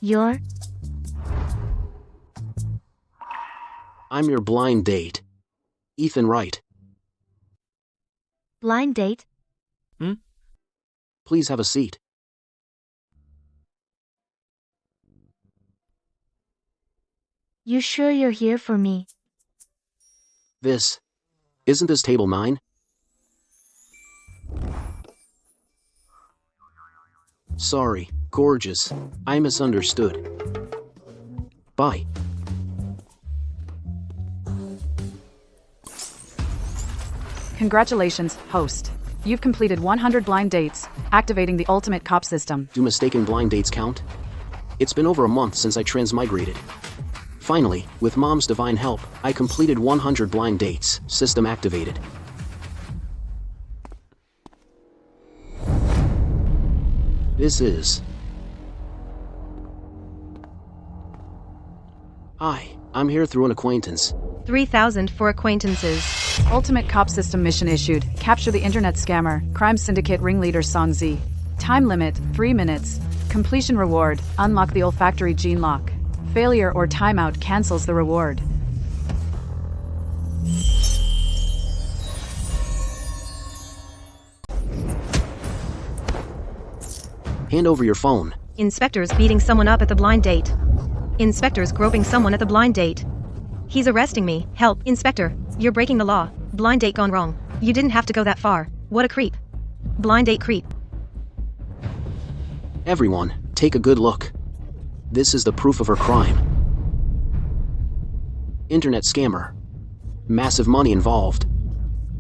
You're? I'm your blind date. Ethan Wright. Blind date? Please have a seat. You sure you're here for me? Isn't this table 9? Sorry, gorgeous. I misunderstood. Bye. Congratulations, host. You've completed 100 blind dates, activating the ultimate cop system. Do mistaken blind dates count? It's been over a month since I transmigrated. Finally, with Mom's divine help, I completed 100 blind dates, system activated. This is... Hi, I'm here through an acquaintance. 3,000 for acquaintances. Ultimate cop system mission issued. Capture the internet scammer, crime syndicate ringleader Song Z. Time limit, 3 minutes. Completion reward, unlock the olfactory gene lock. Failure or timeout cancels the reward. Hand over your phone. Inspectors beating someone up at the blind date. Inspectors groping someone at the blind date. He's arresting me. Help, Inspector. You're breaking the law. Blind date gone wrong. You didn't have to go that far. What a creep. Blind date creep. Everyone, take a good look. This is the proof of her crime. Internet scammer. Massive money involved.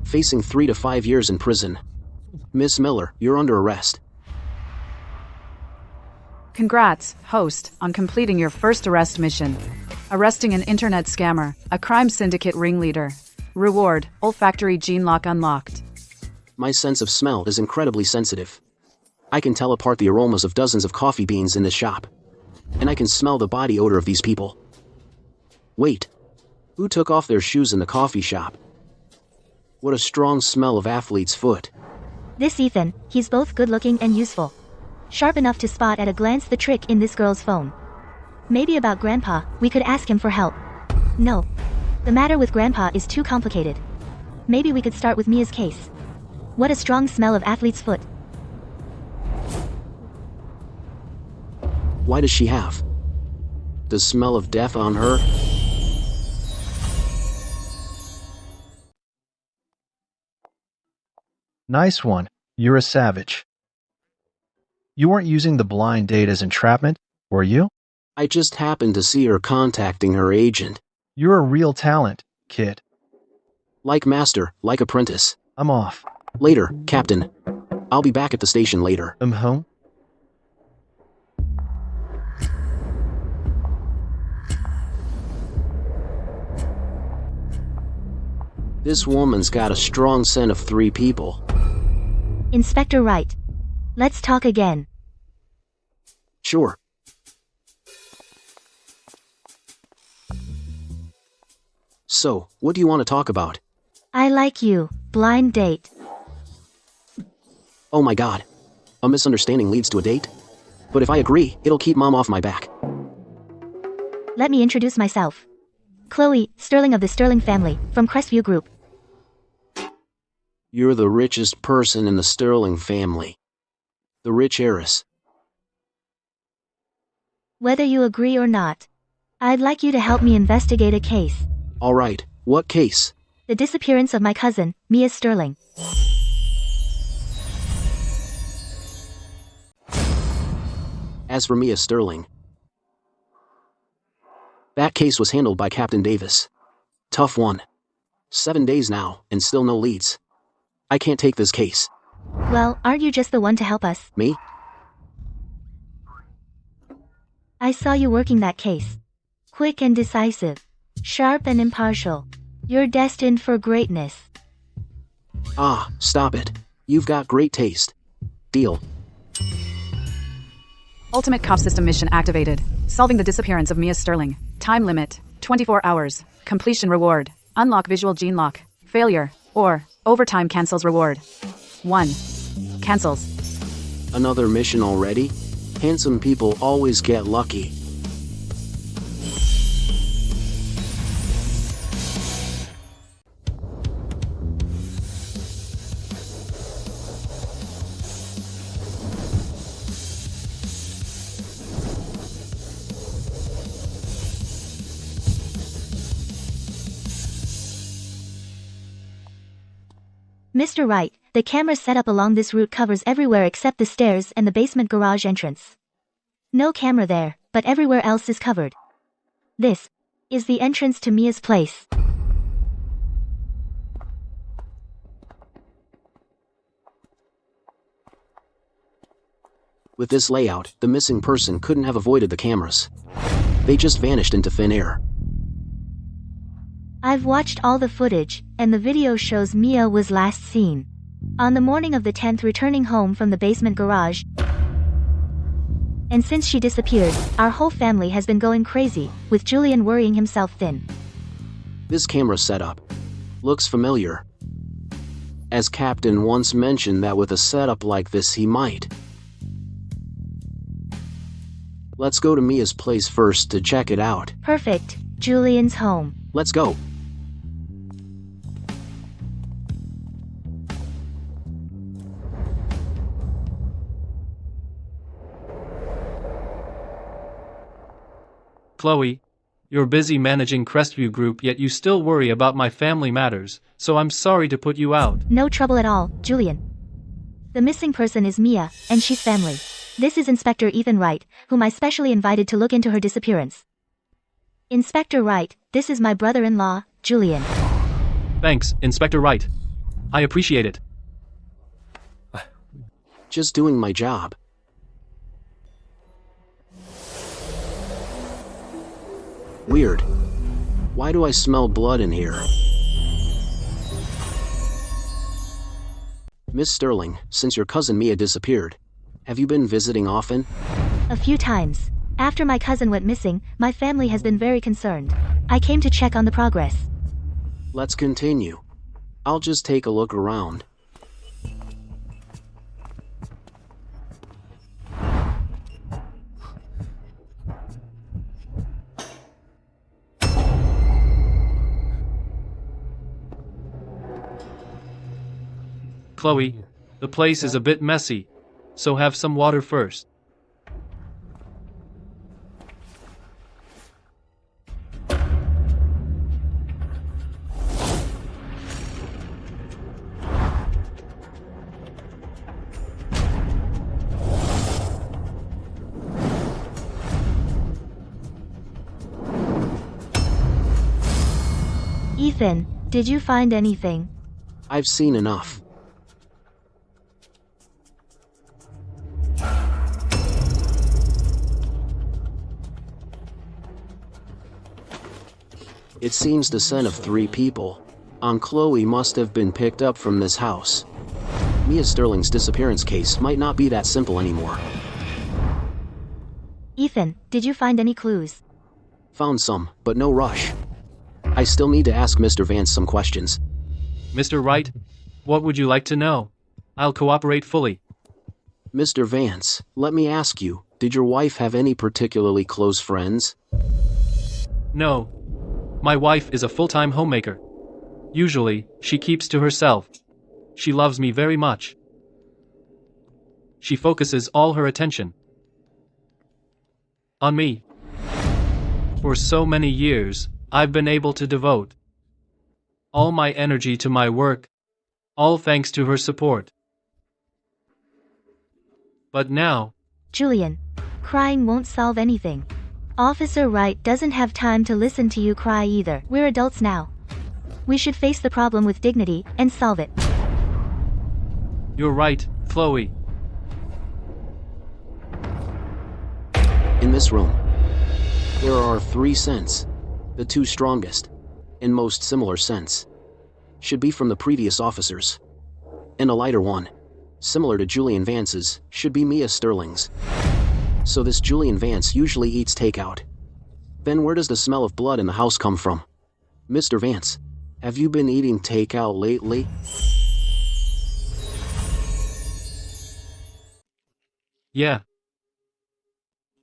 Facing 3 to 5 years in prison. Miss Miller, you're under arrest. Congrats, host, on completing your first arrest mission. Arresting an internet scammer, a crime syndicate ringleader. Reward, olfactory gene lock unlocked. My sense of smell is incredibly sensitive. I can tell apart the aromas of dozens of coffee beans in this shop. And I can smell the body odor of these people. Wait, who took off their shoes in the coffee shop? What a strong smell of athlete's foot. This Ethan, he's both good-looking and useful. Sharp enough to spot at a glance the trick in this girl's phone. Maybe about Grandpa, we could ask him for help. No. The matter with Grandpa is too complicated. Maybe we could start with Mia's case. What a strong smell of athlete's foot. Why does she have the smell of death on her? Nice one. You're a savage. You weren't using the blind date as entrapment, were you? I just happened to see her contacting her agent. You're a real talent, kid. Like master, like apprentice. I'm off. Later, Captain. I'll be back at the station later. Home? This woman's got a strong scent of 3 people. Inspector Wright. Let's talk again. Sure. So, what do you want to talk about? I like you. Blind date. Oh my god. A misunderstanding leads to a date? But if I agree, it'll keep Mom off my back. Let me introduce myself. Chloe, Sterling of the Sterling family, from Crestview Group. You're the richest person in the Sterling family. The rich heiress. Whether you agree or not, I'd like you to help me investigate a case. All right, what case? The disappearance of my cousin, Mia Sterling. As for Mia Sterling, that case was handled by Captain Davis. Tough one. 7 days now, and still no leads. I can't take this case. Well, aren't you just the one to help us? Me? I saw you working that case. Quick and decisive. Sharp and impartial. You're destined for greatness. Ah, stop it. You've got great taste. Deal. Ultimate cop system mission activated. Solving the disappearance of Mia Sterling. Time limit, 24 hours. Completion reward. Unlock visual gene lock. Failure, or overtime cancels reward. 1. Cancels. Another mission already? Handsome people always get lucky. Mr. Wright, the camera set up along this route covers everywhere except the stairs and the basement garage entrance. No camera there, but everywhere else is covered. This is the entrance to Mia's place. With this layout, the missing person couldn't have avoided the cameras. They just vanished into thin air. I've watched all the footage, and the video shows Mia was last seen on the morning of the 10th returning home from the basement garage. And since she disappeared, our whole family has been going crazy, with Julian worrying himself thin. This camera setup looks familiar. As Captain once mentioned that with a setup like this he might. Let's go to Mia's place first to check it out. Perfect. Julian's home. Let's go. Chloe, you're busy managing Crestview Group yet you still worry about my family matters, so I'm sorry to put you out. No trouble at all, Julian. The missing person is Mia, and she's family. This is Inspector Ethan Wright, whom I specially invited to look into her disappearance. Inspector Wright, this is my brother-in-law, Julian. Thanks, Inspector Wright. I appreciate it. Just doing my job. Weird. Why do I smell blood in here? Miss Sterling, since your cousin Mia disappeared, have you been visiting often? A few times. After my cousin went missing, my family has been very concerned. I came to check on the progress. Let's continue. I'll just take a look around. Chloe, the place is a bit messy, so have some water first. Ethan, did you find anything? I've seen enough. It seems the scent of 3 people on Chloe must have been picked up from this house. Mia Sterling's disappearance case might not be that simple anymore. Ethan, did you find any clues? Found some, but no rush. I still need to ask Mr. Vance some questions. Mr. Wright, what would you like to know? I'll cooperate fully. Mr. Vance, let me ask you, did your wife have any particularly close friends? No. My wife is a full-time homemaker. Usually, she keeps to herself. She loves me very much. She focuses all her attention on me. For so many years, I've been able to devote all my energy to my work, all thanks to her support. But now, Julian, crying won't solve anything. Officer Wright doesn't have time to listen to you cry either. We're adults now. We should face the problem with dignity and solve it. you're right, Chloe. In this room, there are 3 scents. The 2 strongest, and most similar scents, should be from the previous officers. And a lighter one, similar to Julian Vance's, should be Mia Sterling's. So this Julian Vance usually eats takeout. Then where does the smell of blood in the house come from? Mr. Vance, have you been eating takeout lately? Yeah.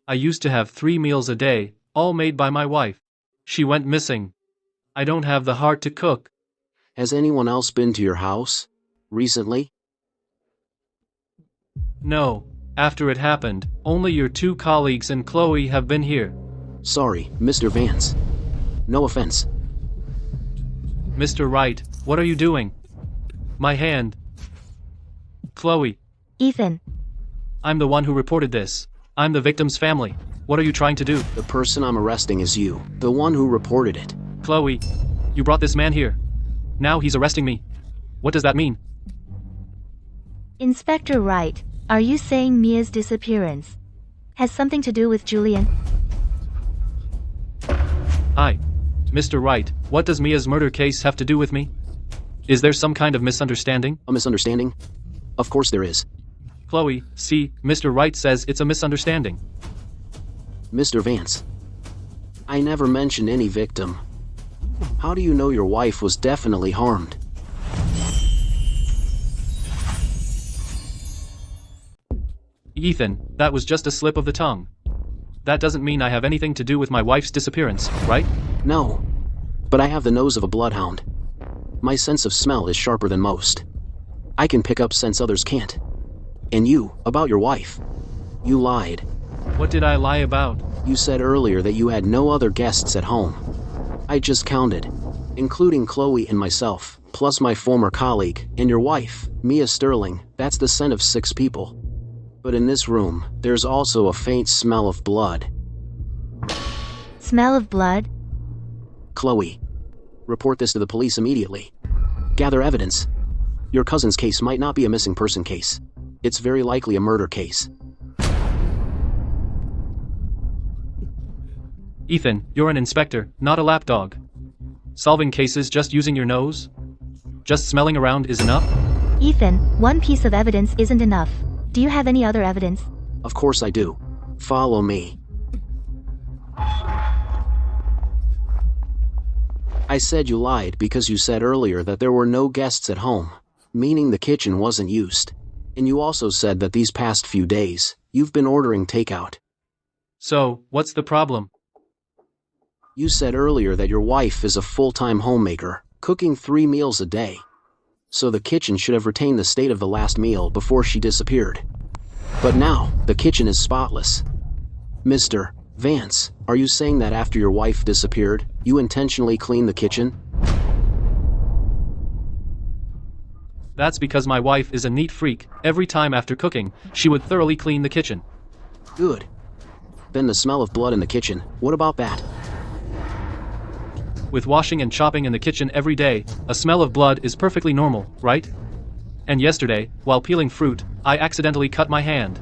I used to have 3 meals a day, all made by my wife. She went missing. I don't have the heart to cook. Has anyone else been to your house recently? No. After it happened, only your 2 colleagues and Chloe have been here. Sorry, Mr. Vance. No offense. Mr. Wright, what are you doing? My hand. Chloe, Ethan. I'm the one who reported this. I'm the victim's family. What are you trying to do? The person I'm arresting is you, the one who reported it. Chloe, you brought this man here. Now he's arresting me. What does that mean? Inspector Wright, are you saying Mia's disappearance has something to do with Julian? Hi, Mr. Wright, what does Mia's murder case have to do with me? Is there some kind of misunderstanding? A misunderstanding? Of course there is. Chloe, see, Mr. Wright says it's a misunderstanding. Mr. Vance, I never mentioned any victim. How do you know your wife was definitely harmed? Ethan, that was just a slip of the tongue. That doesn't mean I have anything to do with my wife's disappearance, right? No, but I have the nose of a bloodhound. My sense of smell is sharper than most. I can pick up scents others can't. And you, about your wife. You lied. What did I lie about? You said earlier that you had no other guests at home. I just counted, including Chloe and myself, plus my former colleague, and your wife, Mia Sterling. That's the scent of 6 people. But in this room, there's also a faint smell of blood. Smell of blood? Chloe, report this to the police immediately. Gather evidence. Your cousin's case might not be a missing person case. It's very likely a murder case. Ethan, you're an inspector, not a lapdog. Solving cases just using your nose? Just smelling around is enough? Ethan, one piece of evidence isn't enough. Do you have any other evidence? Of course I do. Follow me. I said you lied because you said earlier that there were no guests at home, meaning the kitchen wasn't used. And you also said that these past few days, you've been ordering takeout. So, what's the problem? You said earlier that your wife is a full-time homemaker, cooking 3 meals a day. So the kitchen should have retained the state of the last meal before she disappeared. But now, the kitchen is spotless. Mr. Vance, are you saying that after your wife disappeared, you intentionally cleaned the kitchen? That's because my wife is a neat freak. Every time after cooking, she would thoroughly clean the kitchen. Good. Then the smell of blood in the kitchen, what about that? With washing and chopping in the kitchen every day, a smell of blood is perfectly normal, right? And yesterday, while peeling fruit, I accidentally cut my hand.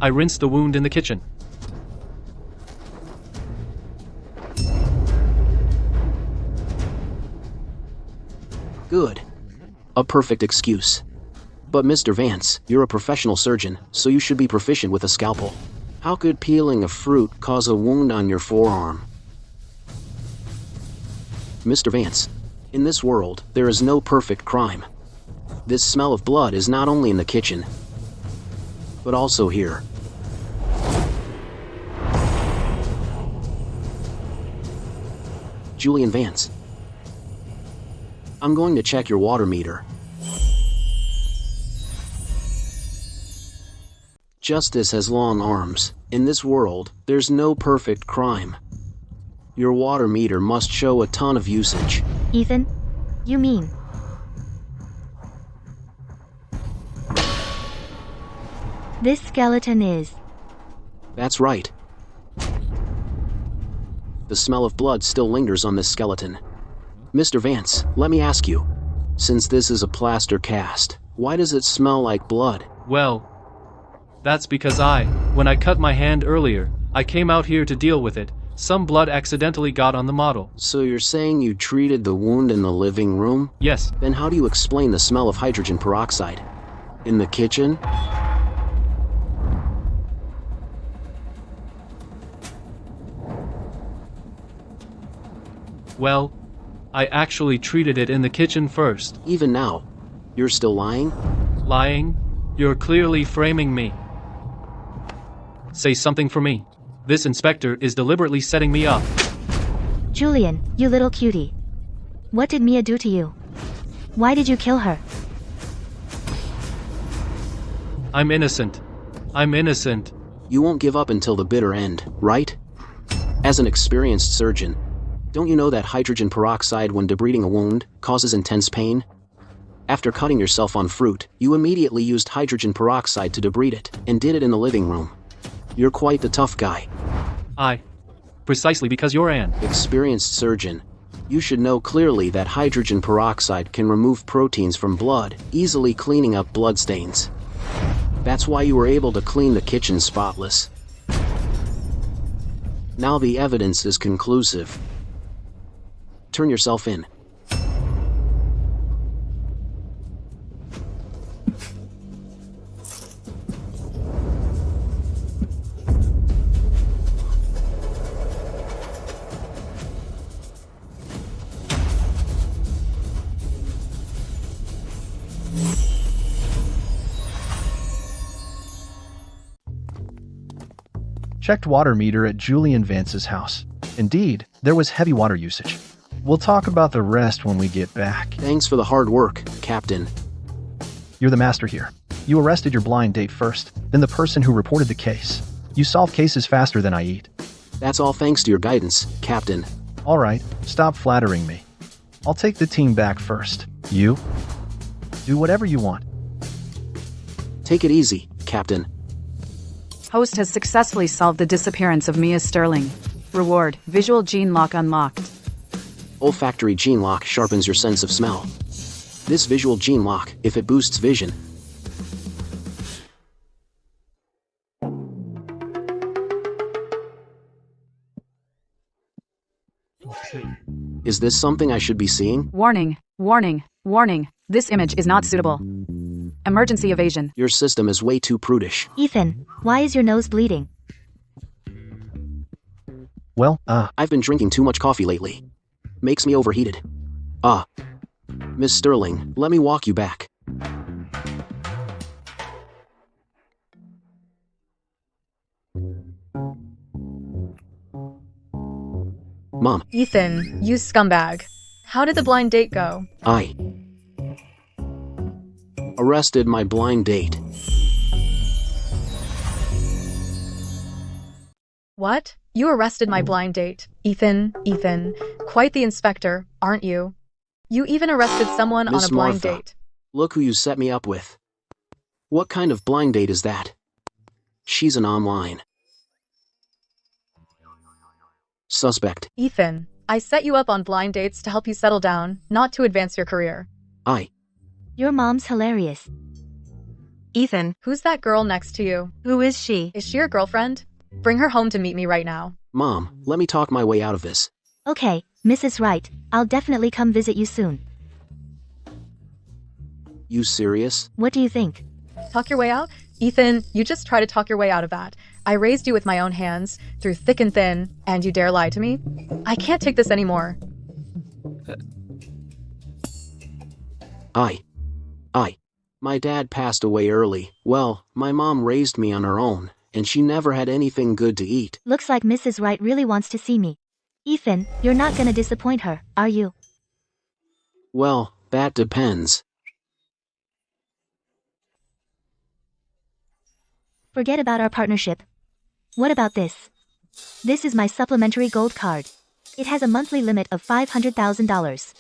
I rinsed the wound in the kitchen. Good. A perfect excuse. But Mr. Vance, you're a professional surgeon, so you should be proficient with a scalpel. How could peeling a fruit cause a wound on your forearm? Mr. Vance, in this world, there is no perfect crime. This smell of blood is not only in the kitchen, but also here. Julian Vance. I'm going to check your water meter. Justice has long arms. In this world, there's no perfect crime. Your water meter must show a ton of usage. Ethan? You mean? This skeleton is... That's right. The smell of blood still lingers on this skeleton. Mr. Vance, let me ask you. Since this is a plaster cast, why does it smell like blood? Well, that's because when I cut my hand earlier, I came out here to deal with it. Some blood accidentally got on the model. So you're saying you treated the wound in the living room? Yes. Then how do you explain the smell of hydrogen peroxide? In the kitchen? Well, I actually treated it in the kitchen first. Even now, you're still lying? Lying? You're clearly framing me. Say something for me. This inspector is deliberately setting me up. Julian, you little cutie. What did Mia do to you? Why did you kill her? I'm innocent. I'm innocent. You won't give up until the bitter end, right? As an experienced surgeon, don't you know that hydrogen peroxide when debriding a wound causes intense pain? After cutting yourself on fruit, you immediately used hydrogen peroxide to debride it, and did it in the living room. You're quite the tough guy. Precisely because you're an experienced surgeon. You should know clearly that hydrogen peroxide can remove proteins from blood, easily cleaning up bloodstains. That's why you were able to clean the kitchen spotless. Now the evidence is conclusive. Turn yourself in. Checked water meter at Julian Vance's house. Indeed, there was heavy water usage. We'll talk about the rest when we get back. Thanks for the hard work, Captain. You're the master here. You arrested your blind date first, then the person who reported the case. You solve cases faster than I eat. That's all thanks to your guidance, Captain. All right, stop flattering me. I'll take the team back first. You? Do whatever you want. Take it easy, Captain. Host has successfully solved the disappearance of Mia Sterling. Reward, visual gene lock unlocked. Olfactory gene lock sharpens your sense of smell. This visual gene lock, if it boosts vision. Is this something I should be seeing? Warning, warning, warning. This image is not suitable. Emergency evasion. Your system is way too prudish. Ethan, why is your nose bleeding? Well, I've been drinking too much coffee lately. Makes me overheated. Miss Sterling, let me walk you back. Mom. Ethan, you scumbag. How did the blind date go? I arrested my blind date. What? You arrested my blind date. Ethan, quite the inspector, aren't you? You even arrested someone Miss on a blind Martha, date. Look who you set me up with. What kind of blind date is that? She's an online suspect. Ethan, I set you up on blind dates to help you settle down, not to advance your career. Your mom's hilarious. Ethan, Who's that girl next to you? who is she? Is she your girlfriend? Bring her home to meet me right now. Mom, let me talk my way out of this. Okay, Mrs. Wright, I'll definitely come visit you soon. You serious? What do you think? Talk your way out? Ethan, you just try to talk your way out of that. I raised you with my own hands, through thick and thin, and you dare lie to me? I can't take this anymore. My dad passed away early. Well, my mom raised me on her own, and she never had anything good to eat. Looks like Mrs. Wright really wants to see me. Ethan, you're not gonna disappoint her, are you? Well, that depends. Forget about our partnership. What about this? This is my supplementary gold card. It has a monthly limit of $500,000.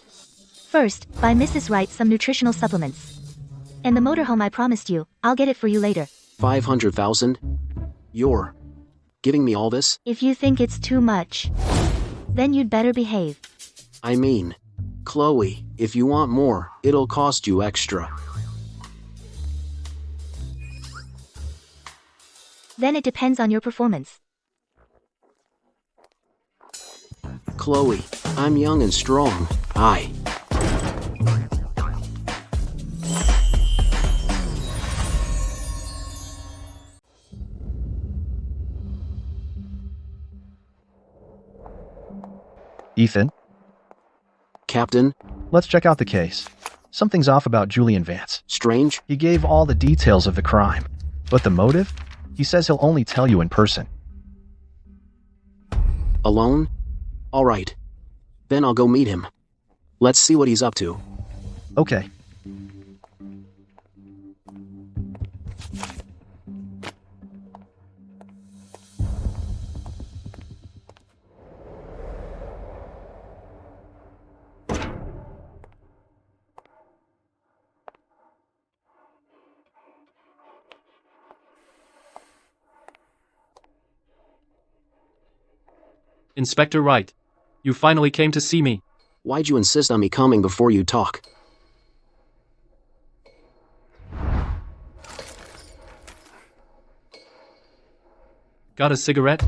First, buy Mrs. Wright some nutritional supplements. And the motorhome I promised you, I'll get it for you later. 500,000? You're giving me all this? If you think it's too much, then you'd better behave. I mean, Chloe, if you want more, it'll cost you extra. Then it depends on your performance. Chloe, I'm young and strong. Ethan, Captain? let's check out the case. Something's off about Julian Vance. Strange? He gave all the details of the crime. But the motive? He says he'll only tell you in person. Alone? All right. Then I'll go meet him. Let's see what he's up to. Okay. Inspector Wright. You finally came to see me. Why'd you insist on me coming before you talk? Got a cigarette?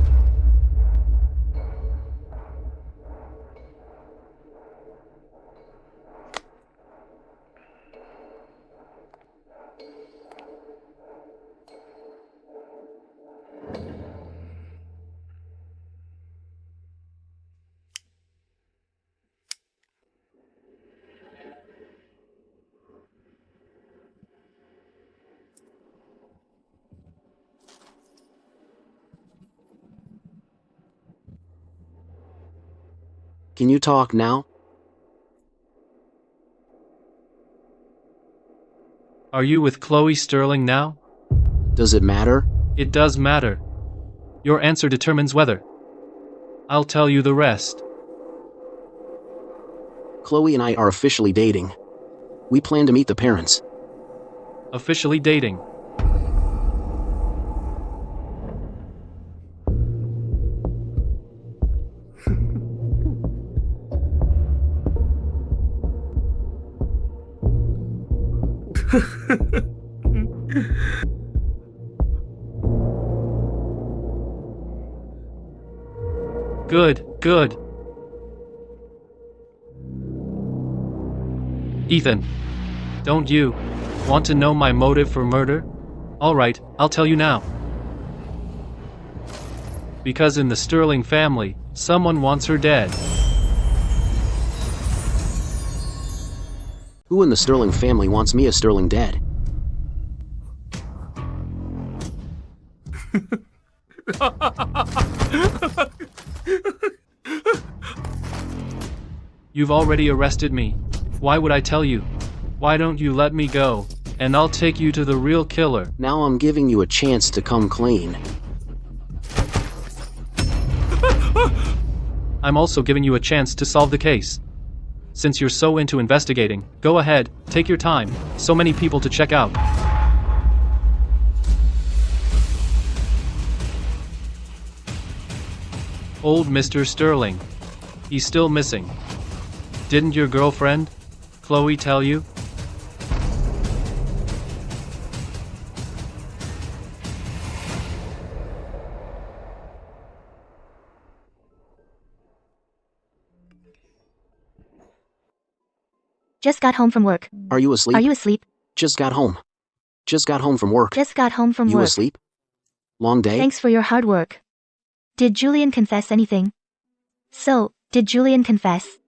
Can you talk now? Are you with Chloe Sterling now? Does it matter? It does matter. Your answer determines whether. I'll tell you the rest. Chloe and I are officially dating. We plan to meet the parents. Officially dating. Good. Ethan, don't you want to know my motive for murder? Alright, I'll tell you now. Because in the Sterling family, someone wants her dead. Who in the Sterling family wants Mia Sterling dead? You've already arrested me. Why would I tell you? Why don't you let me go, and I'll take you to the real killer. Now I'm giving you a chance to come clean. I'm also giving you a chance to solve the case. Since you're so into investigating, go ahead, take your time. So many people to check out. Old Mr. Sterling. He's still missing. Didn't your girlfriend, Chloe, tell you? Just got home from work. Are you asleep? Are you asleep? Just got home. Just got home from work. Just got home from You work. asleep? Long day? Thanks for your hard work. Did Julian confess anything? So, did Julian confess?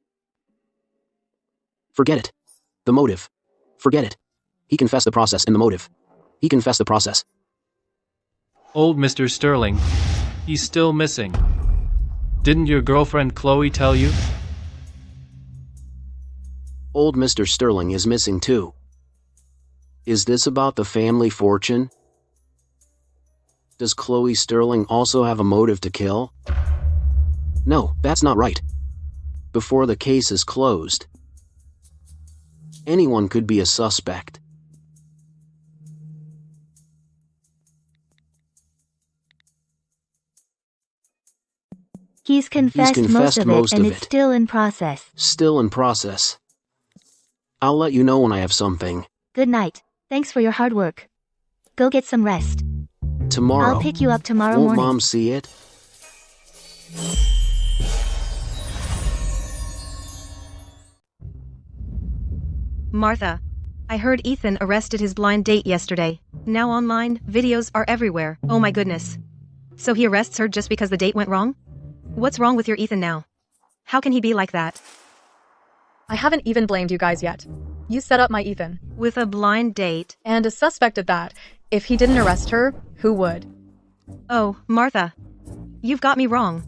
Forget it. The motive. Forget it. He confessed the process and the motive. He confessed the process. Old Mr. Sterling. He's still missing. Didn't your girlfriend Chloe tell you? Old Mr. Sterling is missing too. Is this about the family fortune? Does Chloe Sterling also have a motive to kill? No, that's not right. Before the case is closed, anyone could be a suspect. He's confessed most of it, and it's still in process. Still in process. I'll let you know when I have something. Good night. Thanks for your hard work. Go get some rest. Tomorrow. I'll pick you up tomorrow Won't morning. Mom see it? Martha. I heard Ethan arrested his blind date yesterday. Now online, videos are everywhere. Oh my goodness. So he arrests her just because the date went wrong? What's wrong with your Ethan now? How can he be like that? I haven't even blamed you guys yet. You set up my Ethan. With a blind date. And a suspect at that. If he didn't arrest her, who would? Oh, Martha. You've got me wrong.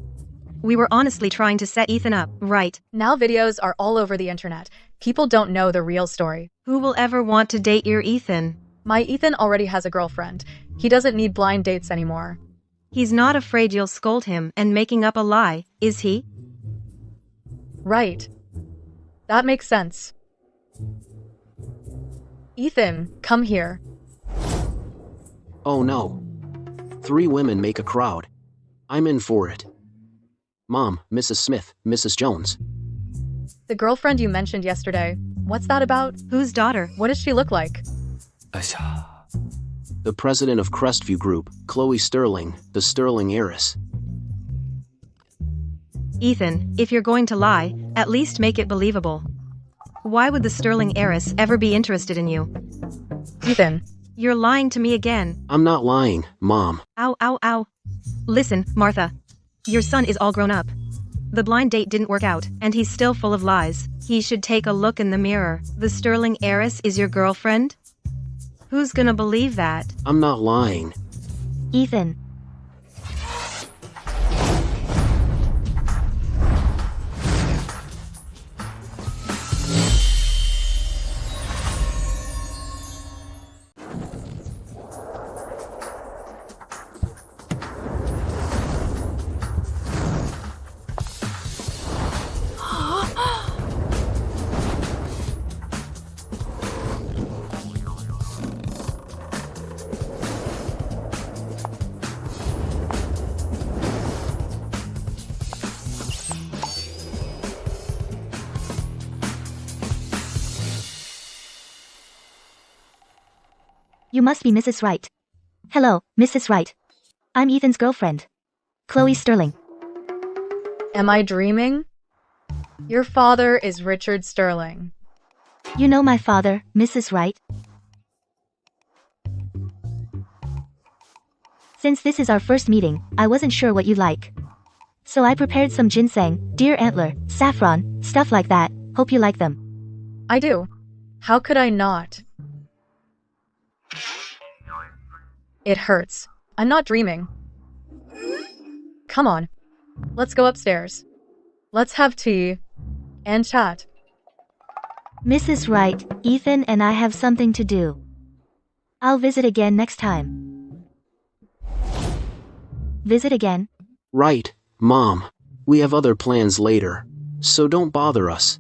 We were honestly trying to set Ethan up, right? Now videos are all over the internet. People don't know the real story. Who will ever want to date your Ethan? My Ethan already has a girlfriend. He doesn't need blind dates anymore. He's not afraid you'll scold him and making up a lie, is he? Right. That makes sense. Ethan, come here. Oh no. 3 women make a crowd. I'm in for it. Mom, Mrs. Smith, Mrs. Jones. The girlfriend you mentioned yesterday. What's that about? Whose daughter? What does she look like? The president of Crestview Group, Chloe Sterling, the Sterling heiress. Ethan, if you're going to lie, at least make it believable. Why would the Sterling heiress ever be interested in you? Ethan. You're lying to me again. I'm not lying, Mom. Ow, ow, ow. Listen, Martha. Your son is all grown up. The blind date didn't work out, and he's still full of lies. He should take a look in the mirror. The Sterling heiress is your girlfriend? Who's gonna believe that? I'm not lying. Ethan. You must be Mrs. Wright. Hello, Mrs. Wright. I'm Ethan's girlfriend, Chloe Sterling. Am I dreaming? Your father is Richard Sterling. You know my father, Mrs. Wright? Since this is our first meeting, I wasn't sure what you'd like. So I prepared some ginseng, deer antler, saffron, stuff like that. Hope you like them. I do. How could I not? It hurts. I'm not dreaming. Come on. Let's go upstairs. Let's have tea and chat. Mrs. Wright, Ethan and I have something to do. I'll visit again next time. Visit again? Right, Mom. We have other plans later, so don't bother us.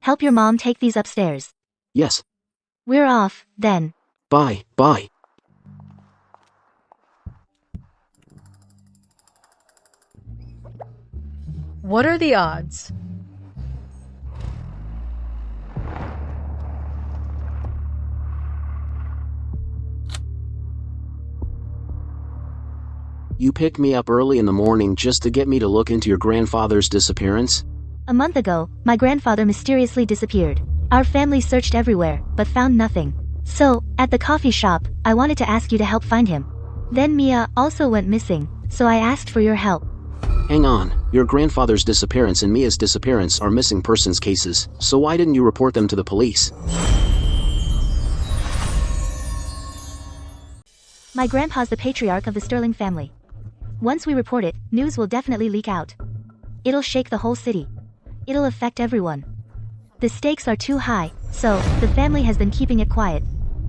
Help your mom take these upstairs. Yes. We're off, then. Bye, bye. What are the odds? You pick me up early in the morning just to get me to look into your grandfather's disappearance? A month ago, my grandfather mysteriously disappeared. Our family searched everywhere, but found nothing. So, at the coffee shop, I wanted to ask you to help find him. Then Mia also went missing, so I asked for your help. Hang on, your grandfather's disappearance and Mia's disappearance are missing persons cases, so why didn't you report them to the police? My grandpa's the patriarch of the Sterling family. Once we report it, news will definitely leak out. It'll shake the whole city. It'll affect everyone. The stakes are too high, so the family has been keeping it quiet.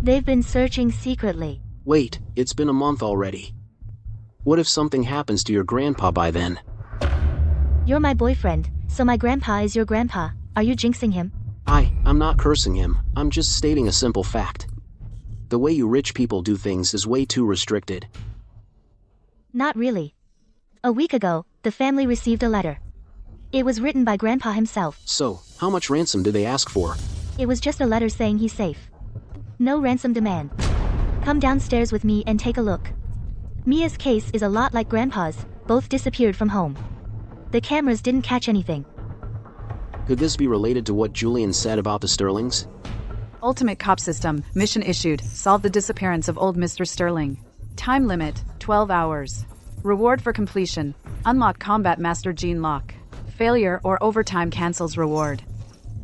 They've been searching secretly. Wait, it's been a month already. What if something happens to your grandpa by then? You're my boyfriend, so my grandpa is your grandpa. Are you jinxing him? I'm not cursing him, I'm just stating a simple fact. The way you rich people do things is way too restricted. Not really. A week ago, the family received a letter. It was written by Grandpa himself. So, how much ransom did they ask for? It was just a letter saying he's safe. No ransom demand. Come downstairs with me and take a look. Mia's case is a lot like Grandpa's, both disappeared from home. The cameras didn't catch anything. Could this be related to what Julian said about the Sterlings? Ultimate Cop System, mission issued, solve the disappearance of old Mr. Sterling. Time limit, 12 hours. Reward for completion, unlock Combat Master Gene Lock. Failure or overtime cancels reward.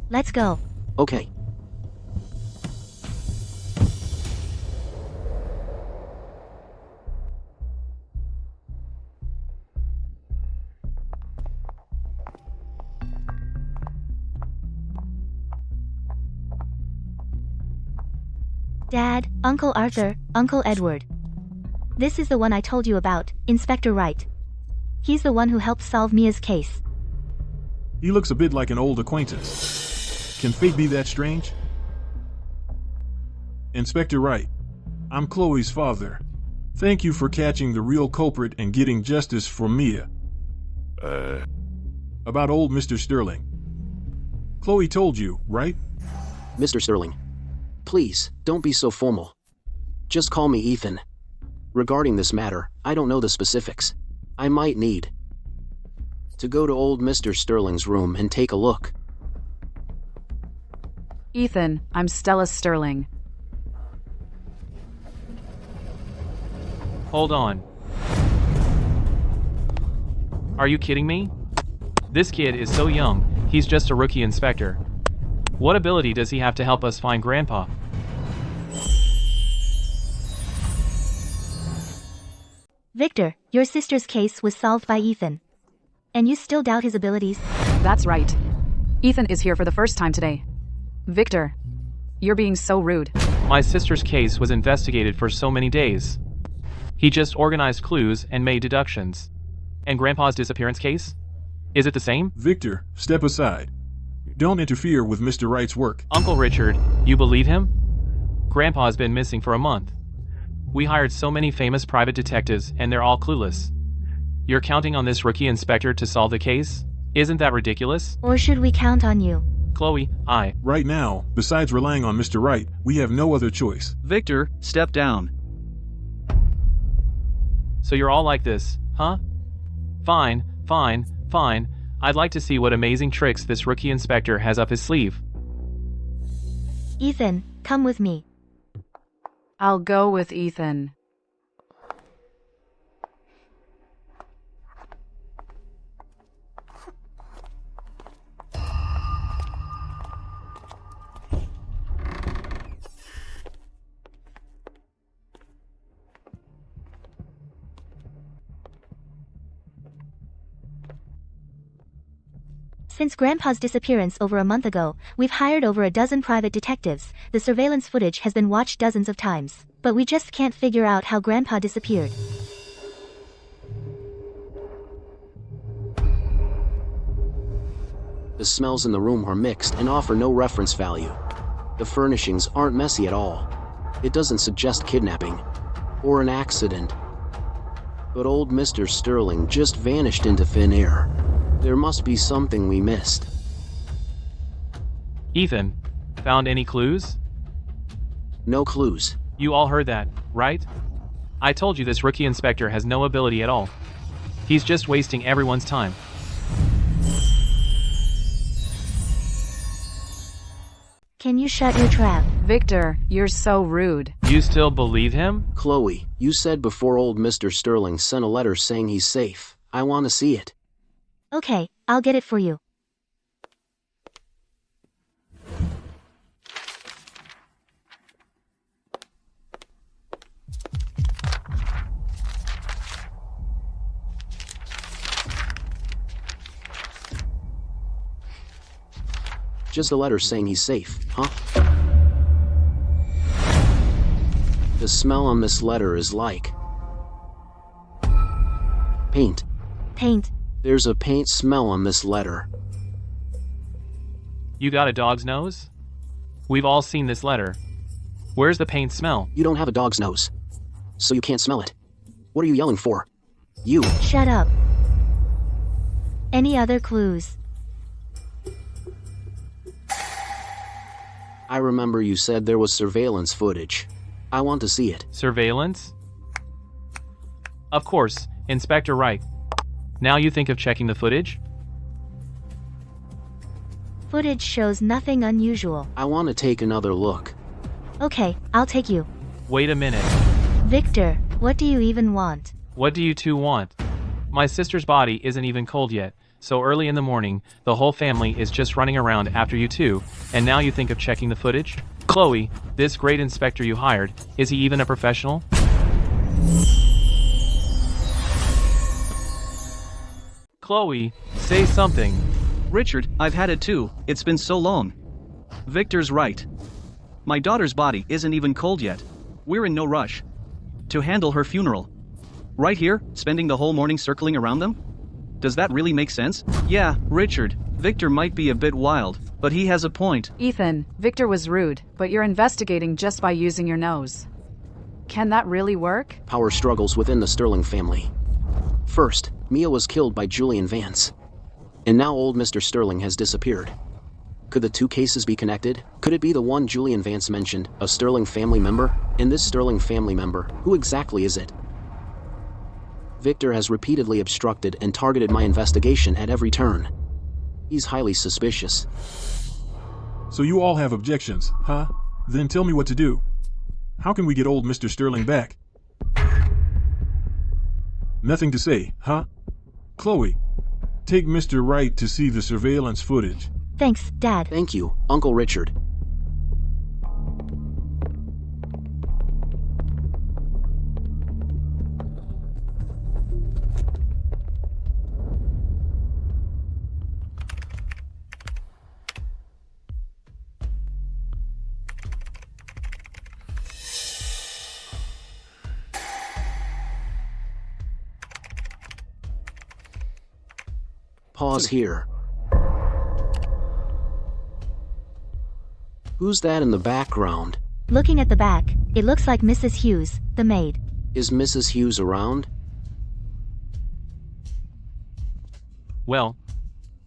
Let's go. Okay. Dad, Uncle Arthur, Uncle Edward. This is the one I told you about, Inspector Wright. He's the one who helped solve Mia's case. He looks a bit like an old acquaintance. Can fate be that strange? Inspector Wright, I'm Chloe's father. Thank you for catching the real culprit and getting justice for Mia. About old Mr. Sterling. Chloe told you, right? Mr. Sterling. Please, don't be so formal. Just call me Ethan. Regarding this matter, I don't know the specifics. I might need to go to old Mr. Sterling's room and take a look. Ethan, I'm Stella Sterling. Hold on. Are you kidding me? This kid is so young, he's just a rookie inspector. What ability does he have to help us find Grandpa? Victor, your sister's case was solved by Ethan. And you still doubt his abilities? That's right. Ethan is here for the first time today. Victor, you're being so rude. My sister's case was investigated for so many days. He just organized clues and made deductions. And Grandpa's disappearance case? Is it the same? Victor, step aside. Don't interfere with Mr. Wright's work. Uncle Richard, you believe him? Grandpa's been missing for a month. We hired so many famous private detectives and they're all clueless. You're counting on this rookie inspector to solve the case? Isn't that ridiculous? Or should we count on you? Chloe, Right now, besides relying on Mr. Wright, we have no other choice. Victor, step down. So you're all like this, huh? Fine. I'd like to see what amazing tricks this rookie inspector has up his sleeve. Ethan, come with me. I'll go with Ethan. Since Grandpa's disappearance over a month ago, we've hired over a dozen private detectives. The surveillance footage has been watched dozens of times. But we just can't figure out how Grandpa disappeared. The smells in the room are mixed and offer no reference value. The furnishings aren't messy at all. It doesn't suggest kidnapping or an accident. But old Mr. Sterling just vanished into thin air. There must be something we missed. Ethan, found any clues? No clues. You all heard that, right? I told you this rookie inspector has no ability at all. He's just wasting everyone's time. Can you shut your trap? Victor, you're so rude. You still believe him? Chloe, you said before old Mr. Sterling sent a letter saying he's safe. I want to see it. Okay, I'll get it for you. Just a letter saying he's safe, huh? The smell on this letter is like paint. Paint. There's a paint smell on this letter. You got a dog's nose? We've all seen this letter. Where's the paint smell? You don't have a dog's nose, so you can't smell it. What are you yelling for? You. Shut up. Any other clues? I remember you said there was surveillance footage. I want to see it. Surveillance? Of course, Inspector Wright. Now you think of checking the footage? Footage shows nothing unusual. I want to take another look. Okay, I'll take you. Wait a minute. Victor, what do you even want? What do you two want? My sister's body isn't even cold yet, so early in the morning, the whole family is just running around after you two, and now you think of checking the footage? Chloe, this great inspector you hired, is he even a professional? Chloe, say something. Richard, I've had it too. It's been so long. Victor's right. My daughter's body isn't even cold yet. We're in no rush to handle her funeral. Right here, spending the whole morning circling around them? Does that really make sense? Yeah, Richard, Victor might be a bit wild, but he has a point. Ethan, Victor was rude, but you're investigating just by using your nose. Can that really work? Power struggles within the Sterling family. First, Mia was killed by Julian Vance. And now old Mr. Sterling has disappeared. Could the two cases be connected? Could it be the one Julian Vance mentioned, a Sterling family member? And this Sterling family member, who exactly is it? Victor has repeatedly obstructed and targeted my investigation at every turn. He's highly suspicious. So you all have objections, huh? Then tell me what to do. How can we get old Mr. Sterling back? Nothing to say, huh? Chloe, take Mr. Wright to see the surveillance footage. Thanks, Dad. Thank you, Uncle Richard. Pause here. Who's that in the background? Looking at the back, it looks like Mrs. Hughes, the maid. Is Mrs. Hughes around? Well,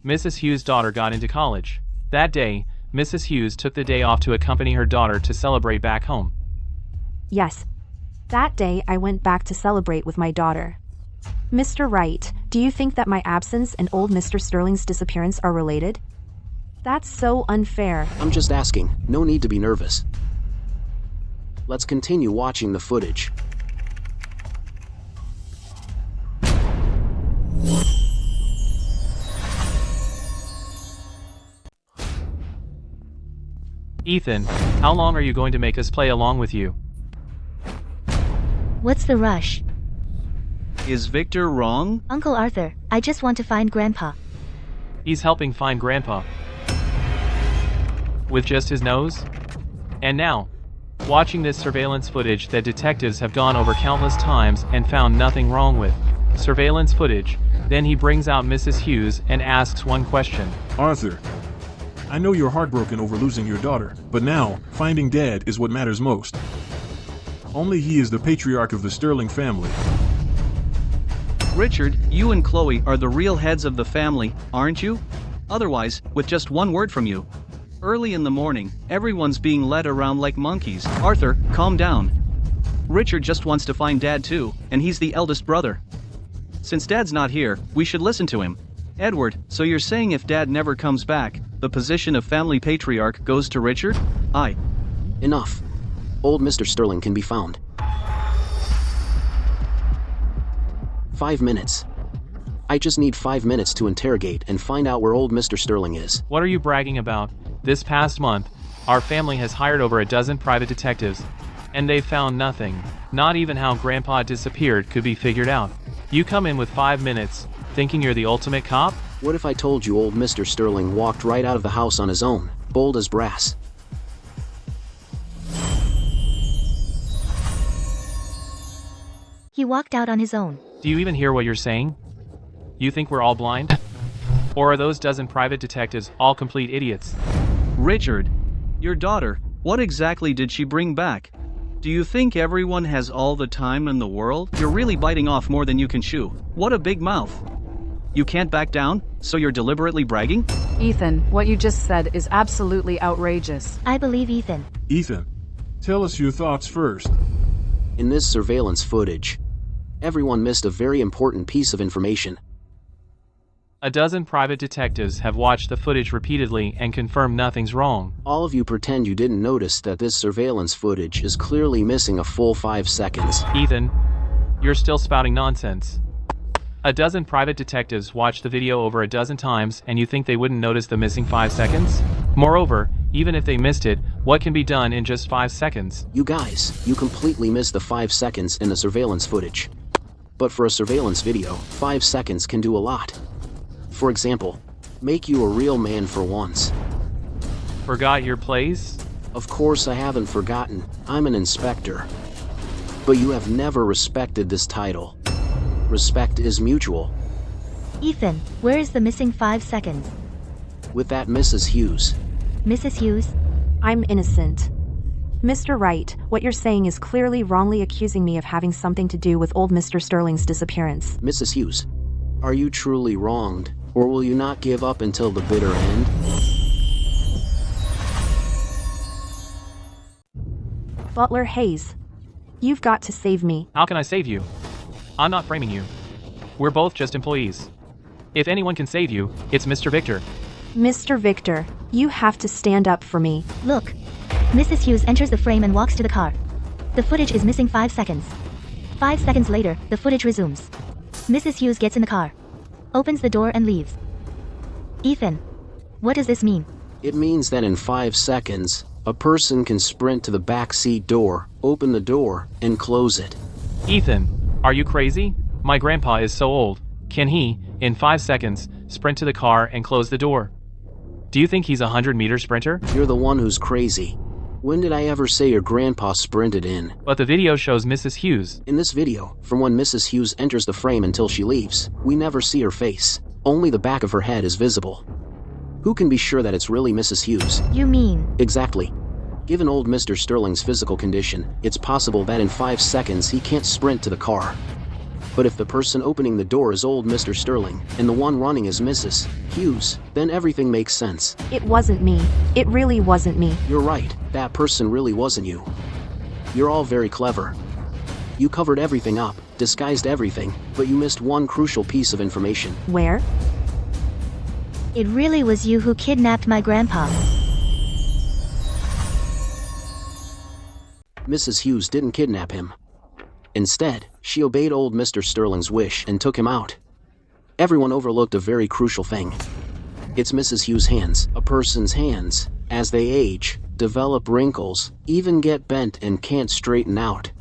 Mrs. Hughes' daughter got into college. That day, Mrs. Hughes took the day off to accompany her daughter to celebrate back home. Yes. That day I went back to celebrate with my daughter. Mr. Wright, do you think that my absence and old Mr. Sterling's disappearance are related? That's so unfair. I'm just asking. No need to be nervous. Let's continue watching the footage. Ethan, how long are you going to make us play along with you? What's the rush? Is Victor wrong? Uncle Arthur, I just want to find Grandpa. He's helping find Grandpa. With just his nose? And now, watching this surveillance footage that detectives have gone over countless times and found nothing wrong with. Surveillance footage. Then he brings out Mrs. Hughes and asks one question. Arthur, I know you're heartbroken over losing your daughter, but now, finding Dad is what matters most. Only he is the patriarch of the Sterling family. Richard, you and Chloe are the real heads of the family, aren't you? Otherwise, with just one word from you. Early in the morning, everyone's being led around like monkeys. Arthur, calm down. Richard just wants to find Dad too, and he's the eldest brother. Since Dad's not here, we should listen to him. Edward, so you're saying if Dad never comes back, the position of family patriarch goes to Richard? Aye. Enough. Old Mr. Sterling can be found. 5 minutes. I just need 5 minutes to interrogate and find out where old Mr. Sterling is. What are you bragging about? This past month, our family has hired over a dozen private detectives, and they've found nothing. Not even how Grandpa disappeared could be figured out. You come in with 5 minutes, thinking you're the ultimate cop? What if I told you old Mr. Sterling walked right out of the house on his own, bold as brass? He walked out on his own. Do you even hear what you're saying? You think we're all blind? Or are those dozen private detectives all complete idiots? Richard, your daughter, what exactly did she bring back? Do you think everyone has all the time in the world? You're really biting off more than you can chew. What a big mouth. You can't back down, so you're deliberately bragging? Ethan, what you just said is absolutely outrageous. I believe Ethan. Ethan, tell us your thoughts first. In this surveillance footage, everyone missed a very important piece of information. A dozen private detectives have watched the footage repeatedly and confirmed nothing's wrong. All of you pretend you didn't notice that this surveillance footage is clearly missing a full 5 seconds. Ethan, you're still spouting nonsense. A dozen private detectives watched the video over a dozen times and you think they wouldn't notice the missing 5 seconds? Moreover, even if they missed it, what can be done in just 5 seconds? You guys, you completely missed the 5 seconds in the surveillance footage. But for a surveillance video, 5 seconds can do a lot. For example, make you a real man for once. Forgot your place? Of course I haven't forgotten. I'm an inspector. But you have never respected this title. Respect is mutual. Ethan, where is the missing 5 seconds? With that Mrs. Hughes. Mrs. Hughes? I'm innocent. Mr. Wright, what you're saying is clearly wrongly accusing me of having something to do with old Mr. Sterling's disappearance. Mrs. Hughes, Are you truly wronged, or will you not give up until the bitter end? Butler Hayes. You've got to save me. How can I save you? I'm not framing you. We're both just employees. If anyone can save you, it's Mr. Victor. Mr. Victor, you have to stand up for me. Look. Mrs. Hughes enters the frame and walks to the car. The footage is missing 5 seconds. 5 seconds later, the footage resumes. Mrs. Hughes gets in the car, opens the door and leaves. Ethan, what does this mean? It means that in 5 seconds, a person can sprint to the back seat door, open the door, and close it. Ethan, are you crazy? My grandpa is so old. Can he, in 5 seconds, sprint to the car and close the door? Do you think he's a 100-meter sprinter? You're the one who's crazy. When did I ever say your grandpa sprinted in? But the video shows Mrs. Hughes. In this video, from when Mrs. Hughes enters the frame until she leaves, we never see her face. Only the back of her head is visible. Who can be sure that it's really Mrs. Hughes? You mean? Exactly. Given old Mr. Sterling's physical condition, it's possible that in 5 seconds he can't sprint to the car. But if the person opening the door is old Mr. Sterling, and the one running is Mrs. Hughes, then everything makes sense. It wasn't me. It really wasn't me. You're right, that person really wasn't you. You're all very clever. You covered everything up, disguised everything, but you missed one crucial piece of information. Where? It really was you who kidnapped my grandpa. Mrs. Hughes didn't kidnap him. Instead, she obeyed old Mr. Sterling's wish and took him out. Everyone overlooked a very crucial thing. It's Mrs. Hughes' hands. A person's hands, as they age, develop wrinkles, even get bent and can't straighten out.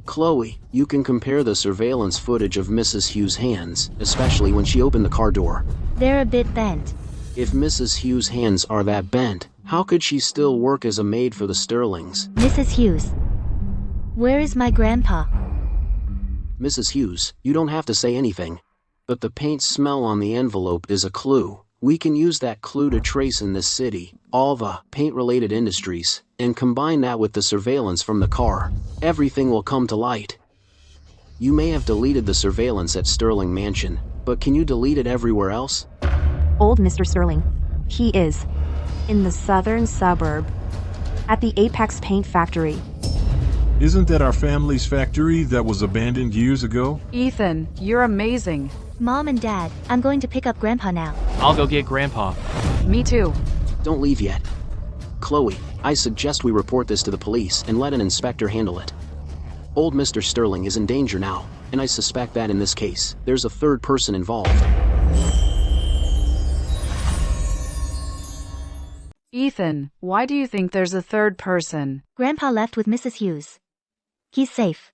Chloe, you can compare the surveillance footage of Mrs. Hughes' hands, especially when she opened the car door. They're a bit bent. If Mrs. Hughes' hands are that bent, how could she still work as a maid for the Sterlings? Mrs. Hughes. Where is my grandpa? Mrs. Hughes, you don't have to say anything. But the paint smell on the envelope is a clue. We can use that clue to trace in this city all the paint-related industries, and combine that with the surveillance from the car. Everything will come to light. You may have deleted the surveillance at Sterling Mansion, but can you delete it everywhere else? Old Mr. Sterling. He is. In the southern suburb. At the Apex Paint Factory. Isn't that our family's factory that was abandoned years ago? Ethan, you're amazing. Mom and Dad, I'm going to pick up Grandpa now. I'll go get Grandpa. Me too. Don't leave yet. Chloe, I suggest we report this to the police and let an inspector handle it. Old Mr. Sterling is in danger now, and I suspect that in this case, there's a third person involved. Ethan, why do you think there's a third person? Grandpa left with Mrs. Hughes. He's safe.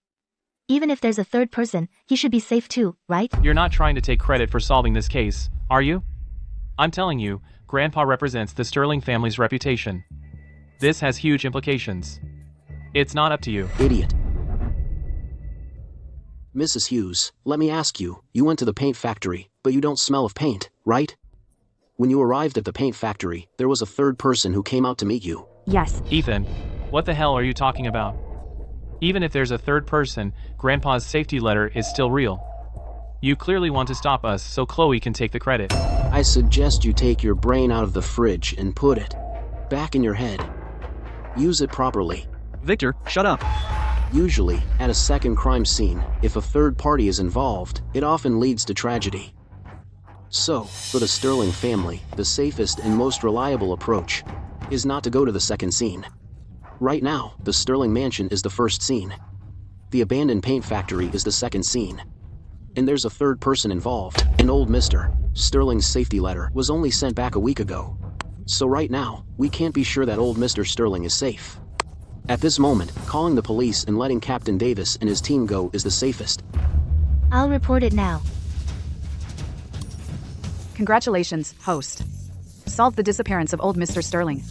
Even if there's a third person, he should be safe too, right? You're not trying to take credit for solving this case, are you? I'm telling you, Grandpa represents the Sterling family's reputation. This has huge implications. It's not up to you. Idiot. Mrs. Hughes, let me ask you, you went to the paint factory, but you don't smell of paint, right? When you arrived at the paint factory, there was a third person who came out to meet you. Yes. Ethan, what the hell are you talking about? Even if there's a third person, Grandpa's safety letter is still real. You clearly want to stop us so Chloe can take the credit. I suggest you take your brain out of the fridge and put it back in your head. Use it properly. Victor, shut up. Usually, at a second crime scene, if a third party is involved, it often leads to tragedy. So, for the Sterling family, the safest and most reliable approach is not to go to the second scene. Right now, the Sterling Mansion is the first scene. The abandoned paint factory is the second scene. And there's a third person involved, and old Mr. Sterling's safety letter was only sent back a week ago. So right now, we can't be sure that old Mr. Sterling is safe. At this moment, calling the police and letting Captain Davis and his team go is the safest. I'll report it now. Congratulations, host. Solved the disappearance of old Mr. Sterling.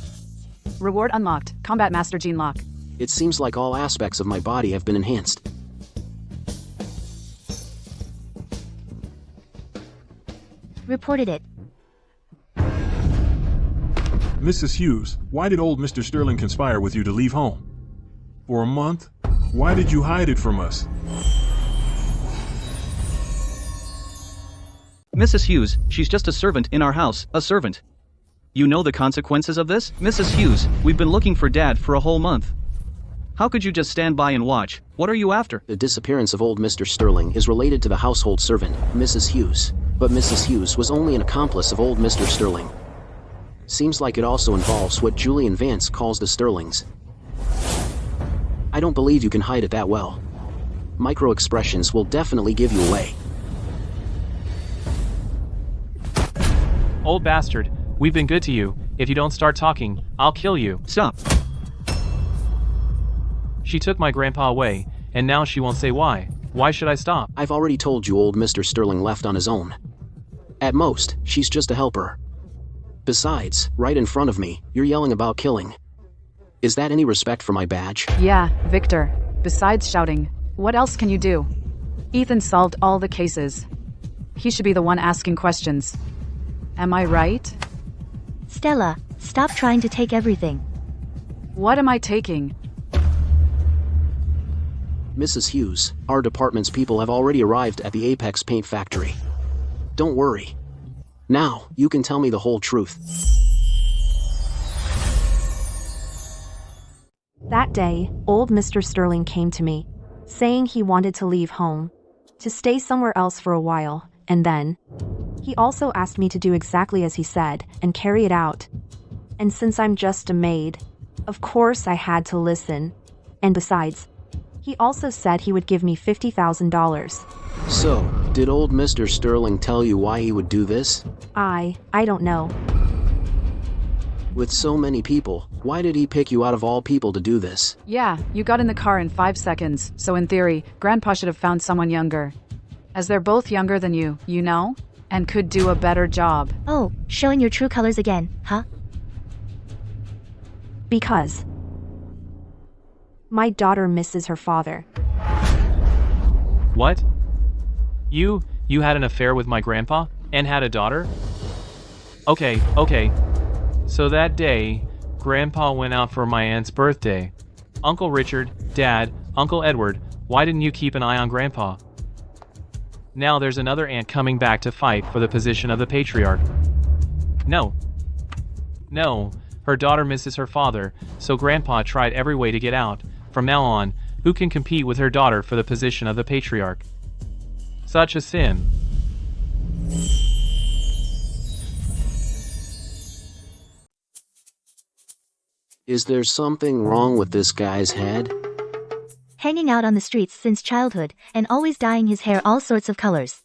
Reward unlocked, Combat Master Gene Lock. It seems like all aspects of my body have been enhanced. Reported it. Mrs. Hughes, why did old Mr. Sterling conspire with you to leave home? For a month? Why did you hide it from us? Mrs. Hughes, she's just a servant in our house, a servant. You know the consequences of this? Mrs. Hughes, we've been looking for Dad for a whole month. How could you just stand by and watch? What are you after? The disappearance of old Mr. Sterling is related to the household servant, Mrs. Hughes. But Mrs. Hughes was only an accomplice of old Mr. Sterling. Seems like it also involves what Julian Vance calls the Sterlings. I don't believe you can hide it that well. Micro-expressions will definitely give you away. Old bastard, we've been good to you. If you don't start talking, I'll kill you. Stop. She took my grandpa away, and now she won't say why. Why should I stop? I've already told you old Mr. Sterling left on his own. At most, she's just a helper. Besides, right in front of me, you're yelling about killing. Is that any respect for my badge? Yeah, Victor. Besides shouting, what else can you do? Ethan solved all the cases. He should be the one asking questions. Am I right? Stella, stop trying to take everything. What am I taking? Mrs. Hughes, our department's people have already arrived at the Apex Paint Factory. Don't worry. Now, you can tell me the whole truth. That day, old Mr. Sterling came to me, saying he wanted to leave home, to stay somewhere else for a while, and then he also asked me to do exactly as he said and carry it out. And since I'm just a maid, of course I had to listen. And besides, he also said he would give me $50,000. So, did old Mr. Sterling tell you why he would do this? I don't know. With so many people, why did he pick you out of all people to do this? Yeah, you got in the car in 5 seconds, so in theory, Grandpa should have found someone younger. As they're both younger than you know? And could do a better job. Oh, showing your true colors again, huh? Because my daughter misses her father. What? You had an affair with my grandpa? And had a daughter? Okay. So that day, Grandpa went out for my aunt's birthday. Uncle Richard, Dad, Uncle Edward, why didn't you keep an eye on Grandpa? Now there's another aunt coming back to fight for the position of the patriarch. No, her daughter misses her father, so Grandpa tried every way to get out. From now on, who can compete with her daughter for the position of the patriarch? Such a sin. Is there something wrong with this guy's head? Hanging out on the streets since childhood, and always dyeing his hair all sorts of colors.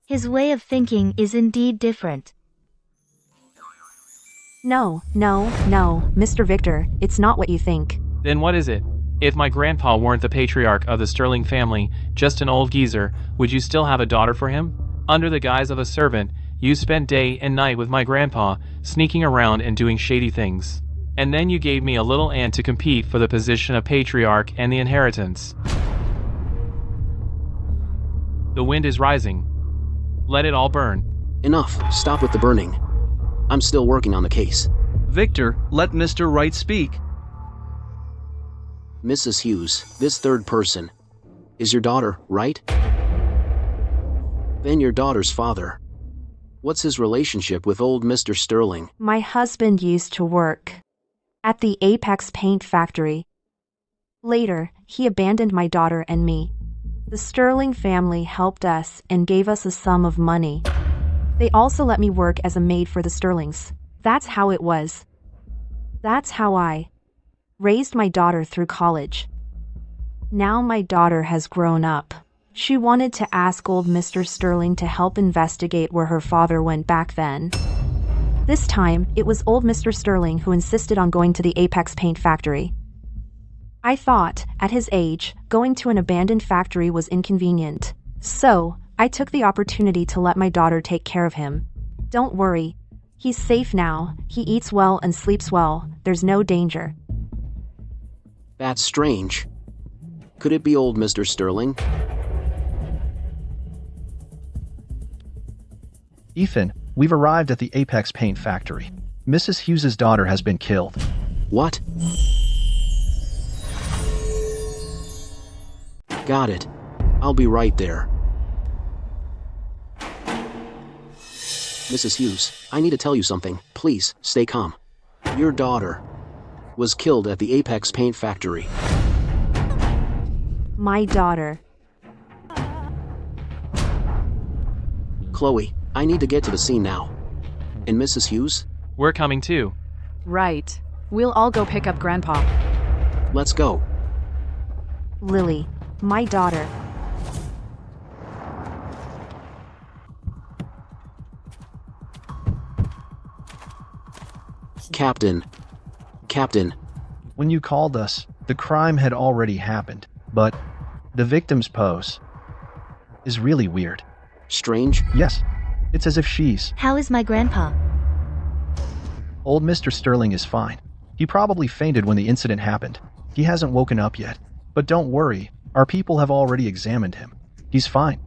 His way of thinking is indeed different. No, Mr. Victor, it's not what you think. Then what is it? If my grandpa weren't the patriarch of the Sterling family, just an old geezer, would you still have a daughter for him? Under the guise of a servant, you spent day and night with my grandpa, sneaking around and doing shady things. And then you gave me a little aunt to compete for the position of patriarch and the inheritance. The wind is rising. Let it all burn. Enough. Stop with the burning. I'm still working on the case. Victor, let Mr. Wright speak. Mrs. Hughes, this third person is your daughter, right? Then your daughter's father. What's his relationship with old Mr. Sterling? My husband used to work at the Apex Paint Factory. Later, he abandoned my daughter and me. The Sterling family helped us and gave us a sum of money. They also let me work as a maid for the Sterlings. That's how it was. That's how I raised my daughter through college. Now my daughter has grown up. She wanted to ask old Mr. Sterling to help investigate where her father went back then. This time, it was old Mr. Sterling who insisted on going to the Apex Paint Factory. I thought, at his age, going to an abandoned factory was inconvenient. So, I took the opportunity to let my daughter take care of him. Don't worry. He's safe now. He eats well and sleeps well. There's no danger. That's strange. Could it be old Mr. Sterling? Ethan, we've arrived at the Apex Paint Factory. Mrs. Hughes's daughter has been killed. What? Got it. I'll be right there. Mrs. Hughes, I need to tell you something. Please, stay calm. Your daughter was killed at the Apex Paint Factory. My daughter. Chloe, I need to get to the scene now. And Mrs. Hughes? We're coming too. Right. We'll all go pick up Grandpa. Let's go. Lily. My daughter. Captain. When you called us, the crime had already happened, but the victim's pose is really weird. Strange? Yes, it's as if she's... How is my grandpa? Old Mr. Sterling is fine. He probably fainted when the incident happened. He hasn't woken up yet. But don't worry, our people have already examined him. He's fine.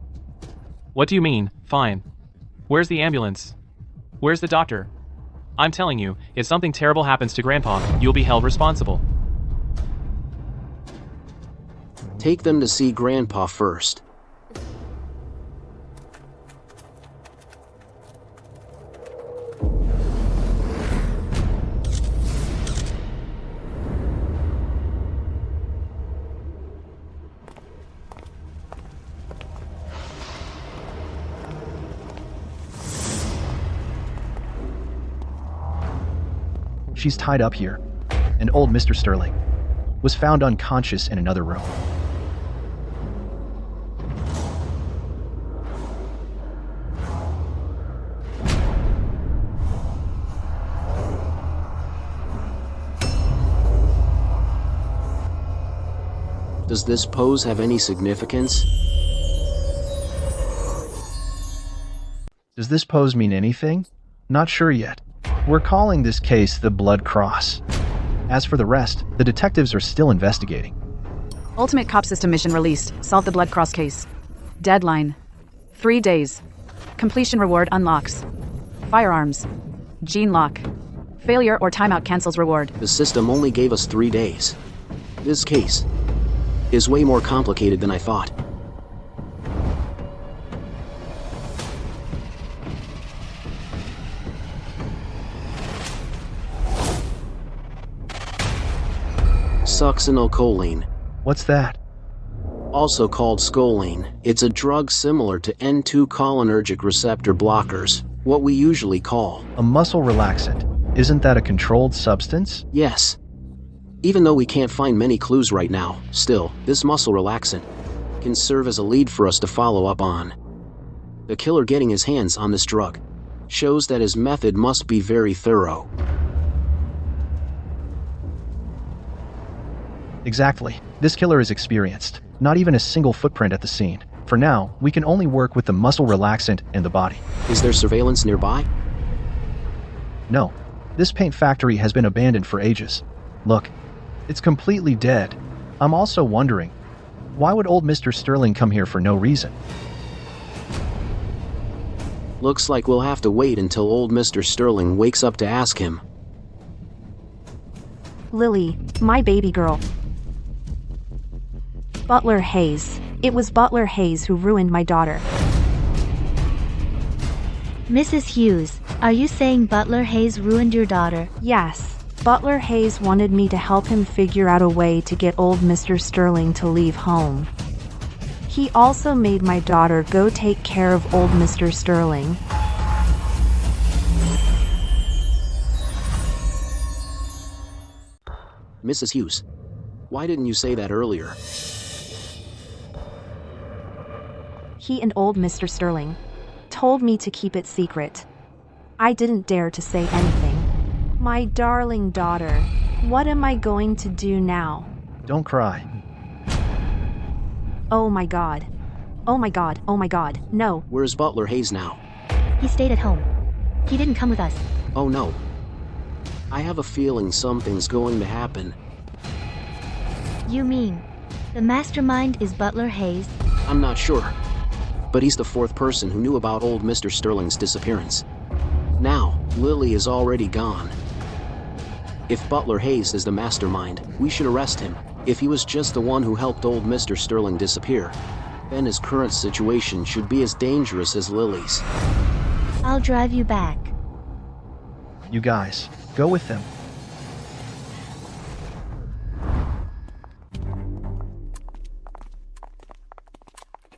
What do you mean, fine? Where's the ambulance? Where's the doctor? I'm telling you, if something terrible happens to Grandpa, you'll be held responsible. Take them to see Grandpa first. She's tied up here, and old Mr. Sterling was found unconscious in another room. Does this pose have any significance? Does this pose mean anything? Not sure yet. We're calling this case the Blood Cross. As for the rest, the detectives are still investigating. Ultimate Cop System mission released. Solve the Blood Cross case. Deadline. 3 days. Completion reward unlocks. Firearms. Gene lock. Failure or timeout cancels reward. The system only gave us 3 days. This case is way more complicated than I thought. Succinylcholine, What's that? also called scoline. It's a drug similar to N2 cholinergic receptor blockers, what we usually call. A muscle relaxant. Isn't that a controlled substance? Yes. Even though we can't find many clues right now, still, this muscle relaxant can serve as a lead for us to follow up on. The killer getting his hands on this drug shows that his method must be very thorough. Exactly. This killer is experienced. Not even a single footprint at the scene. For now, we can only work with the muscle relaxant and the body. Is there surveillance nearby? No. This paint factory has been abandoned for ages. Look, it's completely dead. I'm also wondering, why would old Mr. Sterling come here for no reason? Looks like we'll have to wait until old Mr. Sterling wakes up to ask him. Lily, my baby girl. Butler Hayes. It was Butler Hayes who ruined my daughter. Mrs. Hughes, are you saying Butler Hayes ruined your daughter? Yes. Butler Hayes wanted me to help him figure out a way to get old Mr. Sterling to leave home. He also made my daughter go take care of old Mr. Sterling. Mrs. Hughes, why didn't you say that earlier? He and old Mr. Sterling told me to keep it secret. I didn't dare to say anything. My darling daughter, what am I going to do now? Don't cry. Oh my god. Oh my god, oh my god, no. Where's Butler Hayes now? He stayed at home. He didn't come with us. Oh no. I have a feeling something's going to happen. You mean, the mastermind is Butler Hayes? I'm not sure. But he's the 4th person who knew about old Mr. Sterling's disappearance. Now, Lily is already gone. If Butler Hayes is the mastermind, we should arrest him. If he was just the one who helped old Mr. Sterling disappear, then his current situation should be as dangerous as Lily's. I'll drive you back. You guys, go with them.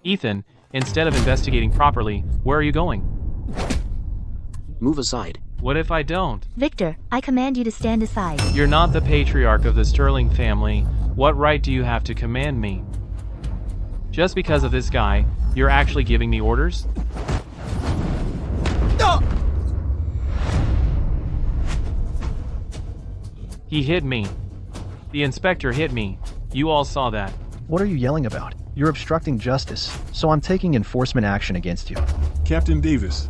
Ethan, instead of investigating properly, where are you going? Move aside. What if I don't? Victor, I command you to stand aside. You're not the patriarch of the Sterling family. What right do you have to command me? Just because of this guy, you're actually giving me orders? He hit me. The inspector hit me. You all saw that. What are you yelling about? You're obstructing justice, so I'm taking enforcement action against you. Captain Davis,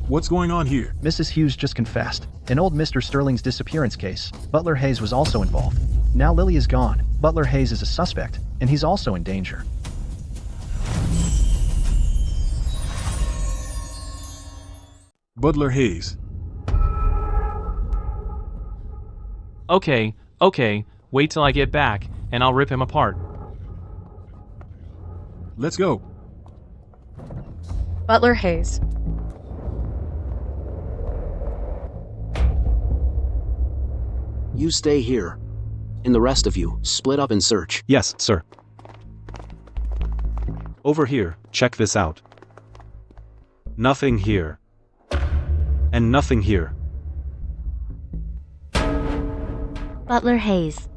what's going on here? Mrs. Hughes just confessed. In old Mr. Sterling's disappearance case, Butler Hayes was also involved. Now Lily is gone. Butler Hayes is a suspect, and he's also in danger. Butler Hayes. Okay, wait till I get back, and I'll rip him apart. Let's go. Butler Hayes. You stay here. And the rest of you, split up and search. Yes, sir. Over here, check this out. Nothing here. And nothing here. Butler Hayes.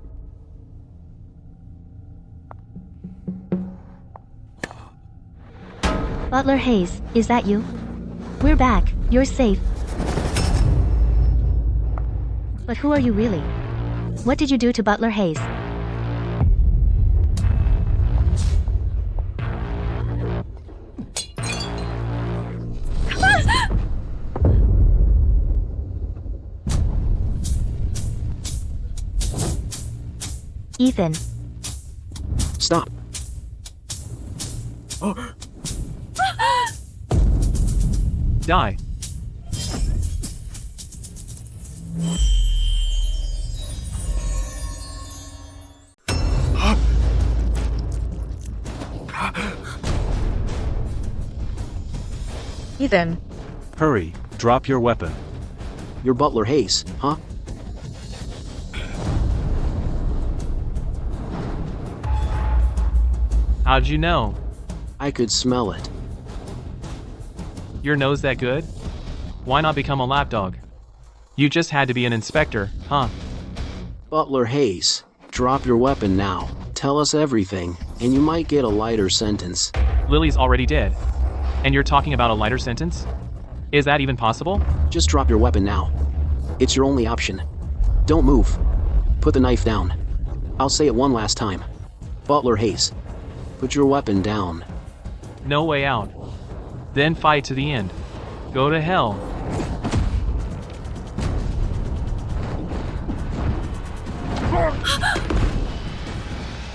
Butler Hayes, is that you? We're back, you're safe. But who are you really? What did you do to Butler Hayes? Ethan. Stop. Die. Ethan. Hurry, drop your weapon. You're Butler Hayes, huh? How'd you know? I could smell it. Your nose that good? Why not become a lapdog? You just had to be an inspector, huh? Butler Hayes, drop your weapon now. Tell us everything, and you might get a lighter sentence. Lily's already dead. And you're talking about a lighter sentence? Is that even possible? Just drop your weapon now. It's your only option. Don't move. Put the knife down. I'll say it one last time. Butler Hayes, put your weapon down. No way out. Then fight to the end. Go to hell.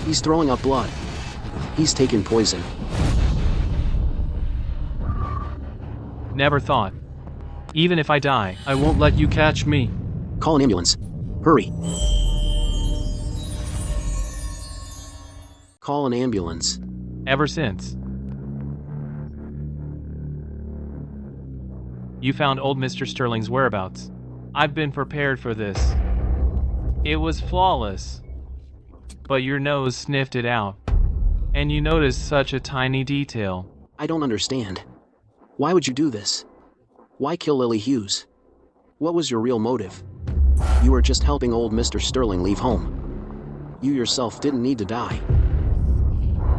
He's throwing up blood. He's taken poison. Never thought. Even if I die, I won't let you catch me. Call an ambulance. Hurry. Call an ambulance. Ever since. You found old Mr. Sterling's whereabouts. I've been prepared for this. It was flawless. But your nose sniffed it out. And you noticed such a tiny detail. I don't understand. Why would you do this? Why kill Lily Hughes? What was your real motive? You were just helping old Mr. Sterling leave home. You yourself didn't need to die.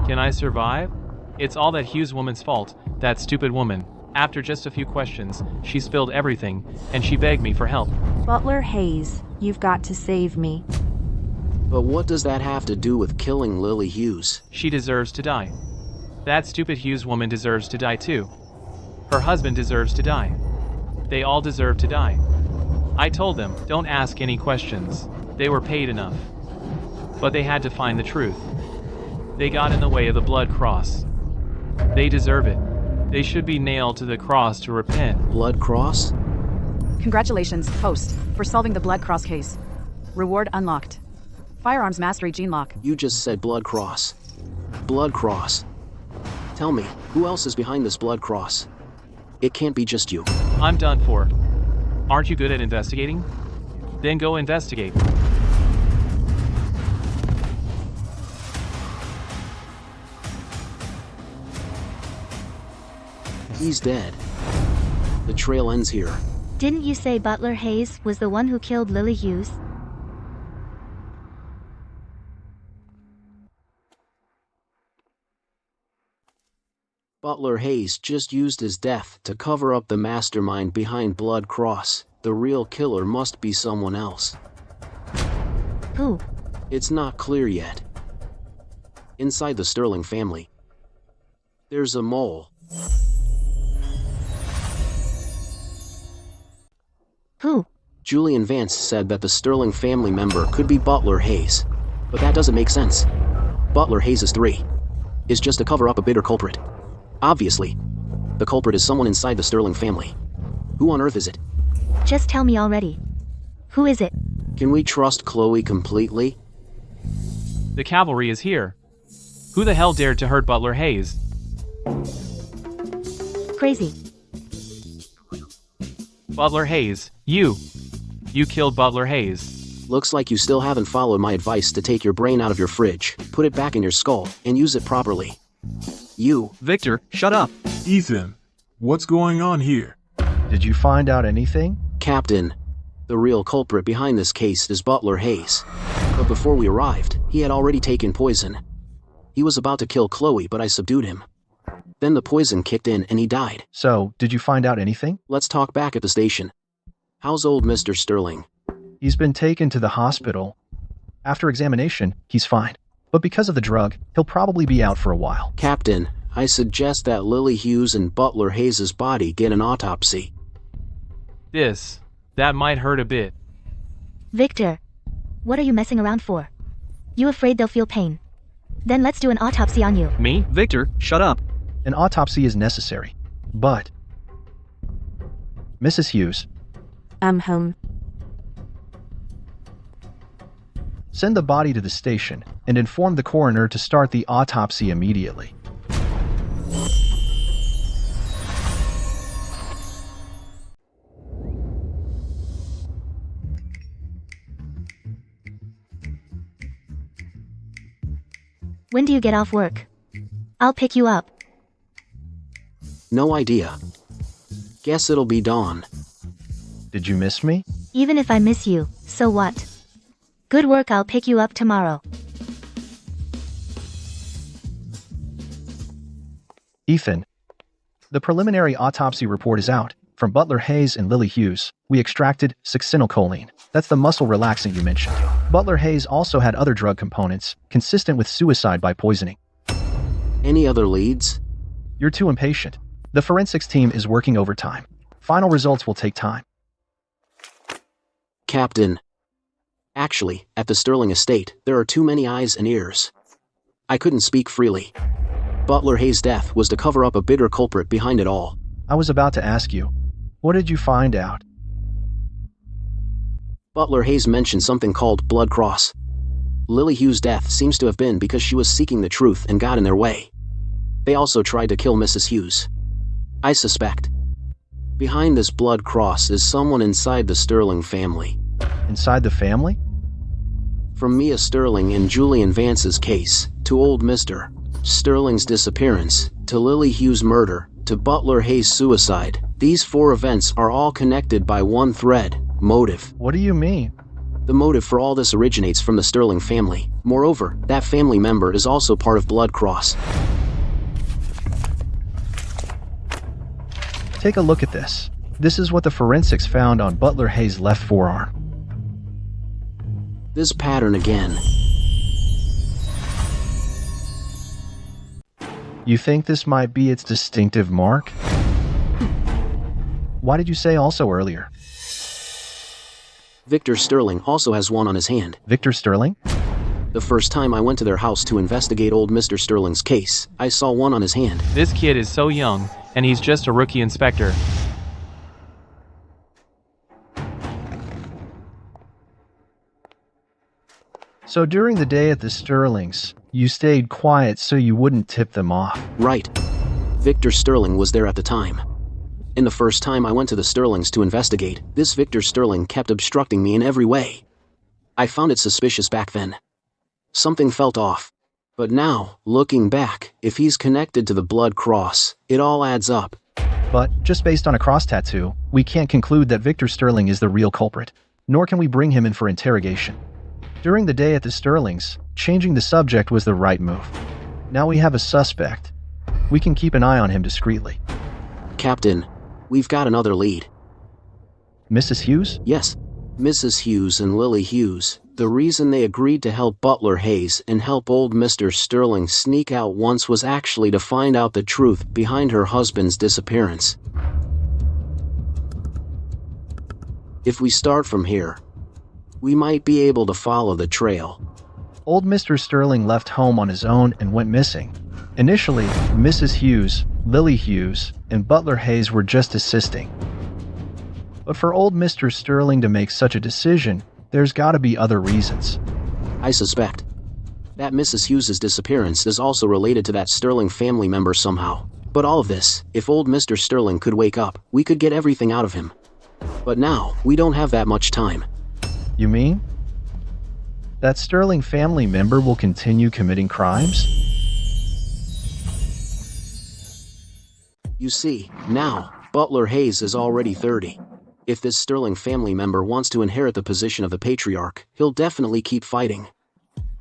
Can I survive? It's all that Hughes woman's fault, that stupid woman. After just a few questions, she spilled everything, and she begged me for help. Butler Hayes, you've got to save me. But what does that have to do with killing Lily Hughes? She deserves to die. That stupid Hughes woman deserves to die too. Her husband deserves to die. They all deserve to die. I told them, don't ask any questions. They were paid enough. But they had to find the truth. They got in the way of the blood cross. They deserve it. They should be nailed to the cross to repent. Blood cross? Congratulations, host, for solving the Blood Cross case. Reward unlocked. Firearms Mastery Gene Lock. You just said blood cross. Blood cross. Tell me, who else is behind this blood cross? It can't be just you. I'm done for. Aren't you good at investigating? Then go investigate. He's dead. The trail ends here. Didn't you say Butler Hayes was the one who killed Lily Hughes? Butler Hayes just used his death to cover up the mastermind behind Blood Cross. The real killer must be someone else. Who? It's not clear yet. Inside the Sterling family, there's a mole. Who? Julian Vance said that the Sterling family member could be Butler Hayes. But that doesn't make sense. Butler Hayes is 3. Is just to cover up a bigger culprit. Obviously, the culprit is someone inside the Sterling family. Who on earth is it? Just tell me already. Who is it? Can we trust Chloe completely? The cavalry is here. Who the hell dared to hurt Butler Hayes? Crazy. Butler Hayes, you killed Butler Hayes. Looks like you still haven't followed my advice to take your brain out of your fridge, put it back in your skull, and use it properly. You. Victor, shut up. Ethan, what's going on here? Did you find out anything? Captain, the real culprit behind this case is Butler Hayes. But before we arrived, he had already taken poison. He was about to kill Chloe, but I subdued him. Then the poison kicked in and he died. So, did you find out anything? Let's talk back at the station. How's old Mr. Sterling? He's been taken to the hospital. After examination, he's fine. But because of the drug, he'll probably be out for a while. Captain, I suggest that Lily Hughes and Butler Hayes' body get an autopsy. That might hurt a bit. Victor. What are you messing around for? You afraid they'll feel pain? Then let's do an autopsy on you. Me? Victor, shut up. An autopsy is necessary. But... Mrs. Hughes, I'm home. send the body to the station and inform the coroner to start the autopsy immediately. When do you get off work? I'll pick you up. No idea. Guess it'll be dawn. Did you miss me? Even if I miss you, so what? Good work, I'll pick you up tomorrow. Ethan, the preliminary autopsy report is out. From Butler Hayes and Lily Hughes, we extracted succinylcholine. That's the muscle relaxant you mentioned. Butler Hayes also had other drug components, consistent with suicide by poisoning. Any other leads? You're too impatient. The forensics team is working overtime. Final results will take time. Captain. Actually, at the Sterling estate, there are too many eyes and ears. I couldn't speak freely. Butler Hayes' death was to cover up a bigger culprit behind it all. I was about to ask you, what did you find out? Butler Hayes mentioned something called Blood Cross. Lily Hughes' death seems to have been because she was seeking the truth and got in their way. They also tried to kill Mrs. Hughes. I suspect behind this Blood Cross is someone inside the Sterling family. Inside the family? From Mia Sterling and Julian Vance's case, to old Mr. Sterling's disappearance, to Lily Hughes' murder, to Butler Hayes' suicide, these 4 events are all connected by one thread: motive. What do you mean? The motive for all this originates from the Sterling family. Moreover, that family member is also part of Blood Cross. Take a look at this. This is what the forensics found on Butler Hayes' left forearm. This pattern again. You think this might be its distinctive mark? Why did you say also earlier? Victor Sterling also has one on his hand. Victor Sterling? The first time I went to their house to investigate old Mr. Sterling's case, I saw one on his hand. This kid is so young, and he's just a rookie inspector. So during the day at the Sterlings, you stayed quiet so you wouldn't tip them off. Right. Victor Sterling was there at the time. And the first time I went to the Sterlings to investigate, this Victor Sterling kept obstructing me in every way. I found it suspicious back then. Something felt off. But now, looking back, if he's connected to the Blood Cross, it all adds up. But, just based on a cross tattoo, we can't conclude that Victor Sterling is the real culprit, nor can we bring him in for interrogation. During the day at the Sterlings, changing the subject was the right move. Now we have a suspect. We can keep an eye on him discreetly. Captain, we've got another lead. Mrs. Hughes? Yes, Mrs. Hughes and Lily Hughes. The reason they agreed to help Butler Hayes and help old Mr. Sterling sneak out once was actually to find out the truth behind her husband's disappearance. If we start from here, we might be able to follow the trail. Old Mr. Sterling left home on his own and went missing. Initially, Mrs. Hughes, Lily Hughes, and Butler Hayes were just assisting. But for old Mr. Sterling to make such a decision, there's gotta be other reasons. I suspect that Mrs. Hughes's disappearance is also related to that Sterling family member somehow. But all of this, if old Mr. Sterling could wake up, we could get everything out of him. But now, we don't have that much time. You mean? That Sterling family member will continue committing crimes? You see, now, Butler Hayes is already 30. If this Sterling family member wants to inherit the position of the patriarch, he'll definitely keep fighting.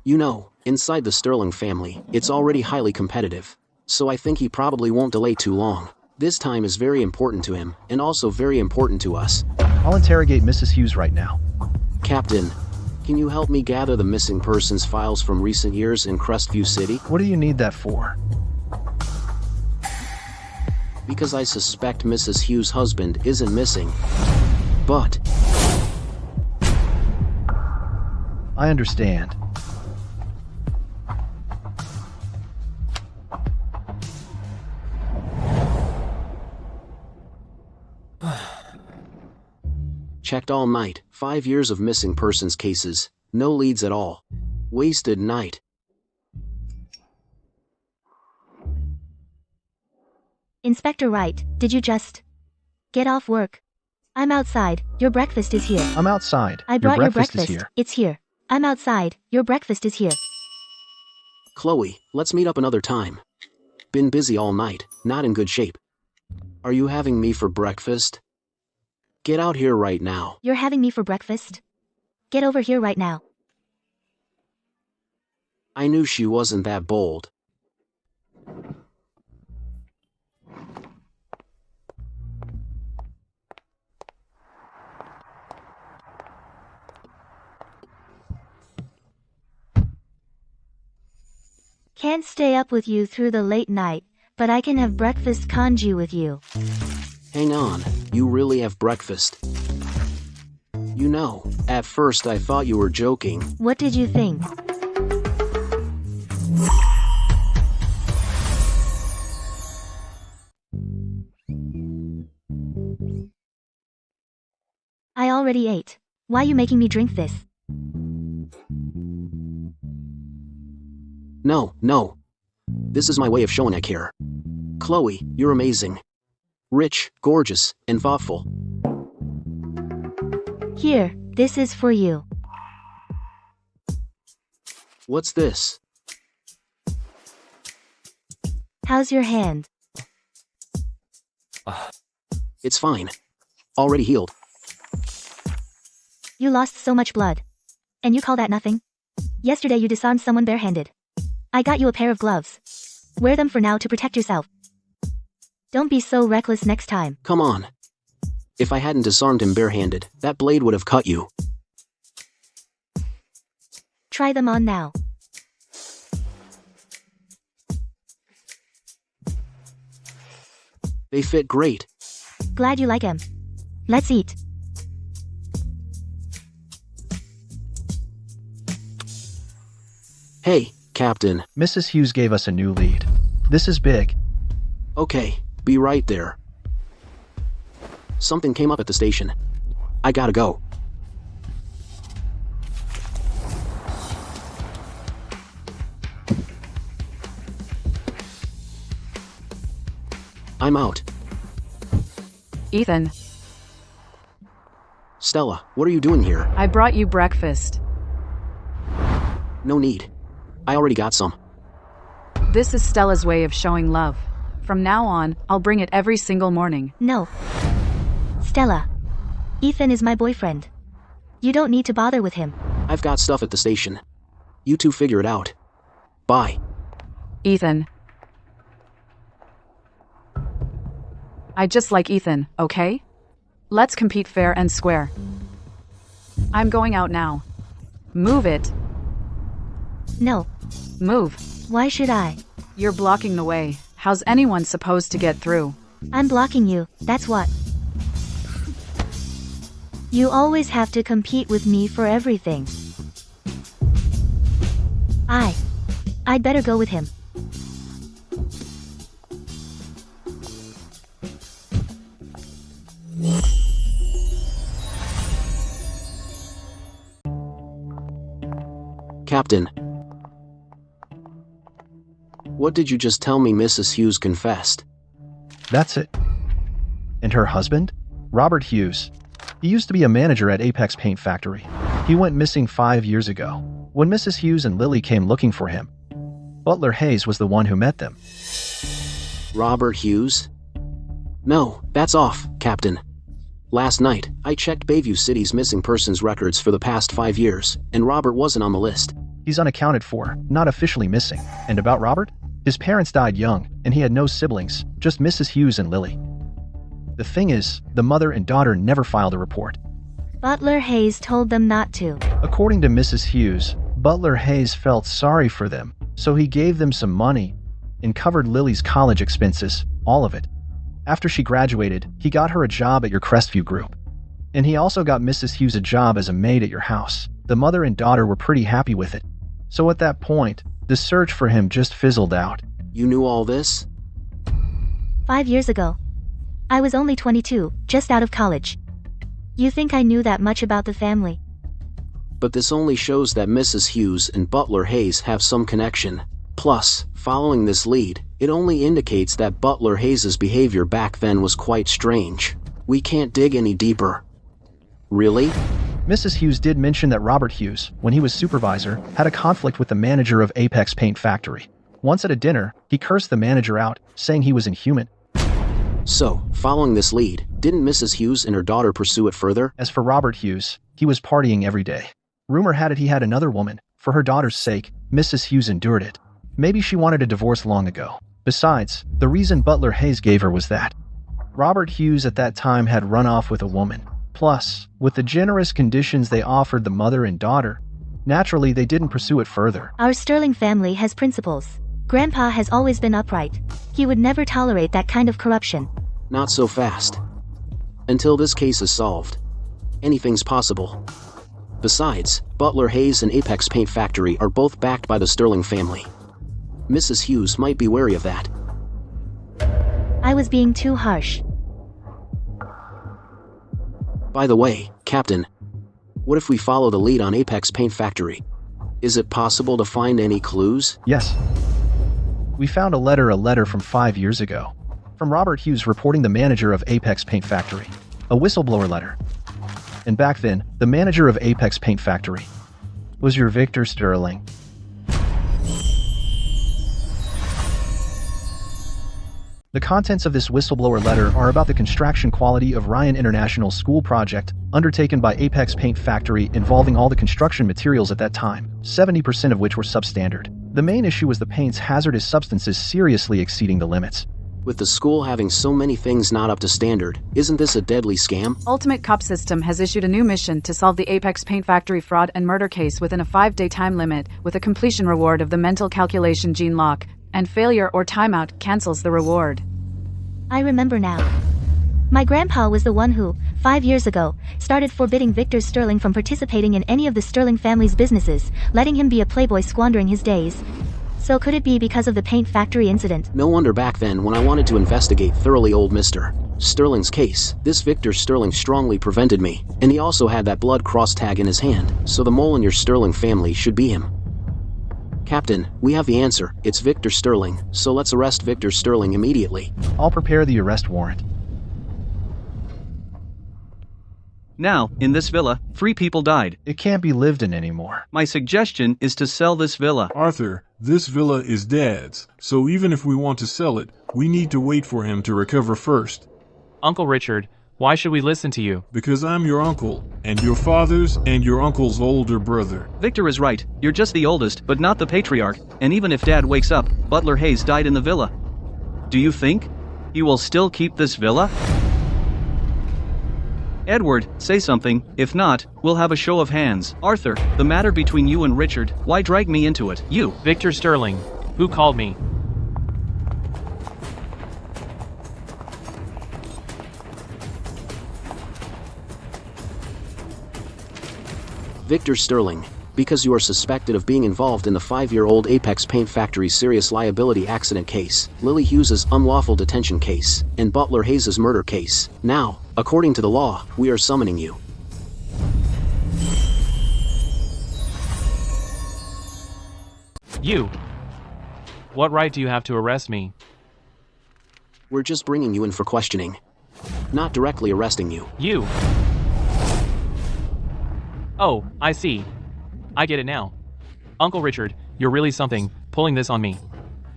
You know, inside the Sterling family, it's already highly competitive. So I think he probably won't delay too long. This time is very important to him, and also very important to us. I'll interrogate Mrs. Hughes right now. Captain, can you help me gather the missing persons files from recent years in Crestview City? What do you need that for? Because I suspect Mrs. Hughes' husband isn't missing. But I understand. checked all night, 5 years of missing persons cases, no leads at all. Wasted night. Inspector Wright, did you just get off work? I'm outside. Your breakfast is here. I'm outside. I brought your Is breakfast. here. It's here. I'm outside. Your breakfast is here. Chloe, let's meet up another time. Been busy all night, not in good shape. Are you having me for breakfast? Get out here right now. You're having me for breakfast? Get over here right now. I knew she wasn't that bold. Can't stay up with you through the late night, but I can have breakfast congee with you. Hang on, you really have breakfast? You know, at first I thought you were joking. What did you think? I already ate. Why are you making me drink this? No. This is my way of showing I care. Chloe, you're amazing. Rich, gorgeous, and thoughtful. Here, this is for you. What's this? How's your hand? It's fine. Already healed. You lost so much blood. And you call that nothing? Yesterday you disarmed someone barehanded. I got you a pair of gloves. Wear them for now to protect yourself. Don't be so reckless next time. Come on. If I hadn't disarmed him barehanded, that blade would have cut you. Try them on now. They fit great. Glad you like 'em. Let's eat. Hey, Captain. Mrs. Hughes gave us a new lead. This is big. Okay, be right there. Something came up at the station. I gotta go. I'm out. Ethan, Stella, what are you doing here? I brought you breakfast. No need. I already got some. This is Stella's way of showing love. From now on, I'll bring it every single morning. No. Stella. Ethan is my boyfriend. You don't need to bother with him. I've got stuff at the station. You two figure it out. Bye. Ethan. I just like Ethan, okay? Let's compete fair and square. I'm going out now. Move it. No. Move. Why should I? You're blocking the way. How's anyone supposed to get through? I'm blocking you, that's what. You always have to compete with me for everything. I'd better go with him. Captain. What did you just tell me Mrs. Hughes confessed? That's it. And her husband? Robert Hughes. He used to be a manager at Apex Paint Factory. He went missing 5 years ago. When Mrs. Hughes and Lily came looking for him, Butler Hayes was the one who met them. Robert Hughes? No, that's off, Captain. Last night, I checked Bayview City's missing persons records for the past 5 years, and Robert wasn't on the list. He's unaccounted for, not officially missing. And about Robert? His parents died young, and he had no siblings, just Mrs. Hughes and Lily. The thing is, the mother and daughter never filed a report. Butler Hayes told them not to. According to Mrs. Hughes, Butler Hayes felt sorry for them, so he gave them some money and covered Lily's college expenses, all of it. After she graduated, he got her a job at your Crestview group. And he also got Mrs. Hughes a job as a maid at your house. The mother and daughter were pretty happy with it. So at that point, the search for him just fizzled out. You knew all this? 5 years ago. I was only 22, just out of college. You think I knew that much about the family? But this only shows that Mrs. Hughes and Butler Hayes have some connection. Plus, following this lead, it only indicates that Butler Hayes' behavior back then was quite strange. We can't dig any deeper. Really? Mrs. Hughes did mention that Robert Hughes, when he was supervisor, had a conflict with the manager of Apex Paint Factory. Once at a dinner, he cursed the manager out, saying he was inhuman. So, following this lead, didn't Mrs. Hughes and her daughter pursue it further? As for Robert Hughes, he was partying every day. Rumor had it he had another woman. For her daughter's sake, Mrs. Hughes endured it. Maybe she wanted a divorce long ago. Besides, the reason Butler Hayes gave her was that Robert Hughes at that time had run off with a woman. Plus, with the generous conditions they offered the mother and daughter, naturally they didn't pursue it further. Our Sterling family has principles. Grandpa has always been upright. He would never tolerate that kind of corruption. Not so fast. Until this case is solved, anything's possible. Besides, Butler Hayes and Apex Paint Factory are both backed by the Sterling family. Mrs. Hughes might be wary of that. I was being too harsh. By the way, Captain, what if we follow the lead on Apex Paint Factory? Is it possible to find any clues? Yes. We found a letter from 5 years ago. From Robert Hughes reporting the manager of Apex Paint Factory. A whistleblower letter. And back then, the manager of Apex Paint Factory was your Victor Sterling. The contents of this whistleblower letter are about the construction quality of Ryan International's school project, undertaken by Apex Paint Factory involving all the construction materials at that time, 70% of which were substandard. The main issue was the paint's hazardous substances seriously exceeding the limits. With the school having so many things not up to standard, isn't this a deadly scam? Ultimate Cop System has issued a new mission to solve the Apex Paint Factory fraud and murder case within a 5-day time limit, with a completion reward of the mental calculation gene lock, and failure or timeout cancels the reward. I remember now. My grandpa was the one who, 5 years ago, started forbidding Victor Sterling from participating in any of the Sterling family's businesses, letting him be a playboy squandering his days. So could it be because of the paint factory incident? No wonder back then when I wanted to investigate thoroughly old Mr. Sterling's case, this Victor Sterling strongly prevented me, and he also had that blood cross tag in his hand, so the mole in your Sterling family should be him. Captain, we have the answer. It's Victor Sterling, so let's arrest Victor Sterling immediately. I'll prepare the arrest warrant. Now, in this villa, 3 people died. It can't be lived in anymore. My suggestion is to sell this villa. Arthur, this villa is Dad's, so even if we want to sell it, we need to wait for him to recover first. Uncle Richard, why should we listen to you? Because I'm your uncle, and your father's and your uncle's older brother. Victor is right. You're just the oldest, but not the patriarch, and even if Dad wakes up, Butler Hayes died in the villa. Do you think he will still keep this villa? Edward, say something. If not, we'll have a show of hands. Arthur, the matter between you and Richard, why drag me into it? You. Victor Sterling. Who called me? Victor Sterling, because you are suspected of being involved in the 5-year-old Apex Paint Factory serious liability accident case, Lily Hughes's unlawful detention case, and Butler Hayes's murder case. Now, according to the law, we are summoning you. You. What right do you have to arrest me? We're just bringing you in for questioning. Not directly arresting you. You. Oh, I see. I get it now. Uncle Richard, you're really something, pulling this on me.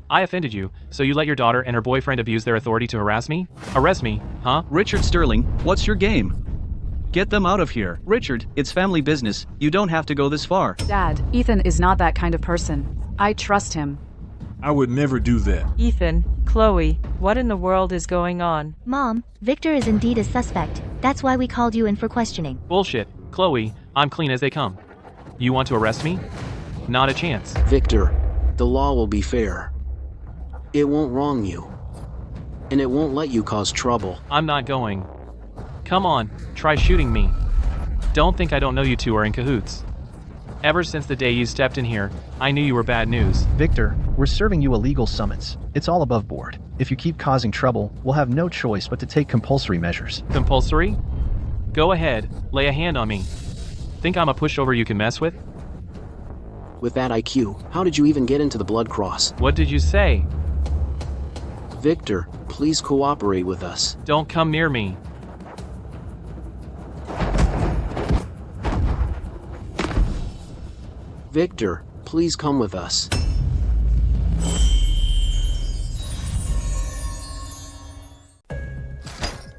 I offended you, so you let your daughter and her boyfriend abuse their authority to harass me? Arrest me, huh? Richard Sterling, what's your game? Get them out of here. Richard, it's family business. You don't have to go this far. Dad, Ethan is not that kind of person. I trust him. I would never do that. Ethan, Chloe, what in the world is going on? Mom, Victor is indeed a suspect. That's why we called you in for questioning. Bullshit. Chloe, I'm clean as they come. You want to arrest me? Not a chance. Victor, the law will be fair. It won't wrong you. And it won't let you cause trouble. I'm not going. Come on, try shooting me. Don't think I don't know you two are in cahoots. Ever since the day you stepped in here, I knew you were bad news. Victor, we're serving you a legal summons. It's all above board. If you keep causing trouble, we'll have no choice but to take compulsory measures. Compulsory? Go ahead, lay a hand on me. Think I'm a pushover you can mess with? With that IQ, how did you even get into the Blood Cross? What did you say? Victor, please cooperate with us. Don't come near me. Victor, please come with us.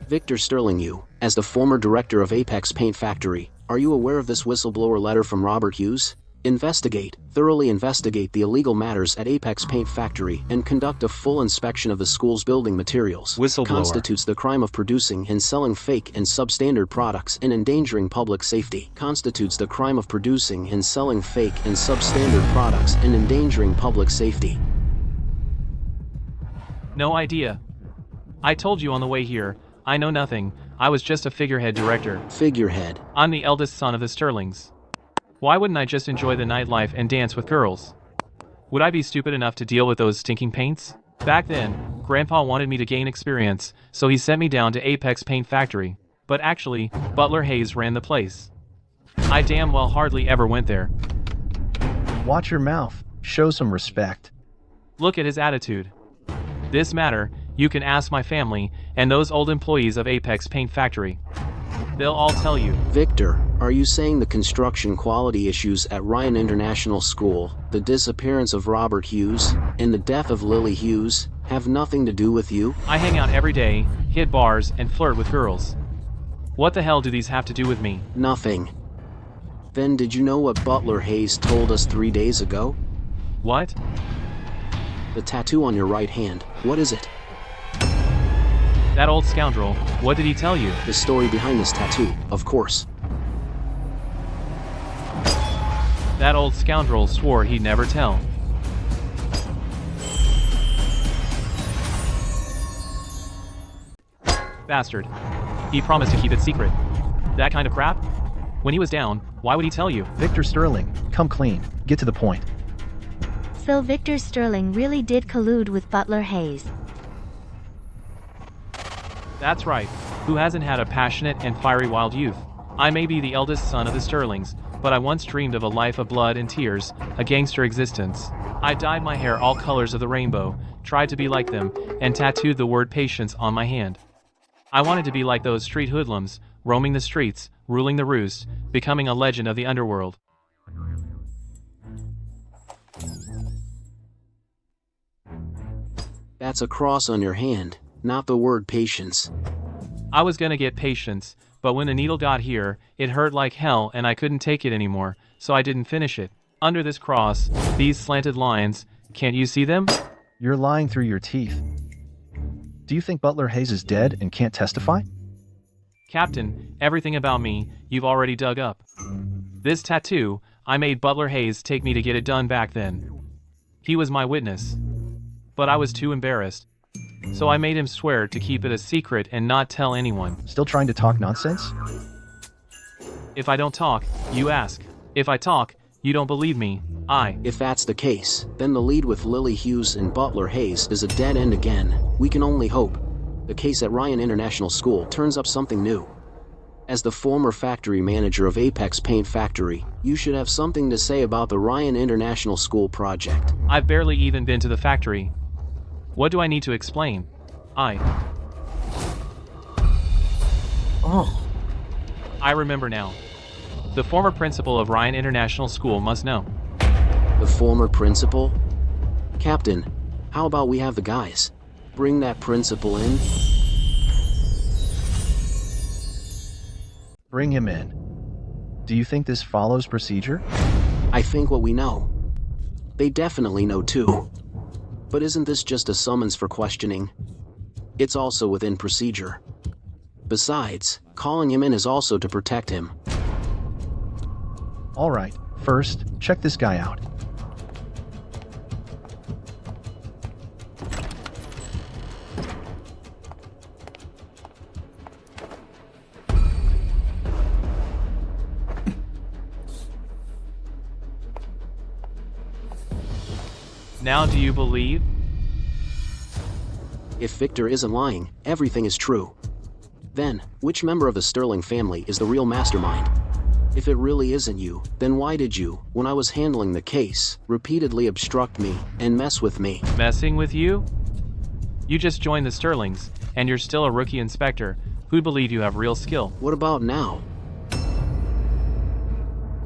Victor Sterling, you, as the former director of Apex Paint Factory, are you aware of this whistleblower letter from Robert Hughes? Thoroughly investigate the illegal matters at Apex Paint Factory and conduct a full inspection of the school's building materials. Whistleblower. Constitutes the crime of producing and selling fake and substandard products and endangering public safety. Constitutes the crime of producing and selling fake and substandard products and endangering public safety. No idea. I told you on the way here, I know nothing. I was just a figurehead director. Figurehead. I'm the eldest son of the Sterlings. Why wouldn't I just enjoy the nightlife and dance with girls? Would I be stupid enough to deal with those stinking paints? Back then, Grandpa wanted me to gain experience, so he sent me down to Apex Paint Factory. But actually, Butler Hayes ran the place. I damn well hardly ever went there. Watch your mouth. Show some respect. Look at his attitude. This matter, you can ask my family and those old employees of Apex Paint Factory. They'll all tell you. Victor, are you saying the construction quality issues at Ryan International School, the disappearance of Robert Hughes, and the death of Lily Hughes have nothing to do with you? I hang out every day, hit bars, and flirt with girls. What the hell do these have to do with me? Nothing. Then did you know what Butler Hayes told us 3 days ago? What? The tattoo on your right hand, what is it? That old scoundrel, what did he tell you? The story behind this tattoo, of course. That old scoundrel swore he'd never tell. Bastard. He promised to keep it secret. That kind of crap? When he was down, why would he tell you? Victor Sterling, come clean. Get to the point. So Victor Sterling really did collude with Butler Hayes. That's right. Who hasn't had a passionate and fiery wild youth? I may be the eldest son of the Sterlings, but I once dreamed of a life of blood and tears, a gangster existence. I dyed my hair all colors of the rainbow, tried to be like them, and tattooed the word patience on my hand. I wanted to be like those street hoodlums, roaming the streets, ruling the roost, becoming a legend of the underworld. That's a cross on your hand, not the word patience. I was gonna get patience, but when the needle got here, it hurt like hell and I couldn't take it anymore, so I didn't finish it. Under this cross, these slanted lines, can't you see them? You're lying through your teeth. Do you think Butler Hayes is dead and can't testify? Captain, everything about me, you've already dug up. This tattoo, I made Butler Hayes take me to get it done back then. He was my witness. But I was too embarrassed. So I made him swear to keep it a secret and not tell anyone. Still trying to talk nonsense? If I don't talk, you ask. If I talk, you don't believe me. If that's the case, then the lead with Lily Hughes and Butler Hayes is a dead end again. We can only hope the case at Ryan International School turns up something new. As the former factory manager of Apex Paint Factory, you should have something to say about the Ryan International School project. I've barely even been to the factory. What do I need to explain? Oh. I remember now. The former principal of Ryan International School must know. The former principal? Captain, how about we have the guys bring that principal in? Bring him in. Do you think this follows procedure? I think what we know. They definitely know too. But isn't this just a summons for questioning? It's also within procedure. Besides, calling him in is also to protect him. All right, first, check this guy out. Now do you believe? If Victor isn't lying, everything is true. Then, which member of the Sterling family is the real mastermind? If it really isn't you, then why did you, when I was handling the case, repeatedly obstruct me and mess with me? Messing with you? You just joined the Sterlings, and you're still a rookie inspector. Who'd believe you have real skill? What about now?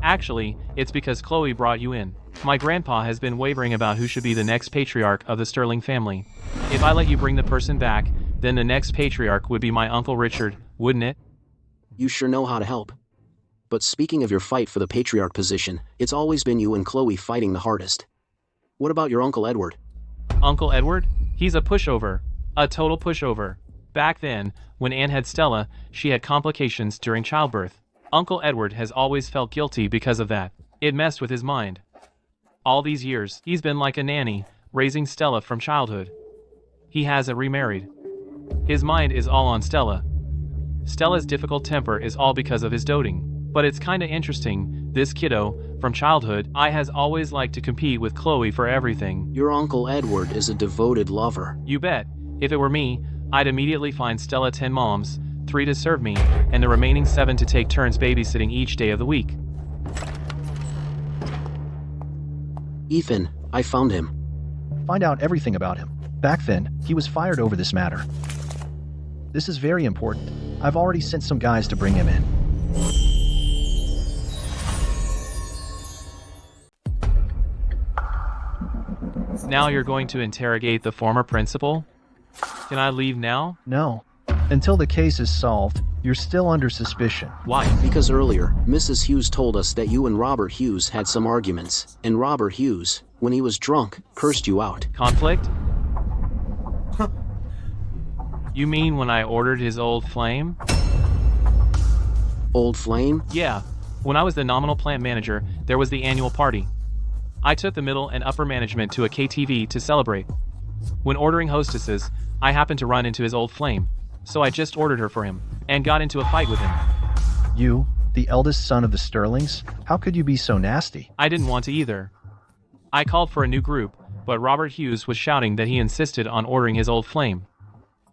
Actually, it's because Chloe brought you in. My grandpa has been wavering about who should be the next patriarch of the Sterling family. If I let you bring the person back, then the next patriarch would be my Uncle Richard, wouldn't it? You sure know how to help. But speaking of your fight for the patriarch position, it's always been you and Chloe fighting the hardest. What about your Uncle Edward? Uncle Edward? He's a pushover. A total pushover. Back then, when Anne had Stella, she had complications during childbirth. Uncle Edward has always felt guilty because of that. It messed with his mind. All these years, he's been like a nanny, raising Stella from childhood. He hasn't remarried. His mind is all on Stella. Stella's difficult temper is all because of his doting. But it's kinda interesting, this kiddo, from childhood, has always liked to compete with Chloe for everything. Your Uncle Edward is a devoted lover. You bet. If it were me, I'd immediately find Stella 10 moms, 3 to serve me, and the remaining 7 to take turns babysitting each day of the week. Ethan, I found him. Find out everything about him. Back then, he was fired over this matter. This is very important. I've already sent some guys to bring him in. Now you're going to interrogate the former principal? Can I leave now? No. Until the case is solved, you're still under suspicion. Why? Because earlier, Mrs. Hughes told us that you and Robert Hughes had some arguments, and Robert Hughes, when he was drunk, cursed you out. Conflict? You mean when I ordered his old flame? Old flame? Yeah. When I was the nominal plant manager, there was the annual party. I took the middle and upper management to a KTV to celebrate. When ordering hostesses, I happened to run into his old flame, so I just ordered her for him, and got into a fight with him. You, the eldest son of the Sterlings? How could you be so nasty? I didn't want to either. I called for a new group, but Robert Hughes was shouting that he insisted on ordering his old flame.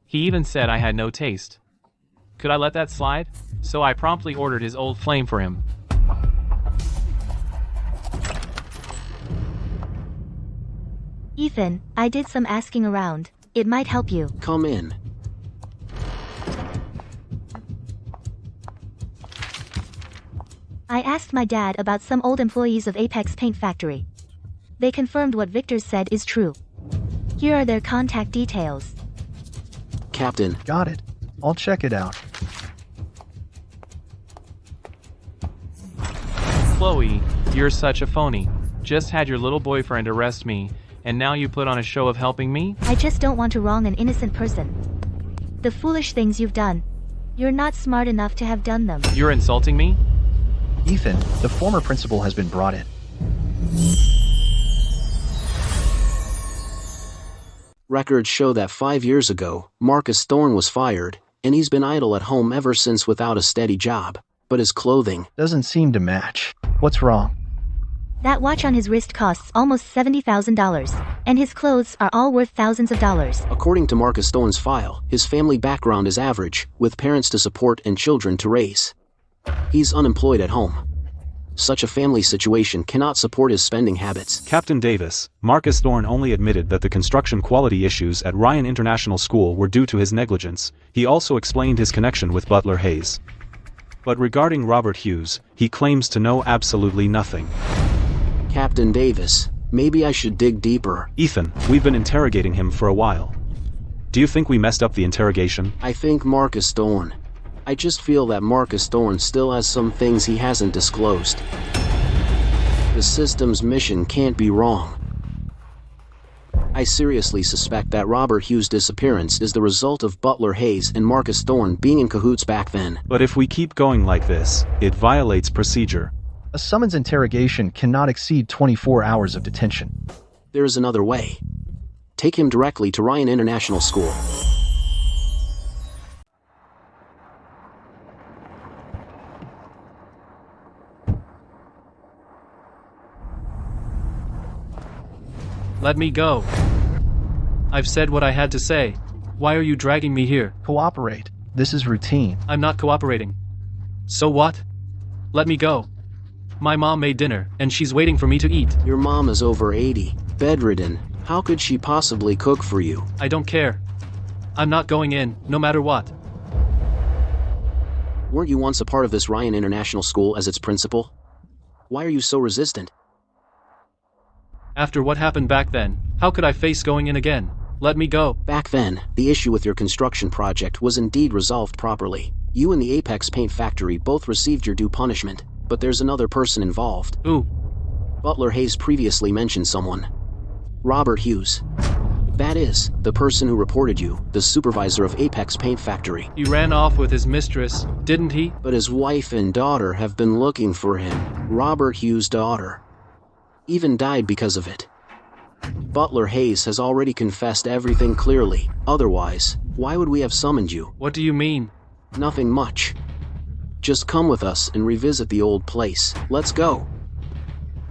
He even said I had no taste. Could I let that slide? So I promptly ordered his old flame for him. Ethan, I did some asking around. It might help you. Come in. I asked my dad about some old employees of Apex Paint Factory. They confirmed what Victor said is true. Here are their contact details. Captain. Got it. I'll check it out. Chloe, you're such a phony. Just had your little boyfriend arrest me, and now you put on a show of helping me? I just don't want to wrong an innocent person. The foolish things you've done. You're not smart enough to have done them. You're insulting me? Ethan, the former principal has been brought in. Records show that 5 years ago, Marcus Thorne was fired, and he's been idle at home ever since without a steady job. But his clothing doesn't seem to match. What's wrong? That watch on his wrist costs almost $70,000, and his clothes are all worth thousands of dollars. According to Marcus Thorne's file, his family background is average, with parents to support and children to raise. He's unemployed at home. Such a family situation cannot support his spending habits. Captain Davis, Marcus Thorne only admitted that the construction quality issues at Ryan International School were due to his negligence. He also explained his connection with Butler Hayes. But regarding Robert Hughes, he claims to know absolutely nothing. Captain Davis, maybe I should dig deeper. Ethan, we've been interrogating him for a while. Do you think we messed up the interrogation? I think Marcus Thorne. I just feel that Marcus Thorne still has some things he hasn't disclosed. The system's mission can't be wrong. I seriously suspect that Robert Hughes' disappearance is the result of Butler Hayes and Marcus Thorne being in cahoots back then. But if we keep going like this, it violates procedure. A summons interrogation cannot exceed 24 hours of detention. There is another way. Take him directly to Ryan International School. Let me go. I've said what I had to say. Why are you dragging me here? Cooperate. This is routine. I'm not cooperating. So what? Let me go. My mom made dinner, and she's waiting for me to eat. Your mom is over 80, bedridden. How could she possibly cook for you? I don't care. I'm not going in, no matter what. Weren't you once a part of this Ryan International School as its principal? Why are you so resistant? After what happened back then, how could I face going in again? Let me go. Back then, the issue with your construction project was indeed resolved properly. You and the Apex Paint Factory both received your due punishment, but there's another person involved. Who? Butler Hayes previously mentioned someone. Robert Hughes. That is, the person who reported you, the supervisor of Apex Paint Factory. He ran off with his mistress, didn't he? But his wife and daughter have been looking for him. Robert Hughes' daughter even died because of it. Butler Hayes has already confessed everything clearly. Otherwise, why would we have summoned you? What do you mean? Nothing much. Just come with us and revisit the old place. Let's go.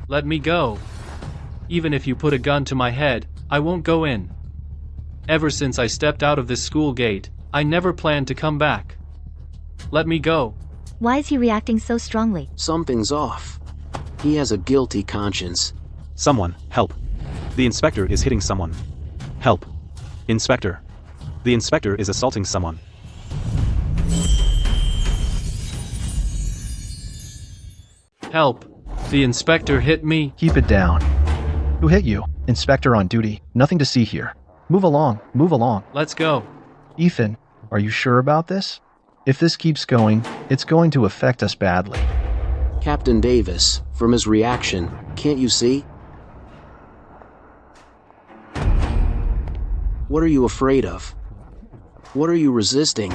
Let me go. Even if you put a gun to my head, I won't go in. Ever since I stepped out of this school gate, I never planned to come back. Let me go. Why is he reacting so strongly? Something's off. He has a guilty conscience. Someone, help. The inspector is hitting someone. Help. Inspector. The inspector is assaulting someone. Help. The inspector hit me. Keep it down. Who hit you? Inspector on duty. Nothing to see here. Move along. Move along. Let's go. Ethan, are you sure about this? If this keeps going, it's going to affect us badly. Captain Davis, from his reaction, can't you see? What are you afraid of? What are you resisting?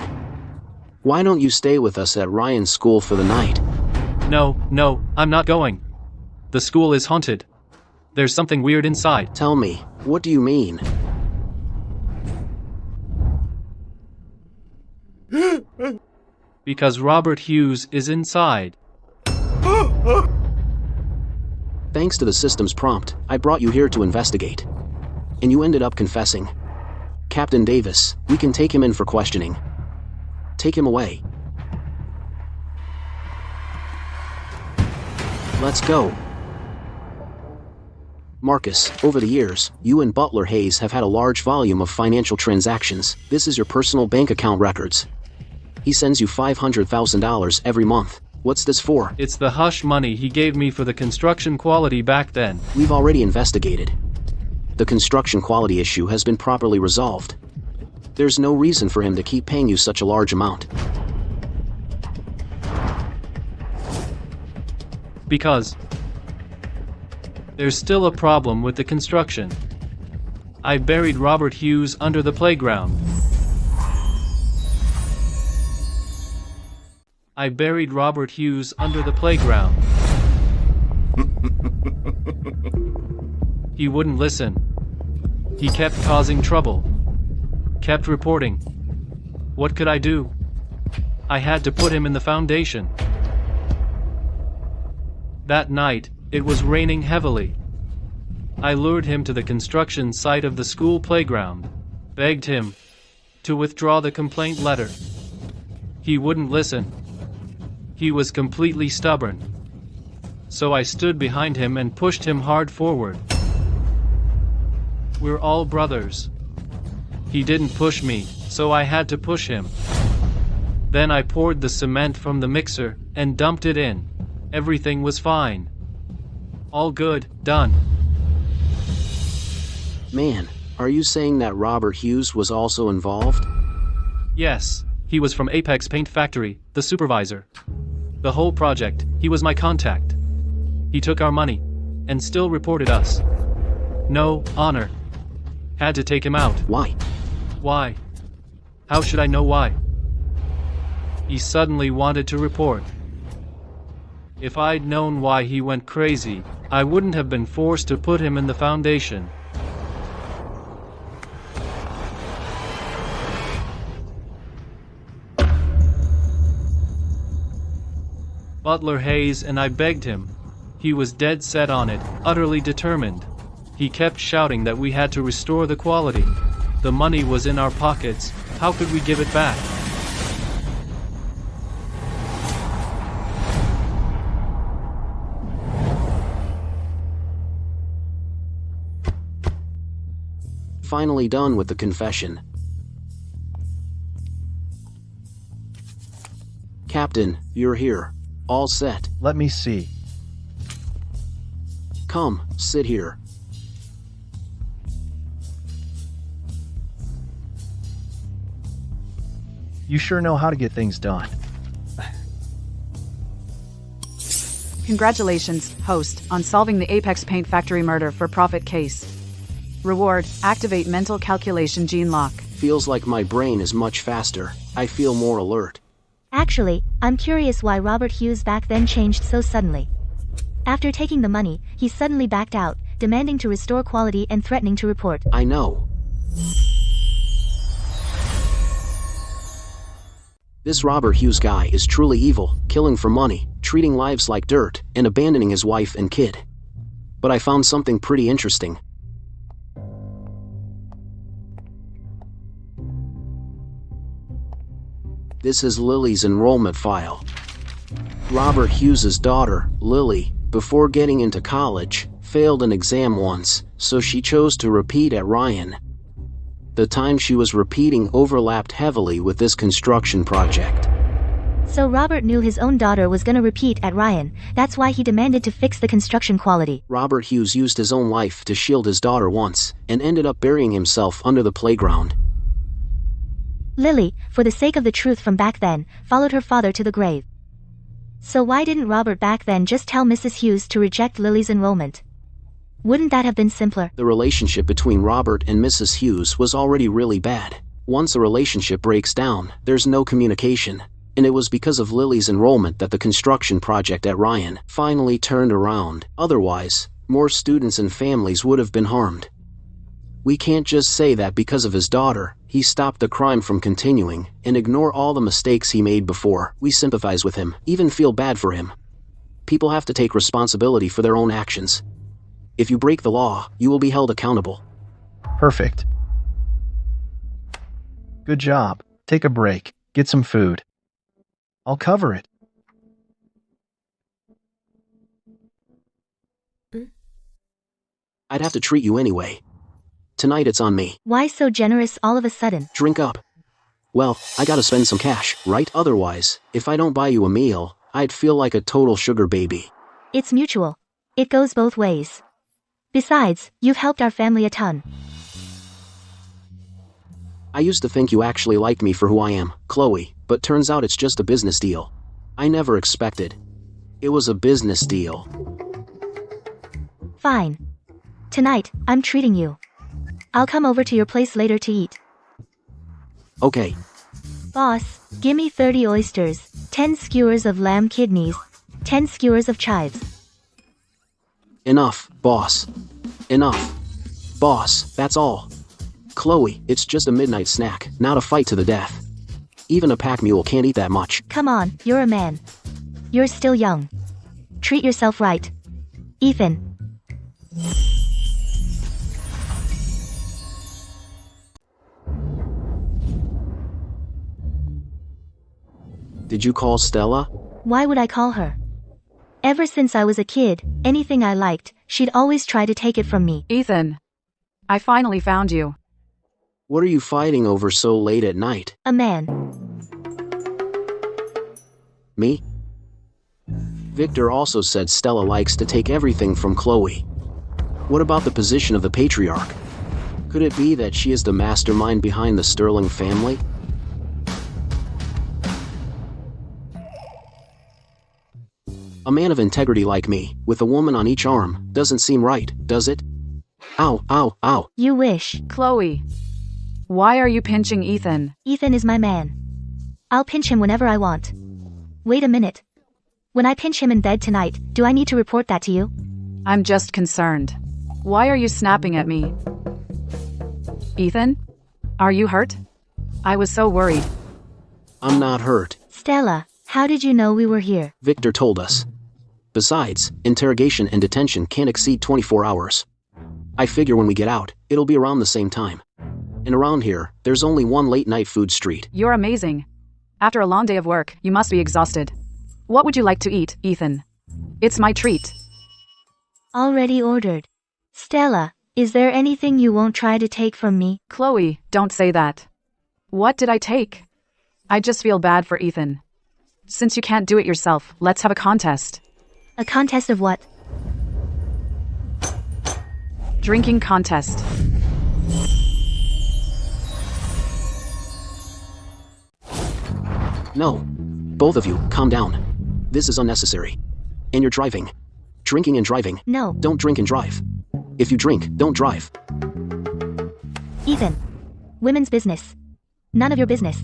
Why don't you stay with us at Ryan's school for the night? No, I'm not going. The school is haunted. There's something weird inside. Tell me, what do you mean? Because Robert Hughes is inside. Thanks to the system's prompt, I brought you here to investigate. And you ended up confessing. Captain Davis, we can take him in for questioning. Take him away. Let's go. Marcus, over the years, you and Butler Hayes have had a large volume of financial transactions. This is your personal bank account records. He sends you $500,000 every month. What's this for? It's the hush money he gave me for the construction quality back then. We've already investigated. The construction quality issue has been properly resolved. There's no reason for him to keep paying you such a large amount. Because there's still a problem with the construction. I buried Robert Hughes under the playground. I buried Robert Hughes under the playground. He wouldn't listen. He kept causing trouble. Kept reporting. What could I do? I had to put him in the foundation. That night, it was raining heavily. I lured him to the construction site of the school playground, begged him to withdraw the complaint letter. He wouldn't listen. He was completely stubborn. So I stood behind him and pushed him hard forward. We're all brothers. He didn't push me, so I had to push him. Then I poured the cement from the mixer and dumped it in. Everything was fine. All good, done. Man, are you saying that Robert Hughes was also involved? Yes, he was from Apex Paint Factory, the supervisor. The whole project, he was my contact. He took our money, and still reported us. No honor. Had to take him out. Why? Why? How should I know why? He suddenly wanted to report. If I'd known why he went crazy, I wouldn't have been forced to put him in the foundation. Butler Hayes and I begged him. He was dead set on it, utterly determined. He kept shouting that we had to restore the quality. The money was in our pockets, how could we give it back? Finally done with the confession. Captain, you're here. All set. Let me see. Come, sit here. You sure know how to get things done. Congratulations, host, on solving the Apex Paint Factory murder for profit case. Reward, activate mental calculation gene lock. Feels like my brain is much faster. I feel more alert. Actually, I'm curious why Robert Hughes back then changed so suddenly. After taking the money, he suddenly backed out, demanding to restore quality and threatening to report. I know. This Robert Hughes guy is truly evil, killing for money, treating lives like dirt, and abandoning his wife and kid. But I found something pretty interesting. This is Lily's enrollment file. Robert Hughes's daughter, Lily, before getting into college, failed an exam once, so she chose to repeat at Ryan. The time she was repeating overlapped heavily with this construction project. So Robert knew his own daughter was gonna repeat at Ryan, that's why he demanded to fix the construction quality. Robert Hughes used his own life to shield his daughter once, and ended up burying himself under the playground. Lily, for the sake of the truth from back then, followed her father to the grave. So why didn't Robert back then just tell Mrs. Hughes to reject Lily's enrollment? Wouldn't that have been simpler? The relationship between Robert and Mrs. Hughes was already really bad. Once a relationship breaks down, there's no communication. And it was because of Lily's enrollment that the construction project at Ryan finally turned around. Otherwise, more students and families would have been harmed. We can't just say that because of his daughter, he stopped the crime from continuing, and ignore all the mistakes he made before. We sympathize with him, even feel bad for him. People have to take responsibility for their own actions. If you break the law, you will be held accountable. Perfect. Good job. Take a break. Get some food. I'll cover it. I'd have to treat you anyway. Tonight it's on me. Why so generous all of a sudden? Drink up. Well, I gotta spend some cash, right? Otherwise, if I don't buy you a meal, I'd feel like a total sugar baby. It's mutual. It goes both ways. Besides, you've helped our family a ton. I used to think you actually liked me for who I am, Chloe, but turns out it's just a business deal. I never expected. It was a business deal. Fine. Tonight, I'm treating you. I'll come over to your place later to eat. Okay. Boss, give me 30 oysters, 10 skewers of lamb kidneys, 10 skewers of chives. Enough, boss. Enough. Boss, that's all. Chloe, it's just a midnight snack, not a fight to the death. Even a pack mule can't eat that much. Come on, you're a man. You're still young. Treat yourself right. Ethan. Did you call Stella? Why would I call her? Ever since I was a kid, anything I liked, she'd always try to take it from me. Ethan. I finally found you. What are you fighting over so late at night? A man. Me? Victor also said Stella likes to take everything from Chloe. What about the position of the patriarch? Could it be that she is the mastermind behind the Sterling family? A man of integrity like me, with a woman on each arm, doesn't seem right, does it? Ow, ow, ow. You wish. Chloe. Why are you pinching Ethan? Ethan is my man. I'll pinch him whenever I want. Wait a minute. When I pinch him in bed tonight, do I need to report that to you? I'm just concerned. Why are you snapping at me? Ethan? Are you hurt? I was so worried. I'm not hurt. Stella, how did you know we were here? Victor told us. Besides, interrogation and detention can't exceed 24 hours. I figure when we get out, it'll be around the same time. And around here, there's only one late-night food street. You're amazing. After a long day of work, you must be exhausted. What would you like to eat, Ethan? It's my treat. Already ordered. Stella, is there anything you won't try to take from me? Chloe, don't say that. What did I take? I just feel bad for Ethan. Since you can't do it yourself, let's have a contest. A contest of what? Drinking contest. No. Both of you, calm down. This is unnecessary. And you're driving. Drinking and driving. No. Don't drink and drive. If you drink, don't drive. Ethan. Women's business. None of your business.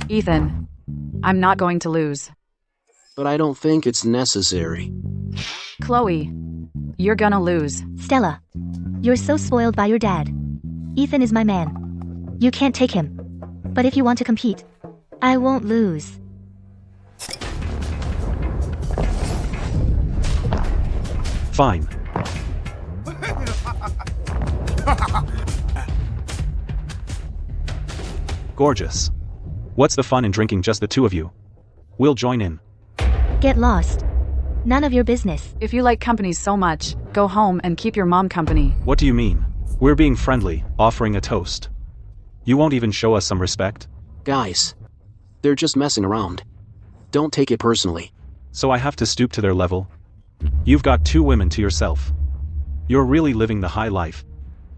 Ethan. I'm not going to lose. But I don't think it's necessary. Chloe. You're gonna lose. Stella. You're so spoiled by your dad. Ethan is my man. You can't take him. But if you want to compete, I won't lose. Fine. Gorgeous. What's the fun in drinking just the two of you? We'll join in. Get lost. None of your business. If you like company so much, go home and keep your mom company. What do you mean? We're being friendly, offering a toast. You won't even show us some respect? Guys. They're just messing around. Don't take it personally. So I have to stoop to their level? You've got two women to yourself. You're really living the high life.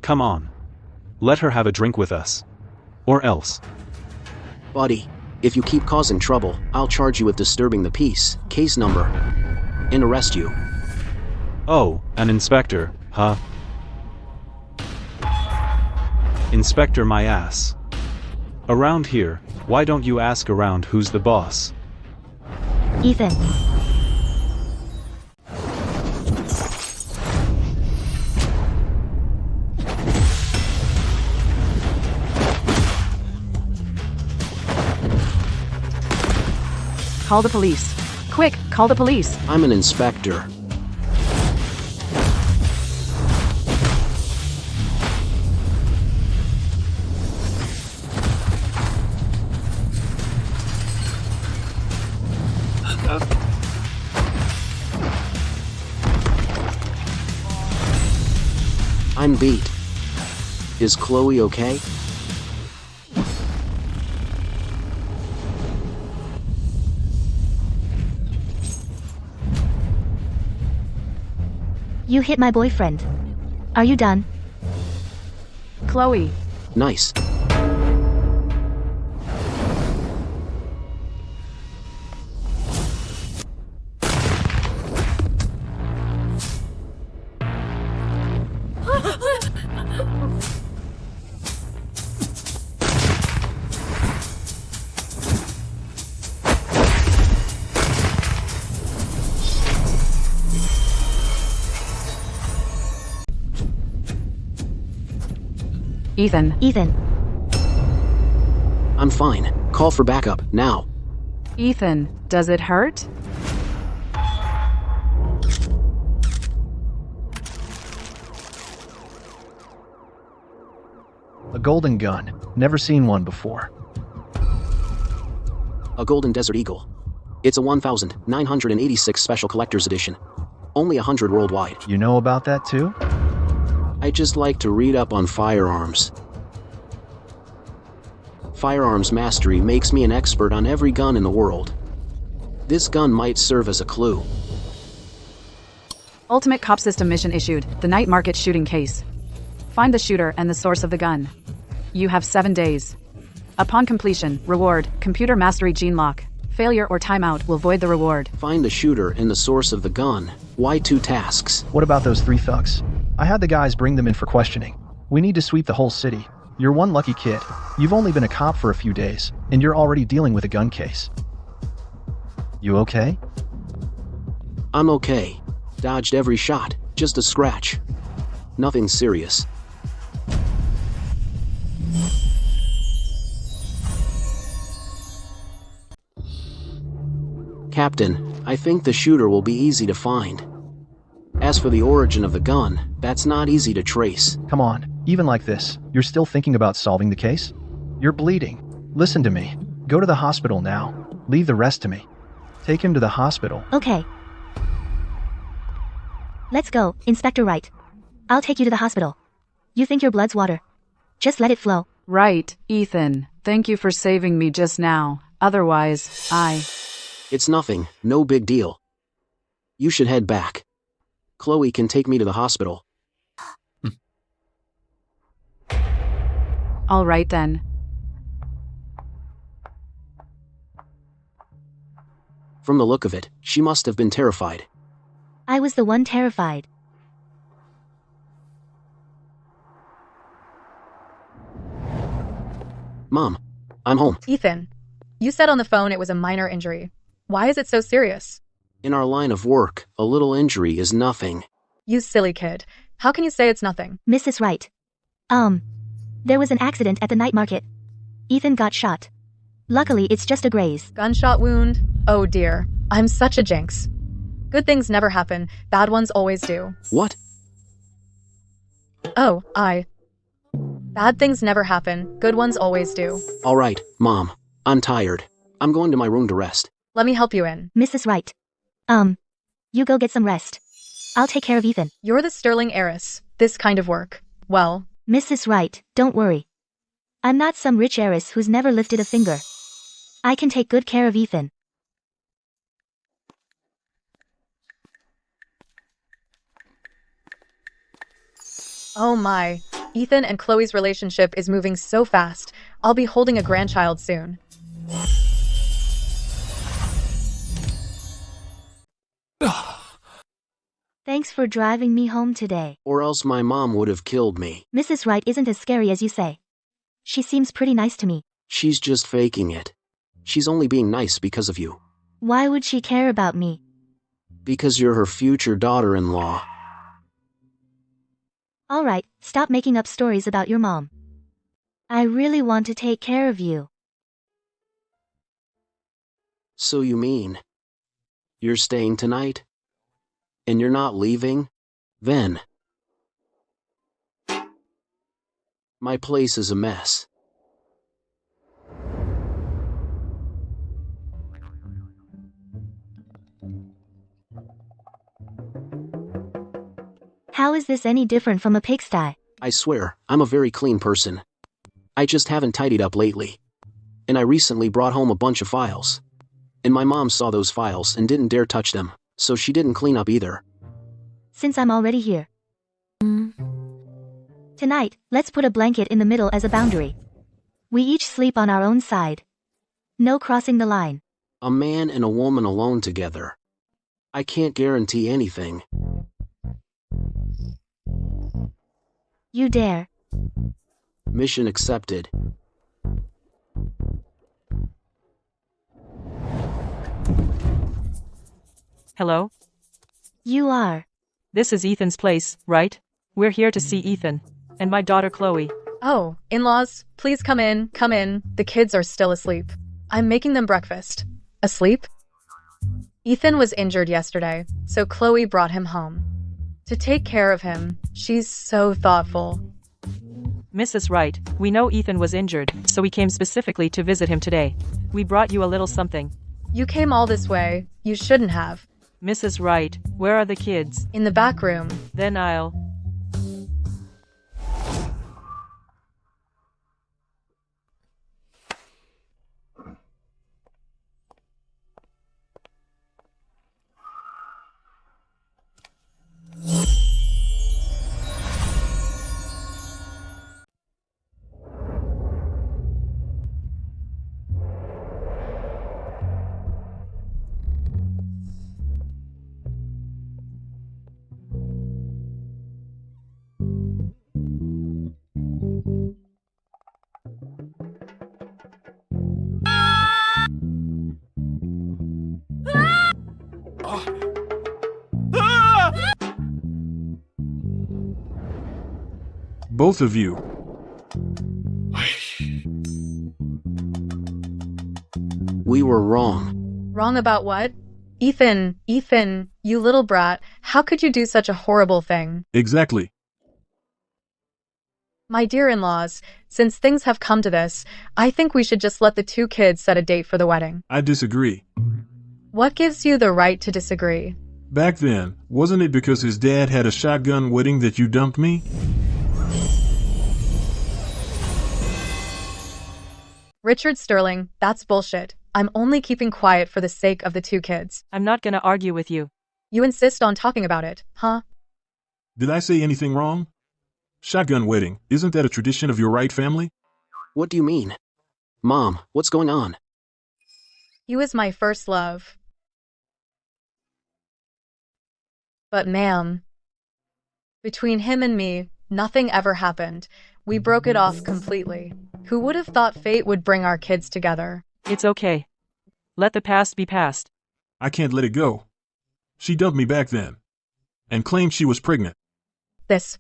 Come on. Let her have a drink with us. Or else. Buddy, if you keep causing trouble, I'll charge you with disturbing the peace, case number, and arrest you. Oh, an inspector, huh? Inspector my ass. Around here, why don't you ask around who's the boss? Ethan. Call the police. Quick, call the police. I'm an inspector. I'm beat. Is Chloe okay? You hit my boyfriend. Are you done? Chloe. Nice. Ethan. Ethan. I'm fine. Call for backup, now. Ethan, does it hurt? A golden gun. Never seen one before. A Golden Desert Eagle. It's a 1986 Special Collector's Edition. Only 100 worldwide. You know about that too? I just like to read up on firearms. Firearms mastery makes me an expert on every gun in the world. This gun might serve as a clue. Ultimate Cop System mission issued. The night market shooting case. Find the shooter and the source of the gun. You have 7 days. Upon completion, reward, computer mastery gene lock. Failure or timeout will void the reward. Find the shooter and the source of the gun. Why 2 tasks? What about those 3 thugs? I had the guys bring them in for questioning. We need to sweep the whole city. You're one lucky kid. You've only been a cop for a few days, and you're already dealing with a gun case. You okay? I'm okay. Dodged every shot. Just a scratch. Nothing serious. Captain, I think the shooter will be easy to find. As for the origin of the gun, that's not easy to trace. Come on, even like this, you're still thinking about solving the case? You're bleeding. Listen to me. Go to the hospital now. Leave the rest to me. Take him to the hospital. Okay. Let's go, Inspector Wright. I'll take you to the hospital. You think your blood's water? Just let it flow. Right, Ethan. Thank you for saving me just now. Otherwise, It's nothing, no big deal. You should head back. Chloe can take me to the hospital. All right then. From the look of it, she must have been terrified. I was the one terrified. Mom, I'm home. Ethan, you said on the phone it was a minor injury. Why is it so serious? In our line of work, a little injury is nothing. You silly kid. How can you say it's nothing? Mrs. Wright. There was an accident at the night market. Ethan got shot. Luckily, it's just a graze. Gunshot wound? Oh dear. I'm such a jinx. Good things never happen. Bad ones always do. What? Oh, Bad things never happen. Good ones always do. All right, Mom. I'm tired. I'm going to my room to rest. Let me help you in. Mrs. Wright. You go get some rest. I'll take care of Ethan. You're the sterling heiress. This kind of work. Well, Mrs. Wright, don't worry. I'm not some rich heiress who's never lifted a finger. I can take good care of Ethan. oh my. Ethan and Chloe's relationship is moving so fast. I'll be holding a grandchild soon. Thanks for driving me home today. Or else my mom would have killed me. Mrs. Wright isn't as scary as you say. She seems pretty nice to me. She's just faking it. She's only being nice because of you. Why would she care about me? Because you're her future daughter-in-law. Alright, stop making up stories about your mom. I really want to take care of you. So you mean you're staying tonight? And you're not leaving? Then my place is a mess. How is this any different from a pigsty? I swear, I'm a very clean person. I just haven't tidied up lately. And I recently brought home a bunch of files. And my mom saw those files and didn't dare touch them, so she didn't clean up either. since I'm already here. Tonight, let's put a blanket in the middle as a boundary. We each sleep on our own side. No crossing the line. A man and a woman alone together. I can't guarantee anything. You dare. Mission accepted. Hello? You are. This is Ethan's place, right? We're here to see Ethan. And my daughter Chloe. Oh, in-laws, please come in, come in. The kids are still asleep. I'm making them breakfast. Asleep? Ethan was injured yesterday, so Chloe brought him home. To take care of him, she's so thoughtful. Mrs. Wright, we know Ethan was injured, so we came specifically to visit him today. We brought you a little something. You came all this way. You shouldn't have. Mrs. Wright, where are the kids? In the back room. Then I'll... Both of you. We were wrong. Wrong about what? Ethan, you little brat, how could you do such a horrible thing? Exactly. My dear in-laws, since things have come to this, I think we should just let the two kids set a date for the wedding. I disagree. What gives you the right to disagree? Back then, wasn't it because his dad had a shotgun wedding that you dumped me? Richard Sterling, that's bullshit. I'm only keeping quiet for the sake of the two kids. I'm not gonna argue with you. You insist on talking about it, huh? Did I say anything wrong? Shotgun wedding, isn't that a tradition of your Wright family? What do you mean? Mom, what's going on? He was my first love. But ma'am, between him and me, nothing ever happened. We broke it off completely. Who would have thought fate would bring our kids together? It's okay. Let the past be past. I can't let it go. She dumped me back then. And claimed she was pregnant. This.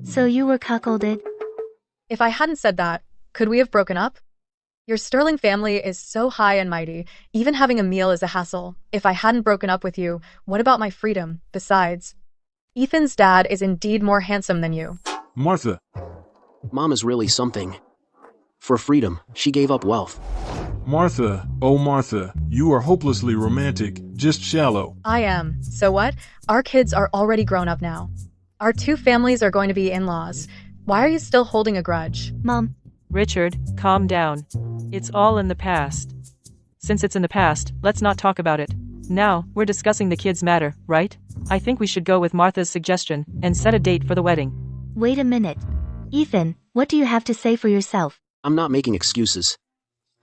So you were cuckolded? If I hadn't said that, could we have broken up? Your Sterling family is so high and mighty. Even having a meal is a hassle. If I hadn't broken up with you, what about my freedom? Besides, Ethan's dad is indeed more handsome than you. Martha. Mom is really something. For freedom, she gave up wealth. Martha, oh Martha, you are hopelessly romantic, just shallow. I am. So what? Our kids are already grown up now. Our two families are going to be in-laws. Why are you still holding a grudge? Mom. Richard, calm down. It's all in the past. Since it's in the past, let's not talk about it. Now, we're discussing the kids' matter, right? I think we should go with Martha's suggestion and set a date for the wedding. Wait a minute. Ethan, what do you have to say for yourself? I'm not making excuses.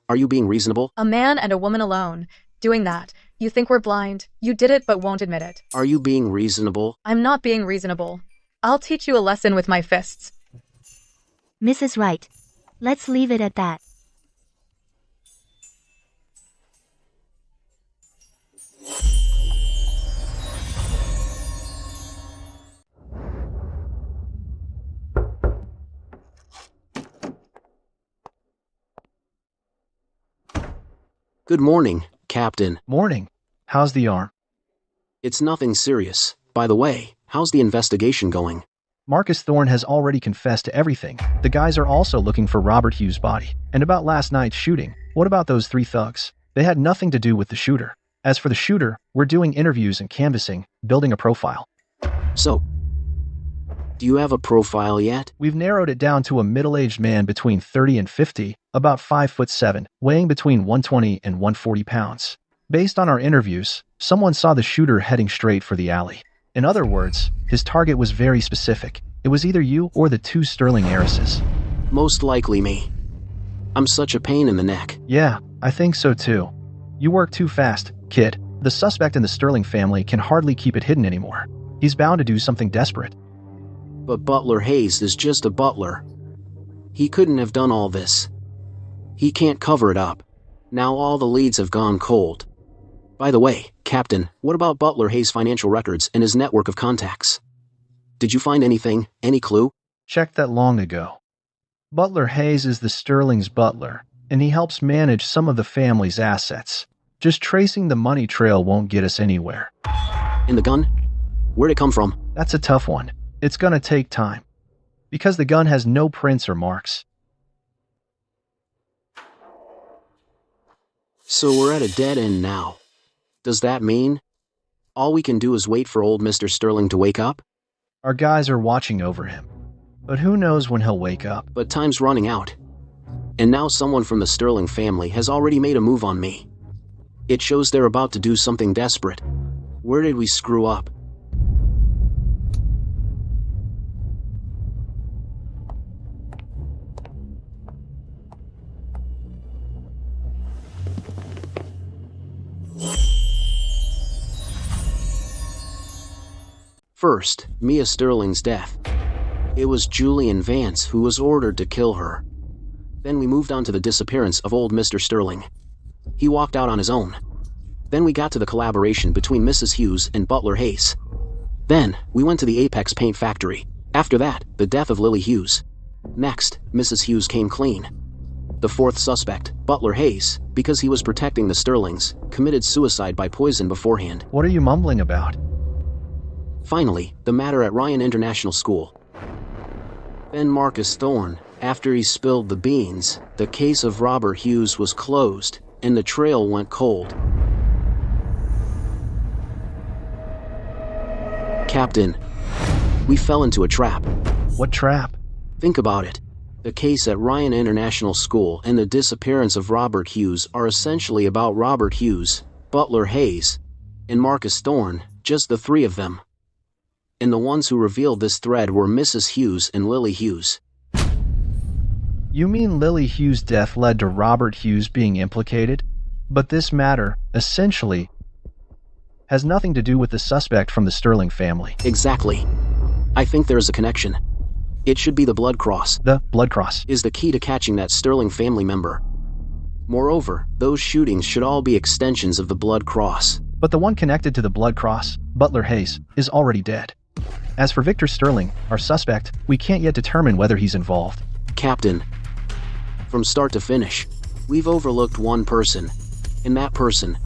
Are you being reasonable? A man and a woman alone. Doing that. You think we're blind. You did it but won't admit it. Are you being reasonable? I'm not being reasonable. I'll teach you a lesson with my fists. Mrs. Wright. Let's leave it at that. Good morning, Captain. Morning. How's the arm? It's nothing serious. By the way, how's the investigation going? Marcus Thorne has already confessed to everything. The guys are also looking for Robert Hughes' body. And about last night's shooting, what about those 3 thugs? They had nothing to do with the shooter. As for the shooter, we're doing interviews and canvassing, building a profile. So, do you have a profile yet? We've narrowed it down to a middle-aged man between 30 and 50, about 5'7", weighing between 120 and 140 pounds. Based on our interviews, someone saw the shooter heading straight for the alley. In other words, his target was very specific. It was either you or the two Sterling heiresses. Most likely me. I'm such a pain in the neck. Yeah, I think so too. You work too fast, kid. The suspect in the Sterling family can hardly keep it hidden anymore. He's bound to do something desperate. But Butler Hayes is just a butler. He couldn't have done all this. He can't cover it up. Now all the leads have gone cold. By the way, Captain, what about Butler Hayes' financial records and his network of contacts? Did you find anything, any clue? Checked that long ago. Butler Hayes is the Sterling's butler, and he helps manage some of the family's assets. Just tracing the money trail won't get us anywhere. And the gun? Where'd it come from? That's a tough one. It's gonna take time. Because the gun has no prints or marks. So we're at a dead end now. Does that mean all we can do is wait for old Mr. Sterling to wake up? Our guys are watching over him. But who knows when he'll wake up? But time's running out. And now someone from the Sterling family has already made a move on me. It shows they're about to do something desperate. Where did we screw up? First, Mia Sterling's death. It was Julian Vance who was ordered to kill her. Then we moved on to the disappearance of old Mr. Sterling. He walked out on his own. Then we got to the collaboration between Mrs. Hughes and Butler Hayes. Then, we went to the Apex Paint Factory. After that, the death of Lily Hughes. Next, Mrs. Hughes came clean. The fourth suspect, Butler Hayes, because he was protecting the Sterlings, committed suicide by poison beforehand. What are you mumbling about? Finally, the matter at Ryan International School. Ben Marcus Thorne, after he spilled the beans, the case of Robert Hughes was closed, and the trail went cold. Captain, we fell into a trap. What trap? Think about it. The case at Ryan International School and the disappearance of Robert Hughes are essentially about Robert Hughes, Butler Hayes, and Marcus Thorne, just the three of them. And the ones who revealed this thread were Mrs. Hughes and Lily Hughes. You mean Lily Hughes' death led to Robert Hughes being implicated? But this matter, essentially, has nothing to do with the suspect from the Sterling family. Exactly. I think there is a connection. It should be the blood cross. The blood cross is the key to catching that Sterling family member. Moreover, those shootings should all be extensions of the blood cross. But the one connected to the blood cross, Butler Hayes, is already dead. As for Victor Sterling, our suspect, we can't yet determine whether he's involved. Captain, from start to finish, we've overlooked one person, and that person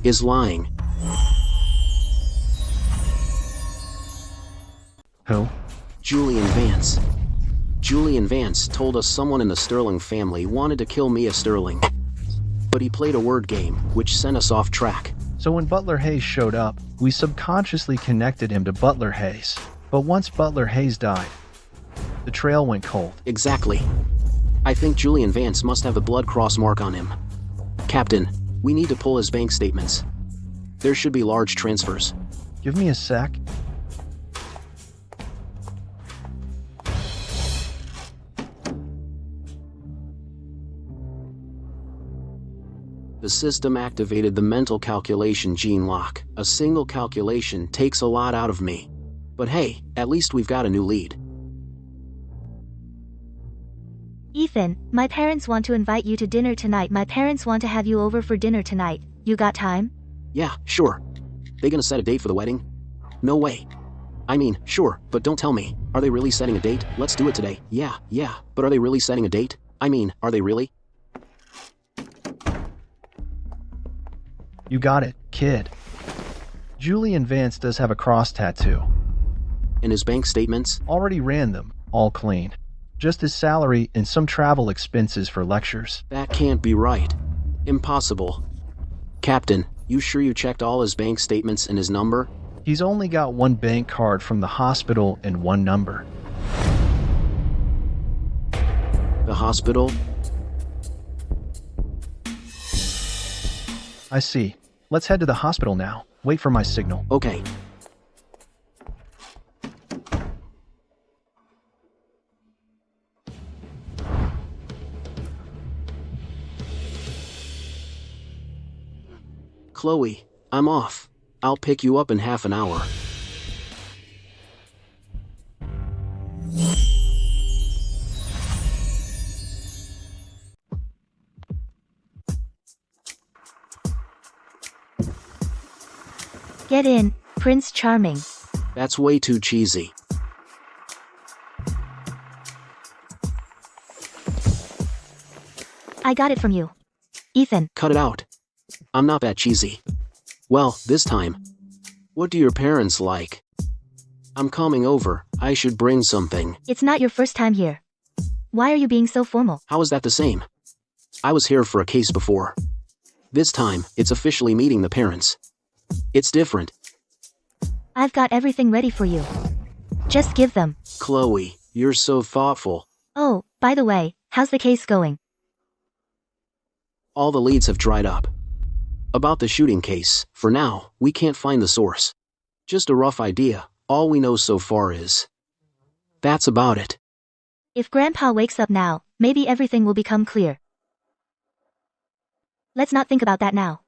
is lying. Who? Julian Vance. Julian Vance told us someone in the Sterling family wanted to kill Mia Sterling. But he played a word game, which sent us off track. So when Butler Hayes showed up, we subconsciously connected him to Butler Hayes. But once Butler Hayes died, the trail went cold. Exactly. I think Julian Vance must have the blood cross mark on him. Captain, we need to pull his bank statements. There should be large transfers. Give me a sec. The system activated the mental calculation gene lock. A single calculation takes a lot out of me. But hey, at least we've got a new lead. Ethan, my parents want to invite you to dinner tonight. My parents want to have you over for dinner tonight. You got time? Yeah, sure. They gonna set a date for the wedding? No way. I mean, sure, but don't tell me. Are they really setting a date? Let's do it today. Yeah, but are they really setting a date? I mean, are they really? You got it, kid. Julian Vance does have a cross tattoo. And his bank statements? Already ran them, all clean. Just his salary and some travel expenses for lectures. That can't be right. Impossible. Captain, you sure you checked all his bank statements and his number? He's only got one bank card from the hospital and one number. The hospital? I see. Let's head to the hospital now. Wait for my signal. Okay. Chloe, I'm off. I'll pick you up in half an hour. Get in, Prince Charming. That's way too cheesy. I got it from you. Ethan. Cut it out. I'm not that cheesy. Well, this time. What do your parents like? I'm coming over. I should bring something. It's not your first time here. Why are you being so formal? How is that the same? I was here for a case before. This time, it's officially meeting the parents. It's different. I've got everything ready for you. Just give them. Chloe, you're so thoughtful. Oh, by the way, how's the case going? All the leads have dried up. About the shooting case, for now, we can't find the source. Just a rough idea. All we know so far is... That's about it. If Grandpa wakes up now, maybe everything will become clear. Let's not think about that now.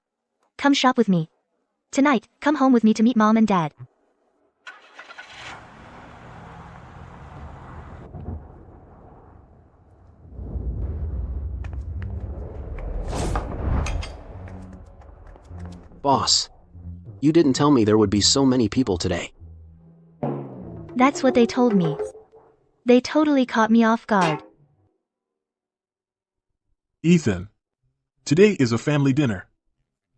Come shop with me. Tonight, come home with me to meet Mom and Dad. Boss. You didn't tell me there would be so many people today. That's what they told me. They totally caught me off guard. Ethan. Today is a family dinner.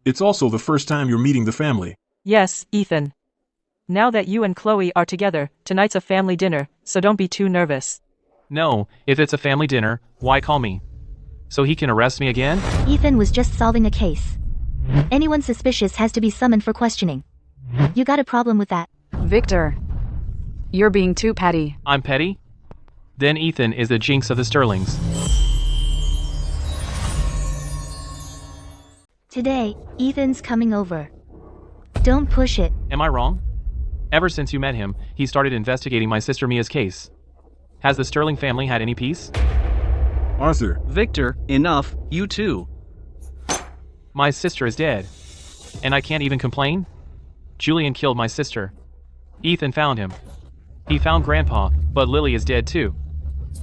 It's also the first time you're meeting the family. Yes, Ethan. Now that you and Chloe are together, tonight's a family dinner, so don't be too nervous. No, if it's a family dinner, why call me? So he can arrest me again? Ethan was just solving a case. Anyone suspicious has to be summoned for questioning. You got a problem with that? Victor. You're being too petty. I'm petty? Then Ethan is the jinx of the Sterlings. Today, Ethan's coming over. Don't push it. Am I wrong? Ever since you met him, he started investigating my sister Mia's case. Has the Sterling family had any peace? Arthur. Victor, enough, you too. My sister is dead. And I can't even complain? Julian killed my sister. Ethan found him. He found Grandpa, but Lily is dead too.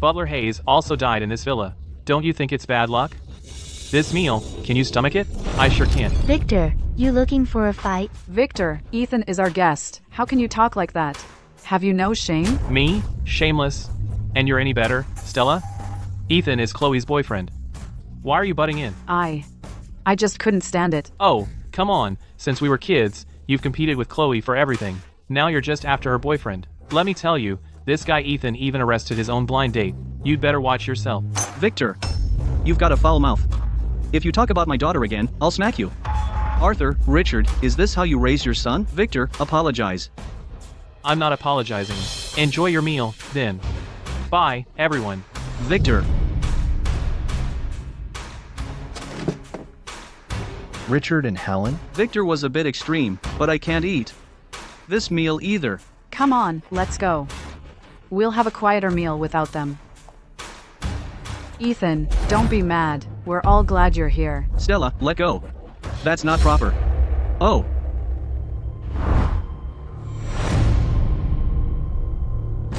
Butler Hayes also died in this villa. Don't you think it's bad luck? This meal, can you stomach it? I sure can't. Victor, you looking for a fight? Victor, Ethan is our guest. How can you talk like that? Have you no shame? Me? Shameless? And you're any better, Stella? Ethan is Chloe's boyfriend. Why are you butting in? I just couldn't stand it. Oh, come on. Since we were kids, you've competed with Chloe for everything. Now you're just after her boyfriend. Let me tell you, this guy Ethan even arrested his own blind date. You'd better watch yourself. Victor, you've got a foul mouth. If you talk about my daughter again, I'll smack you. Arthur, Richard, is this how you raise your son? Victor, apologize. I'm not apologizing. Enjoy your meal, then. Bye, everyone. Victor. Richard and Helen? Victor was a bit extreme, but I can't eat this meal either. Come on, let's go. We'll have a quieter meal without them. Ethan, don't be mad. We're all glad you're here. Stella, let go. That's not proper. Oh.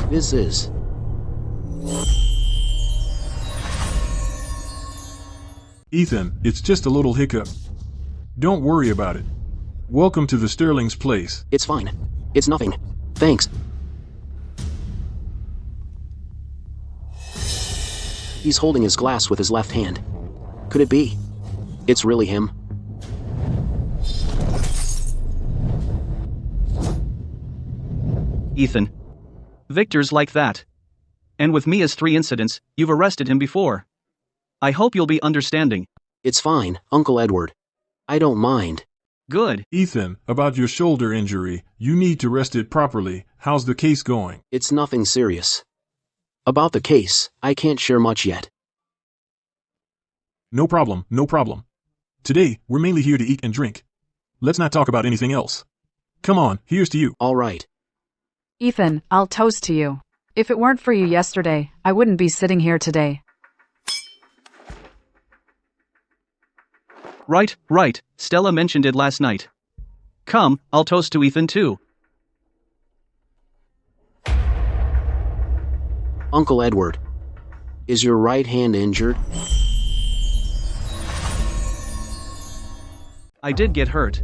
This is... Ethan, it's just a little hiccup. Don't worry about it. Welcome to the Sterling's place. It's fine. It's nothing. Thanks. He's holding his glass with his left hand. Could it be? It's really him. Ethan. Victor's like that. And with Mia's 3 incidents, you've arrested him before. I hope you'll be understanding. It's fine, Uncle Edward. I don't mind. Good. Ethan, about your shoulder injury, you need to rest it properly. How's the case going? It's nothing serious. About the case, I can't share much yet. No problem, no problem. Today, we're mainly here to eat and drink. Let's not talk about anything else. Come on, here's to you. All right. Ethan, I'll toast to you. If it weren't for you yesterday, I wouldn't be sitting here today. Right. Stella mentioned it last night. Come, I'll toast to Ethan too. Uncle Edward, is your right hand injured? I did get hurt.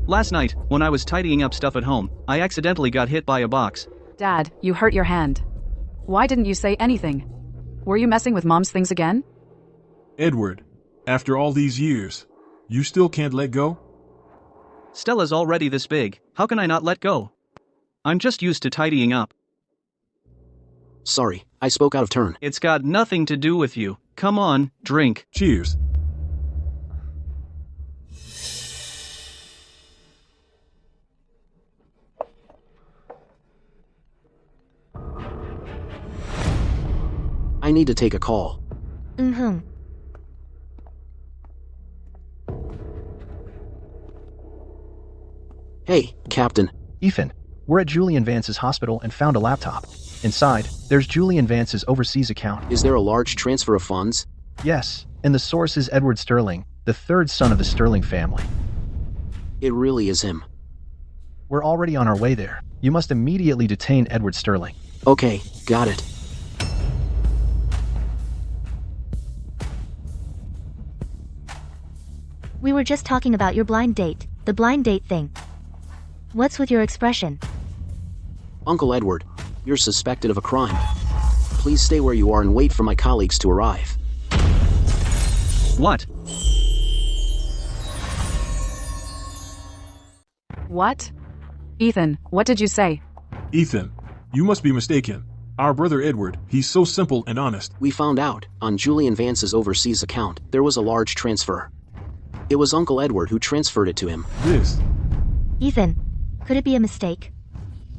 Last night, when I was tidying up stuff at home, I accidentally got hit by a box. Dad, you hurt your hand. Why didn't you say anything? Were you messing with Mom's things again? Edward, after all these years, you still can't let go? Stella's already this big, how can I not let go? I'm just used to tidying up. Sorry, I spoke out of turn. It's got nothing to do with you. Come on, drink. Cheers. I need to take a call. Hey, Captain. Ethan, we're at Julian Vance's hospital and found a laptop. Inside, there's Julian Vance's overseas account. Is there a large transfer of funds? Yes, and the source is Edward Sterling, the third son of the Sterling family. It really is him. We're already on our way there. You must immediately detain Edward Sterling. Okay, got it. We were just talking about your blind date, the blind date thing. What's with your expression? Uncle Edward, you're suspected of a crime. Please stay where you are and wait for my colleagues to arrive. What? What? Ethan, what did you say? Ethan, you must be mistaken. Our brother Edward, he's so simple and honest. We found out, on Julian Vance's overseas account, there was a large transfer. It was Uncle Edward who transferred it to him. Ethan, could it be a mistake?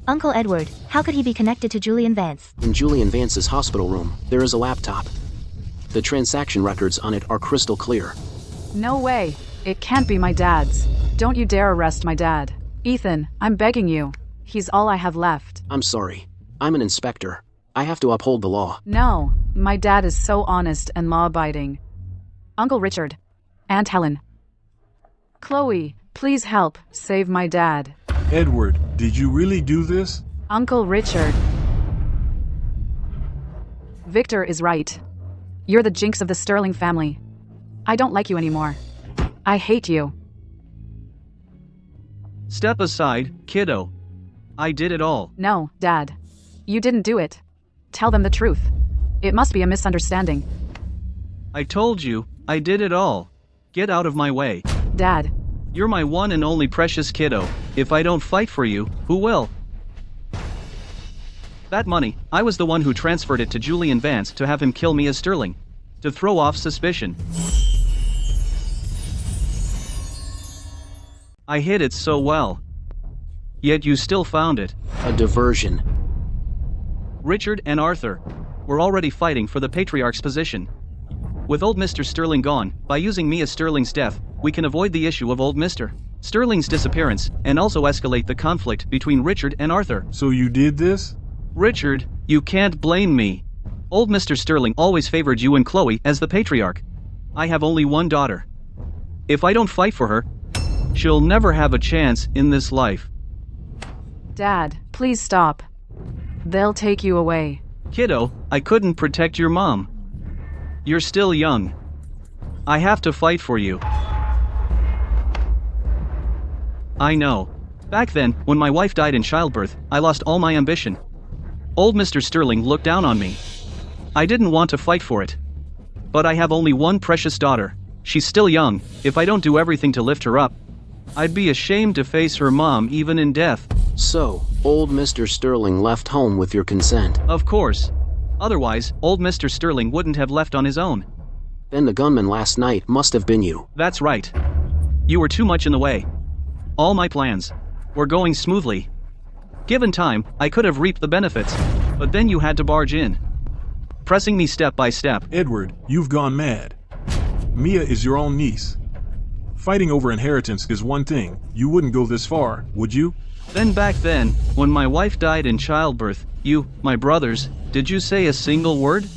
Uncle Edward, how could he be connected to Julian Vance? In Julian Vance's hospital room, there is a laptop. The transaction records on it are crystal clear. No way. It can't be my dad's. Don't you dare arrest my dad. Ethan, I'm begging you. He's all I have left. I'm sorry. I'm an inspector. I have to uphold the law. No, my dad is so honest and law-abiding. Uncle Richard. Aunt Helen. Chloe, please help. Save my dad. Edward, did you really do this? Uncle Richard. Victor is right. You're the jinx of the Sterling family. I don't like you anymore. I hate you. Step aside, kiddo. I did it all. No, Dad. You didn't do it. Tell them the truth. It must be a misunderstanding. I told you, I did it all. Get out of my way. Dad. You're my one and only precious kiddo. If I don't fight for you, who will? That money, I was the one who transferred it to Julian Vance to have him kill me as Sterling. To throw off suspicion. I hid it so well. Yet you still found it. A diversion. Richard and Arthur were already fighting for the Patriarch's position. With old Mr. Sterling gone, by using me as Sterling's death, we can avoid the issue of old Mr. Sterling's disappearance, and also escalate the conflict between Richard and Arthur. So you did this? Richard, you can't blame me. Old Mr. Sterling always favored you and Chloe as the Patriarch. I have only one daughter. If I don't fight for her, she'll never have a chance in this life. Dad, please stop. They'll take you away. Kiddo, I couldn't protect your mom. You're still young. I have to fight for you. I know. Back then, when my wife died in childbirth, I lost all my ambition. Old Mr. Sterling looked down on me. I didn't want to fight for it. But I have only one precious daughter. She's still young. If I don't do everything to lift her up, I'd be ashamed to face her mom even in death. So, old Mr. Sterling left home with your consent? Of course. Otherwise, old Mr. Sterling wouldn't have left on his own. Then the gunman last night must have been you. That's right. You were too much in the way. All my plans were going smoothly. Given time, I could have reaped the benefits, but then you had to barge in, pressing me step by step. Edward, you've gone mad. Mia is your own niece. Fighting over inheritance is one thing. You wouldn't go this far, would you? Then back then, when my wife died in childbirth, you, my brothers, did you say a single word?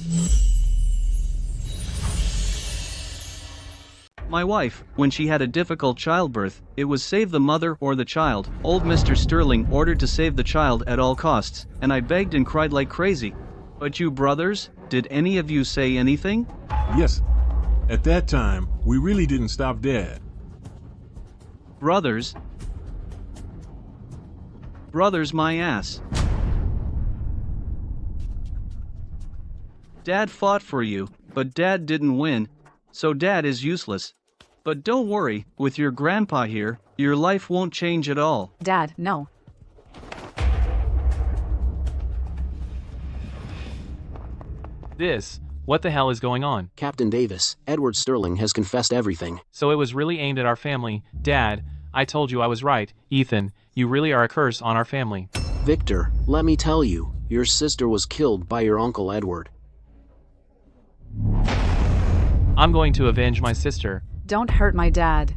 My wife, when she had a difficult childbirth, it was save the mother or the child. Old Mr. Sterling ordered to save the child at all costs, and I begged and cried like crazy. But you brothers, did any of you say anything? Yes. At that time, we really didn't stop Dad. Brothers? Brothers my ass. Dad fought for you, but Dad didn't win, so Dad is useless. But don't worry, with your grandpa here, your life won't change at all. Dad, no. What the hell is going on? Captain Davis, Edward Sterling has confessed everything. So it was really aimed at our family. Dad, I told you I was right. Ethan, you really are a curse on our family. Victor, let me tell you, your sister was killed by your Uncle Edward. I'm going to avenge my sister. Don't hurt my dad.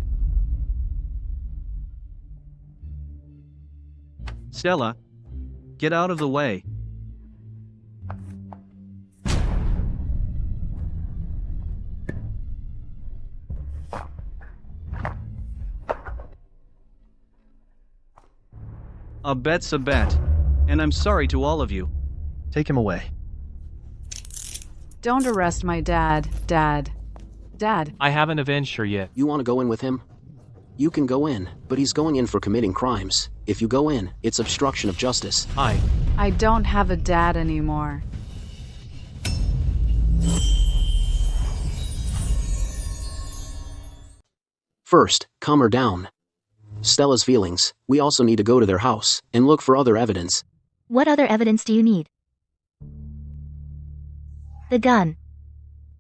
Stella, get out of the way. A bet's a bet, and I'm sorry to all of you. Take him away. Don't arrest my dad, Dad. Dad. I haven't avenged her yet. You want to go in with him? You can go in, but he's going in for committing crimes. If you go in, it's obstruction of justice. I don't have a dad anymore. First, calm her down. Stella's feelings. We also need to go to their house and look for other evidence. What other evidence do you need? The gun.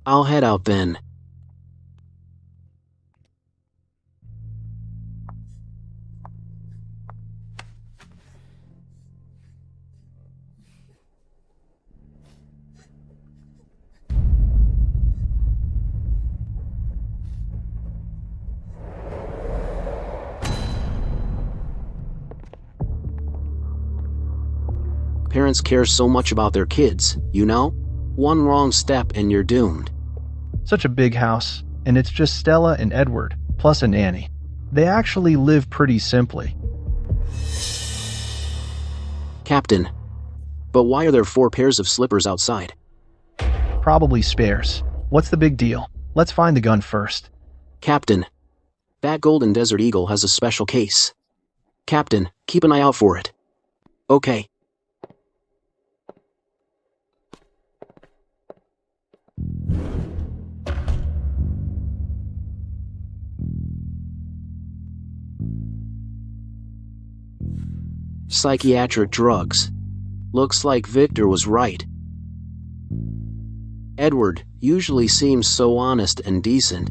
I'll head out then. Parents care so much about their kids, you know? One wrong step and you're doomed. Such a big house, and it's just Stella and Edward, plus a nanny. They actually live pretty simply. Captain, but why are there 4 pairs of slippers outside? Probably spares. What's the big deal? Let's find the gun first. Captain, that Golden Desert Eagle has a special case. Captain, keep an eye out for it. Okay. Psychiatric drugs. Looks like Victor was right. Edward usually seems so honest and decent,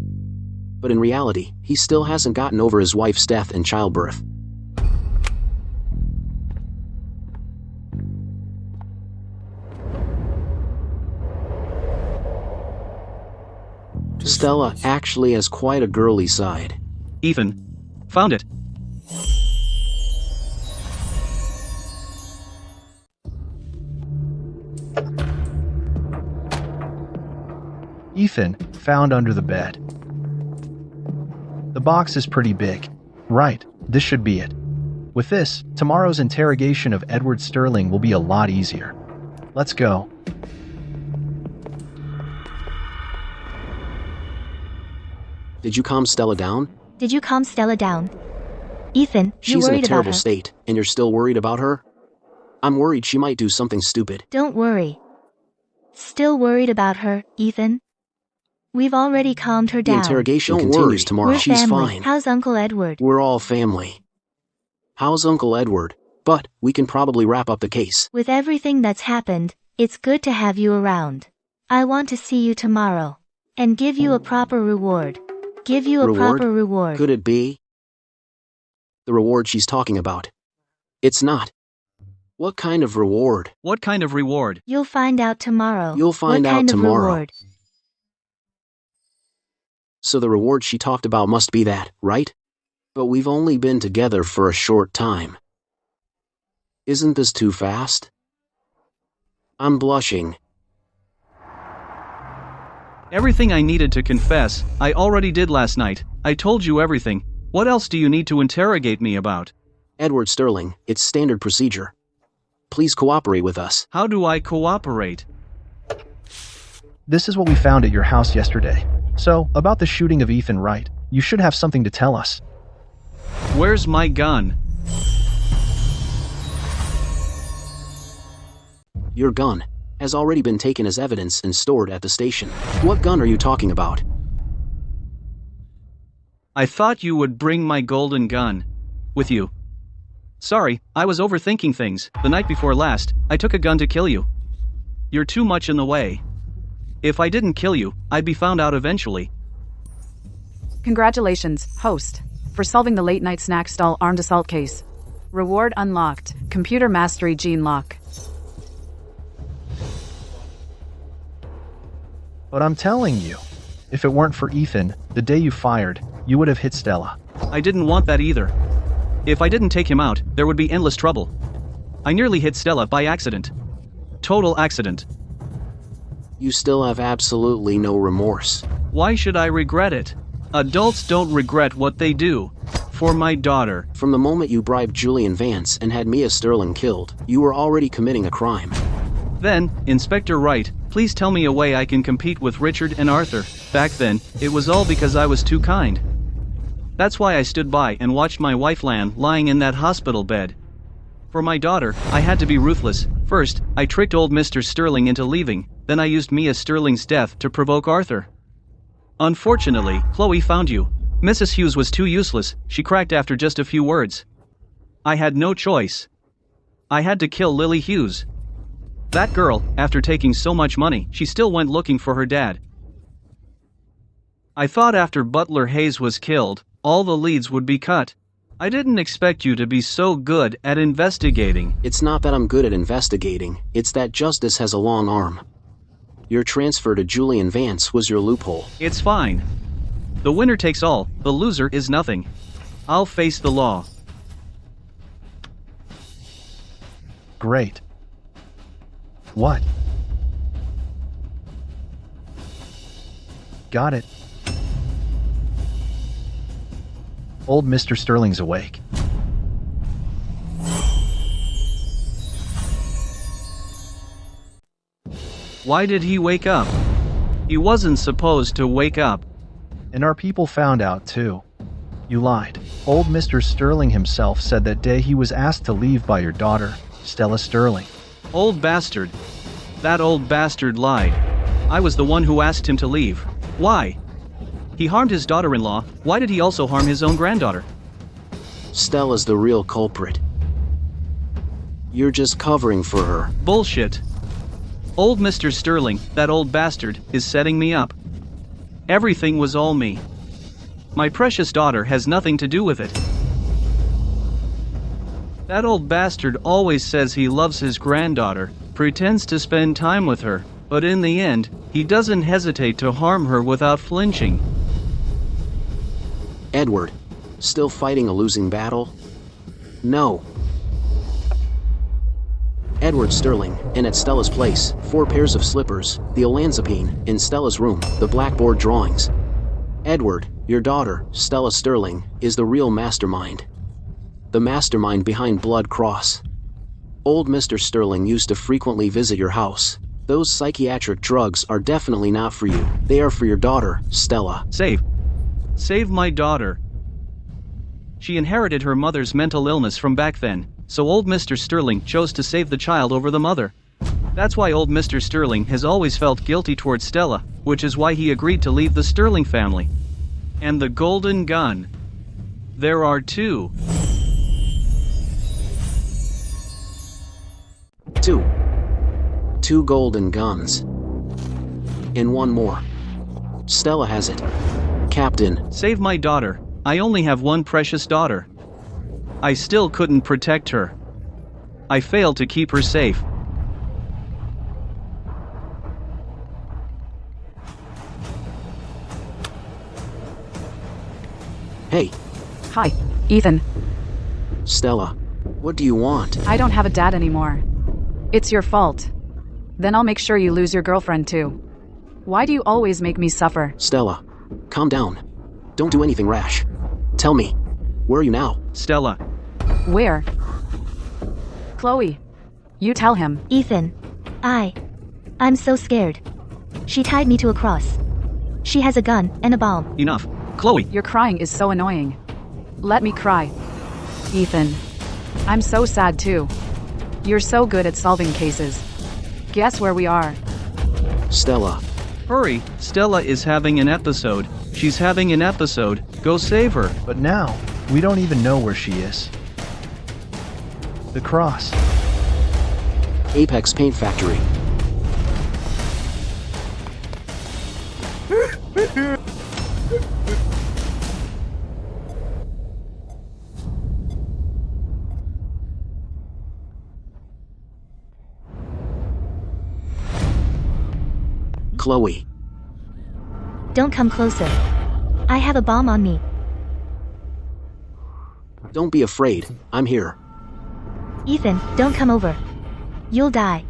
but in reality, he still hasn't gotten over his wife's death in childbirth. Stella actually has quite a girly side. Ethan, found it. Ethan, found under the bed. The box is pretty big. Right, this should be it. With this, tomorrow's interrogation of Edward Sterling will be a lot easier. Let's go. Did you calm Stella down? Did you calm Stella down? Ethan, you She's in a worried about terrible her. state, and you're still worried about her? I'm worried she might do something stupid. Don't worry. Still worried about her, Ethan? We've already calmed her down. The interrogation continues tomorrow. We're She's family. fine. How's Uncle Edward? We're all family. How's Uncle Edward? But we can probably wrap up the case. With everything that's happened, it's good to have you around. I want to see you tomorrow. And give you a proper reward. Give you a proper reward. Could it be? The reward she's talking about. It's not. What kind of reward? What kind of reward? You'll find out tomorrow. You'll find what out kind tomorrow. Of reward? So the reward she talked about must be that, right? But we've only been together for a short time. Isn't this too fast? I'm blushing. Everything I needed to confess, I already did last night. I told you everything. What else do you need to interrogate me about? Edward Sterling, it's standard procedure. Please cooperate with us. How do I cooperate? This is what we found at your house yesterday. So, about the shooting of Ethan Wright, you should have something to tell us. Where's my gun? Your gun has already been taken as evidence and stored at the station. What gun are you talking about? I thought you would bring my golden gun with you. Sorry, I was overthinking things. The night before last, I took a gun to kill you. You're too much in the way. If I didn't kill you, I'd be found out eventually. Congratulations, host, for solving the late-night snack stall armed assault case. Reward unlocked. Computer mastery gene lock. But I'm telling you, if it weren't for Ethan, the day you fired, you would have hit Stella. I didn't want that either. If I didn't take him out, there would be endless trouble. I nearly hit Stella by accident. Total accident. You still have absolutely no remorse. Why should I regret it? Adults don't regret what they do. For my daughter. From the moment you bribed Julian Vance and had Mia Sterling killed, you were already committing a crime. Then, Inspector Wright, please tell me a way I can compete with Richard and Arthur. Back then, it was all because I was too kind. That's why I stood by and watched my wife Lan lying in that hospital bed. For my daughter, I had to be ruthless. First, I tricked old Mr. Sterling into leaving, then I used Mia Sterling's death to provoke Arthur. Unfortunately, Chloe found you. Mrs. Hughes was too useless, she cracked after just a few words. I had no choice. I had to kill Lily Hughes. That girl, after taking so much money, she still went looking for her dad. I thought after Butler Hayes was killed, all the leads would be cut. I didn't expect you to be so good at investigating. It's not that I'm good at investigating, it's that justice has a long arm. Your transfer to Julian Vance was your loophole. It's fine. The winner takes all, the loser is nothing. I'll face the law. Great. What? Got it. Old Mr. Sterling's awake. Why did he wake up? He wasn't supposed to wake up. And our people found out too. You lied. Old Mr. Sterling himself said that day he was asked to leave by your daughter, Stella Sterling. Old bastard. That old bastard lied. I was the one who asked him to leave. Why? He harmed his daughter-in-law. Why did he also harm his own granddaughter? Stella's the real culprit. You're just covering for her. Bullshit. Old Mr. Sterling, that old bastard, is setting me up. Everything was all me. My precious daughter has nothing to do with it. That old bastard always says he loves his granddaughter, pretends to spend time with her, but in the end, he doesn't hesitate to harm her without flinching. Edward, still fighting a losing battle? No. Edward Sterling, and at Stella's place, 4 pairs of slippers, the olanzapine, in Stella's room, the blackboard drawings. Edward, your daughter, Stella Sterling, is the real mastermind. The mastermind behind Blood Cross. Old Mr. Sterling used to frequently visit your house. Those psychiatric drugs are definitely not for you. They are for your daughter, Stella. Save my daughter. She inherited her mother's mental illness from back then, so old Mr. Sterling chose to save the child over the mother. That's why old Mr. Sterling has always felt guilty towards Stella, which is why he agreed to leave the Sterling family. And the golden gun. There are 2. 2 golden guns. And 1 more. Stella has it. Captain. Save my daughter. I only have one precious daughter. I still couldn't protect her. I failed to keep her safe. Hey. Hi, Ethan. Stella, what do you want? I don't have a dad anymore. It's your fault. Then I'll make sure you lose your girlfriend too. Why do you always make me suffer? Stella, calm down. Don't do anything rash. Tell me, where are you now? Stella. Where? Chloe. You tell him. Ethan. I'm so scared. She tied me to a cross. She has a gun and a bomb. Enough. Chloe. Your crying is so annoying. Let me cry. Ethan. I'm so sad too. You're so good at solving cases. Guess where we are? Stella. Hurry, Stella is having an episode. She's having an episode. Go save her. But now, we don't even know where she is. The cross. Apex Paint Factory. Chloe. Don't come closer. I have a bomb on me. Don't be afraid. I'm here. Ethan, don't come over. You'll die.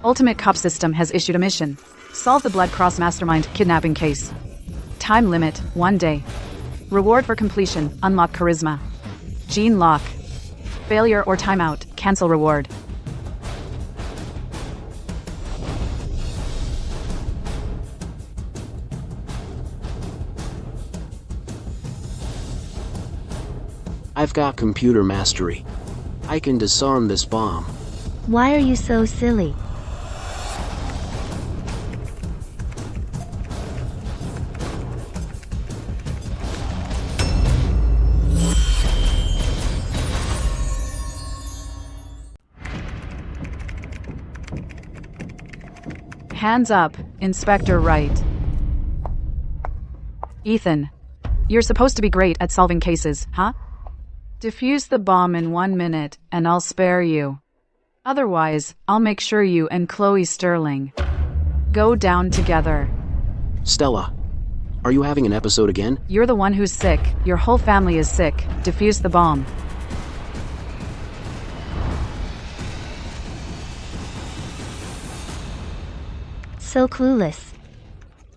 Ultimate Cop System has issued a mission. Solve the Blood Cross Mastermind kidnapping case. Time limit, 1 day. Reward for completion, unlock charisma. Gene lock. Failure or timeout, cancel reward. I've got computer mastery. I can disarm this bomb. Why are you so silly? Hands up, Inspector Wright. Ethan, you're supposed to be great at solving cases, huh? Defuse the bomb in 1 minute, and I'll spare you. Otherwise, I'll make sure you and Chloe Sterling go down together. Stella, are you having an episode again? You're the one who's sick. Your whole family is sick. Defuse the bomb. So clueless.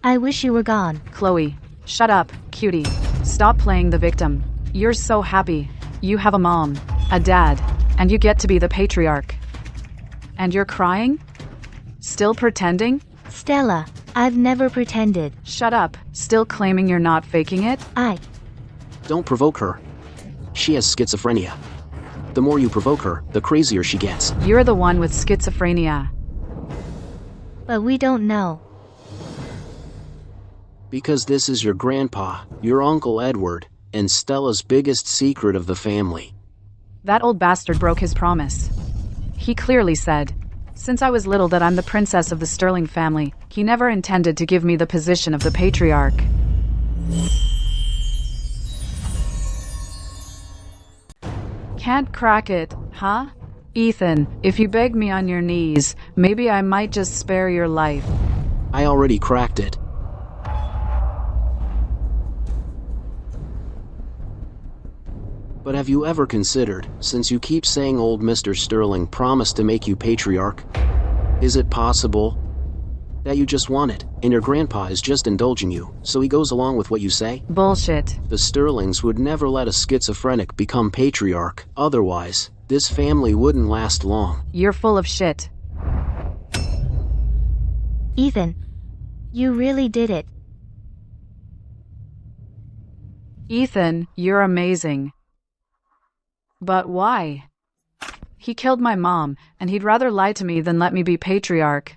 I wish you were gone. Chloe, shut up, cutie. Stop playing the victim. You're so happy. You have a mom, a dad, and you get to be the patriarch. And you're crying? Still pretending? Stella, I've never pretended. Shut up. Still claiming you're not faking it? Don't provoke her. She has schizophrenia. The more you provoke her, the crazier she gets. You're the one with schizophrenia. But we don't know. Because this is your grandpa, your Uncle Edward, and Stella's biggest secret of the family. That old bastard broke his promise. He clearly said, since I was little that I'm the princess of the Sterling family, he never intended to give me the position of the patriarch. Can't crack it, huh? Ethan, if you beg me on your knees, maybe I might just spare your life. I already cracked it. But have you ever considered, since you keep saying old Mr. Sterling promised to make you patriarch, is it possible that you just want it, and your grandpa is just indulging you, so he goes along with what you say? Bullshit. The Sterlings would never let a schizophrenic become patriarch, otherwise, this family wouldn't last long. You're full of shit. Ethan, you really did it. Ethan, you're amazing. But why? He killed my mom, and he'd rather lie to me than let me be patriarch.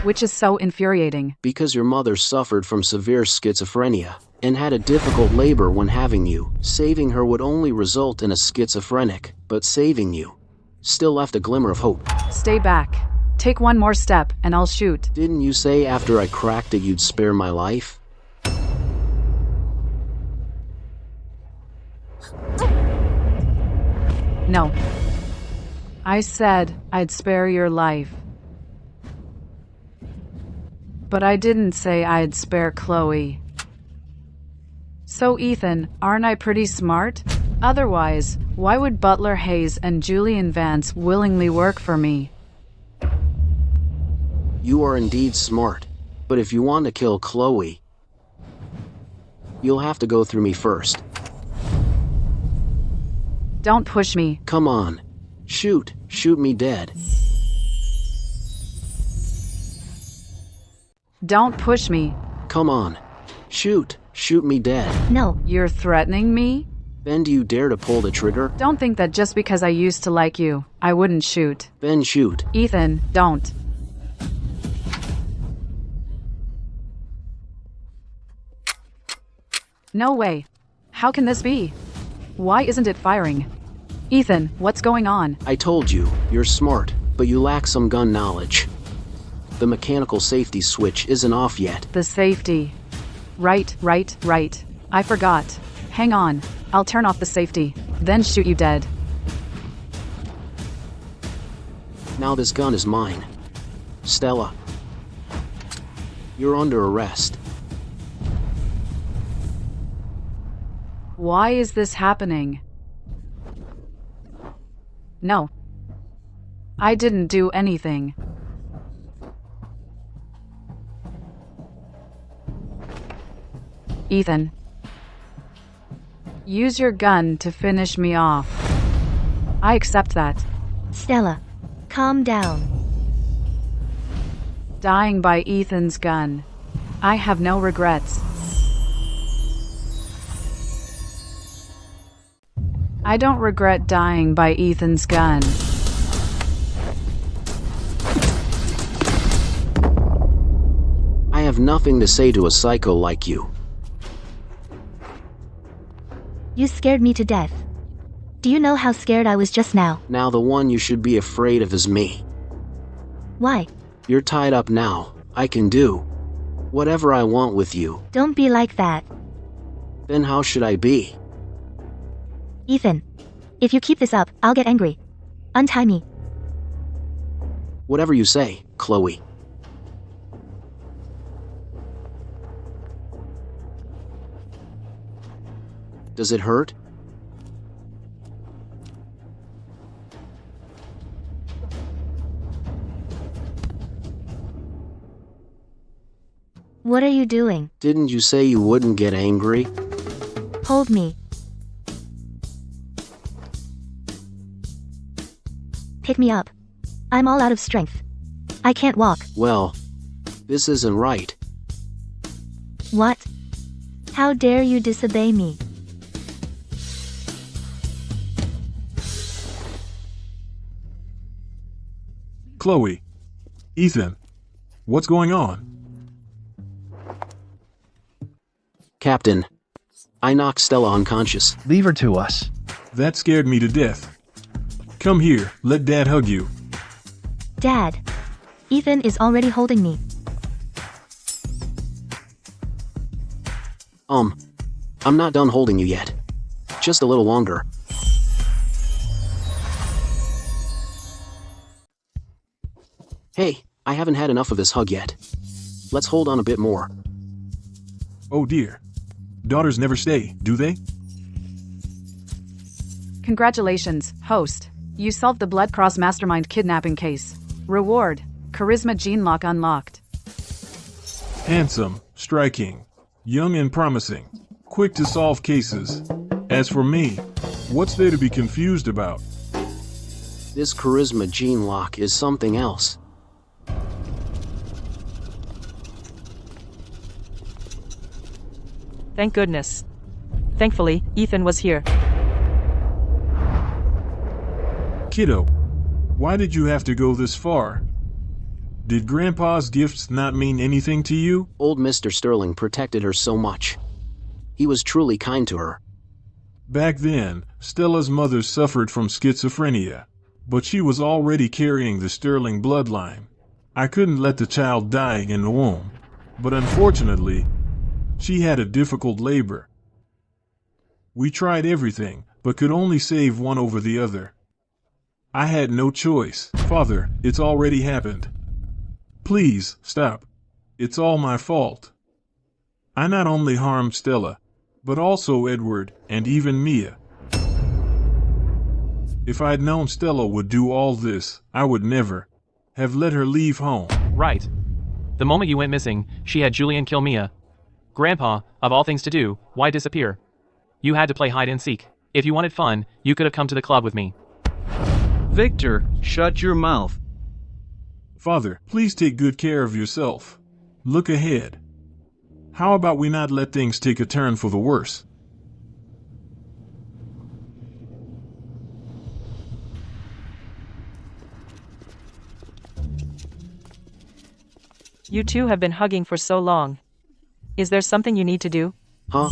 Which is so infuriating. Because your mother suffered from severe schizophrenia, and had a difficult labor when having you. Saving her would only result in a schizophrenic, but saving you still left a glimmer of hope. Stay back. Take one more step, and I'll shoot. Didn't you say after I cracked it you'd spare my life? No. I said I'd spare your life. But I didn't say I'd spare Chloe. So Ethan, aren't I pretty smart? Otherwise, why would Butler Hayes and Julian Vance willingly work for me? You are indeed smart. But if you want to kill Chloe, you'll have to go through me first. Don't push me. Come on. Shoot. Shoot me dead. Don't push me. Come on. Shoot. Shoot me dead. No. You're threatening me? Ben, do you dare to pull the trigger? Don't think that just because I used to like you, I wouldn't shoot. Ben, shoot. Ethan, don't. No way. How can this be? Why isn't it firing? Ethan, what's going on? I told you, you're smart, but you lack some gun knowledge. The mechanical safety switch isn't off yet. The safety. Right. I forgot. Hang on. I'll turn off the safety, then shoot you dead. Now this gun is mine. Stella, you're under arrest. Why is this happening? No. I didn't do anything. Ethan. Use your gun to finish me off. I accept that. Stella, calm down. Dying by Ethan's gun. I have no regrets. I don't regret dying by Ethan's gun. I have nothing to say to a psycho like you. You scared me to death. Do you know how scared I was just now? Now the one you should be afraid of is me. Why? You're tied up now. I can do whatever I want with you. Don't be like that. Then how should I be? Ethan, if you keep this up, I'll get angry. Untie me. Whatever you say, Chloe. Does it hurt? What are you doing? Didn't you say you wouldn't get angry? Hold me. Pick me up. I'm all out of strength. I can't walk. Well, this isn't right. What? How dare you disobey me? Chloe. Ethan. What's going on? Captain, I knocked Stella unconscious. Leave her to us. That scared me to death. Come here, let Dad hug you. Dad. Ethan is already holding me. I'm not done holding you yet. Just a little longer. Hey, I haven't had enough of this hug yet. Let's hold on a bit more. Oh dear. Daughters never stay, do they? Congratulations, host. You solved the Blood Cross Mastermind kidnapping case. Reward: Charisma Gene Lock unlocked. Handsome, striking, young and promising, quick to solve cases. As for me, what's there to be confused about? This Charisma Gene Lock is something else. Thank goodness. Thankfully, Ethan was here. Kiddo, why did you have to go this far? Did Grandpa's gifts not mean anything to you? Old Mr. Sterling protected her so much. He was truly kind to her. Back then, Stella's mother suffered from schizophrenia, but she was already carrying the Sterling bloodline. I couldn't let the child die in the womb, but unfortunately, she had a difficult labor. We tried everything, but could only save one over the other. I had no choice. Father, it's already happened. Please, stop. It's all my fault. I not only harmed Stella, but also Edward and even Mia. If I'd known Stella would do all this, I would never have let her leave home. Right. The moment you went missing, she had Julian kill Mia. Grandpa, of all things to do, why disappear? You had to play hide and seek. If you wanted fun, you could have come to the club with me. Victor, shut your mouth. Father, please take good care of yourself. Look ahead. How about we not let things take a turn for the worse? You two have been hugging for so long. Is there something you need to do? Huh?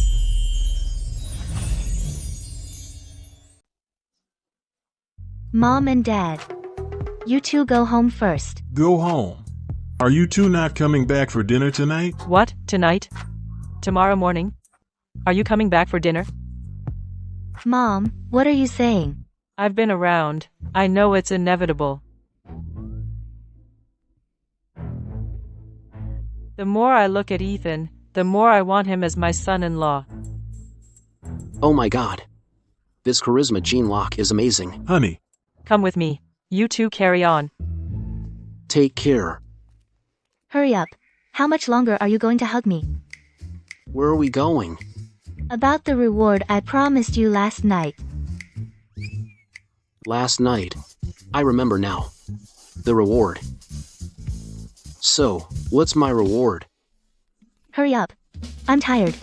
Mom and Dad. You two go home first. Go home. Are you two not coming back for dinner tonight? What? Tonight? Tomorrow morning? Are you coming back for dinner? Mom, what are you saying? I've been around. I know it's inevitable. The more I look at Ethan, the more I want him as my son-in-law. Oh my god. This charisma gene lock is amazing. Honey. Come with me. You two carry on. Take care. Hurry up. How much longer are you going to hug me? Where are we going? About the reward I promised you last night. Last night. I remember now. The reward. So, what's my reward? Hurry up. I'm tired.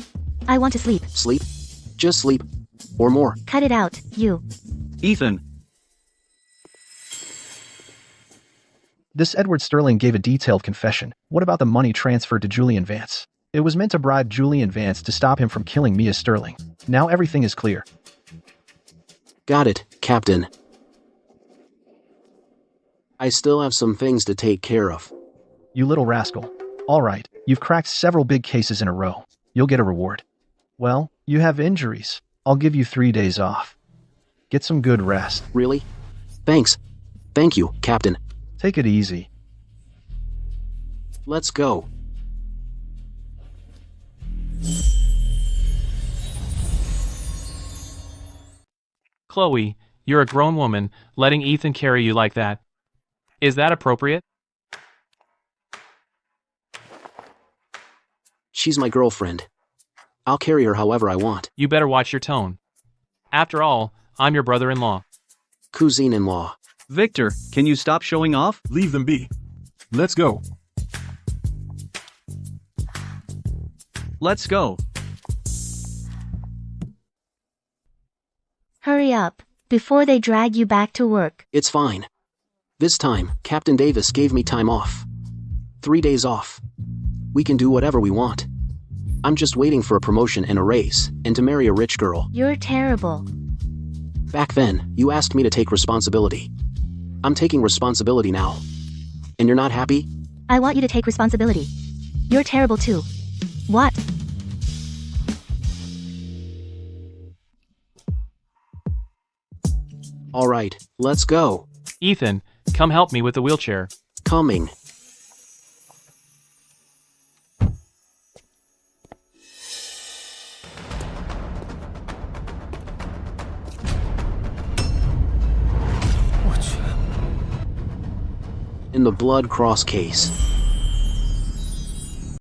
I want to sleep. Sleep? Just sleep. Or more. Cut it out, you. Ethan. This Edward Sterling gave a detailed confession. What about the money transferred to Julian Vance? It was meant to bribe Julian Vance to stop him from killing Mia Sterling. Now everything is clear. Got it, Captain. I still have some things to take care of. You little rascal. Alright, you've cracked several big cases in a row. You'll get a reward. Well, you have injuries. I'll give you 3 days off. Get some good rest. Really? Thanks. Thank you, Captain. Take it easy. Let's go. Chloe, you're a grown woman, letting Ethan carry you like that. Is that appropriate? She's my girlfriend. I'll carry her however I want. You better watch your tone. After all, I'm your brother-in-law. Cousin-in-law. Victor, can you stop showing off? Leave them be. Let's go. Let's go. Hurry up, before they drag you back to work. It's fine. This time, Captain Davis gave me time off. 3 days off. We can do whatever we want. I'm just waiting for a promotion and a raise, and to marry a rich girl. You're terrible. Back then, you asked me to take responsibility. I'm taking responsibility now. And you're not happy? I want you to take responsibility. You're terrible too. What? Alright, let's go. Ethan, come help me with the wheelchair. Coming. In the blood cross case.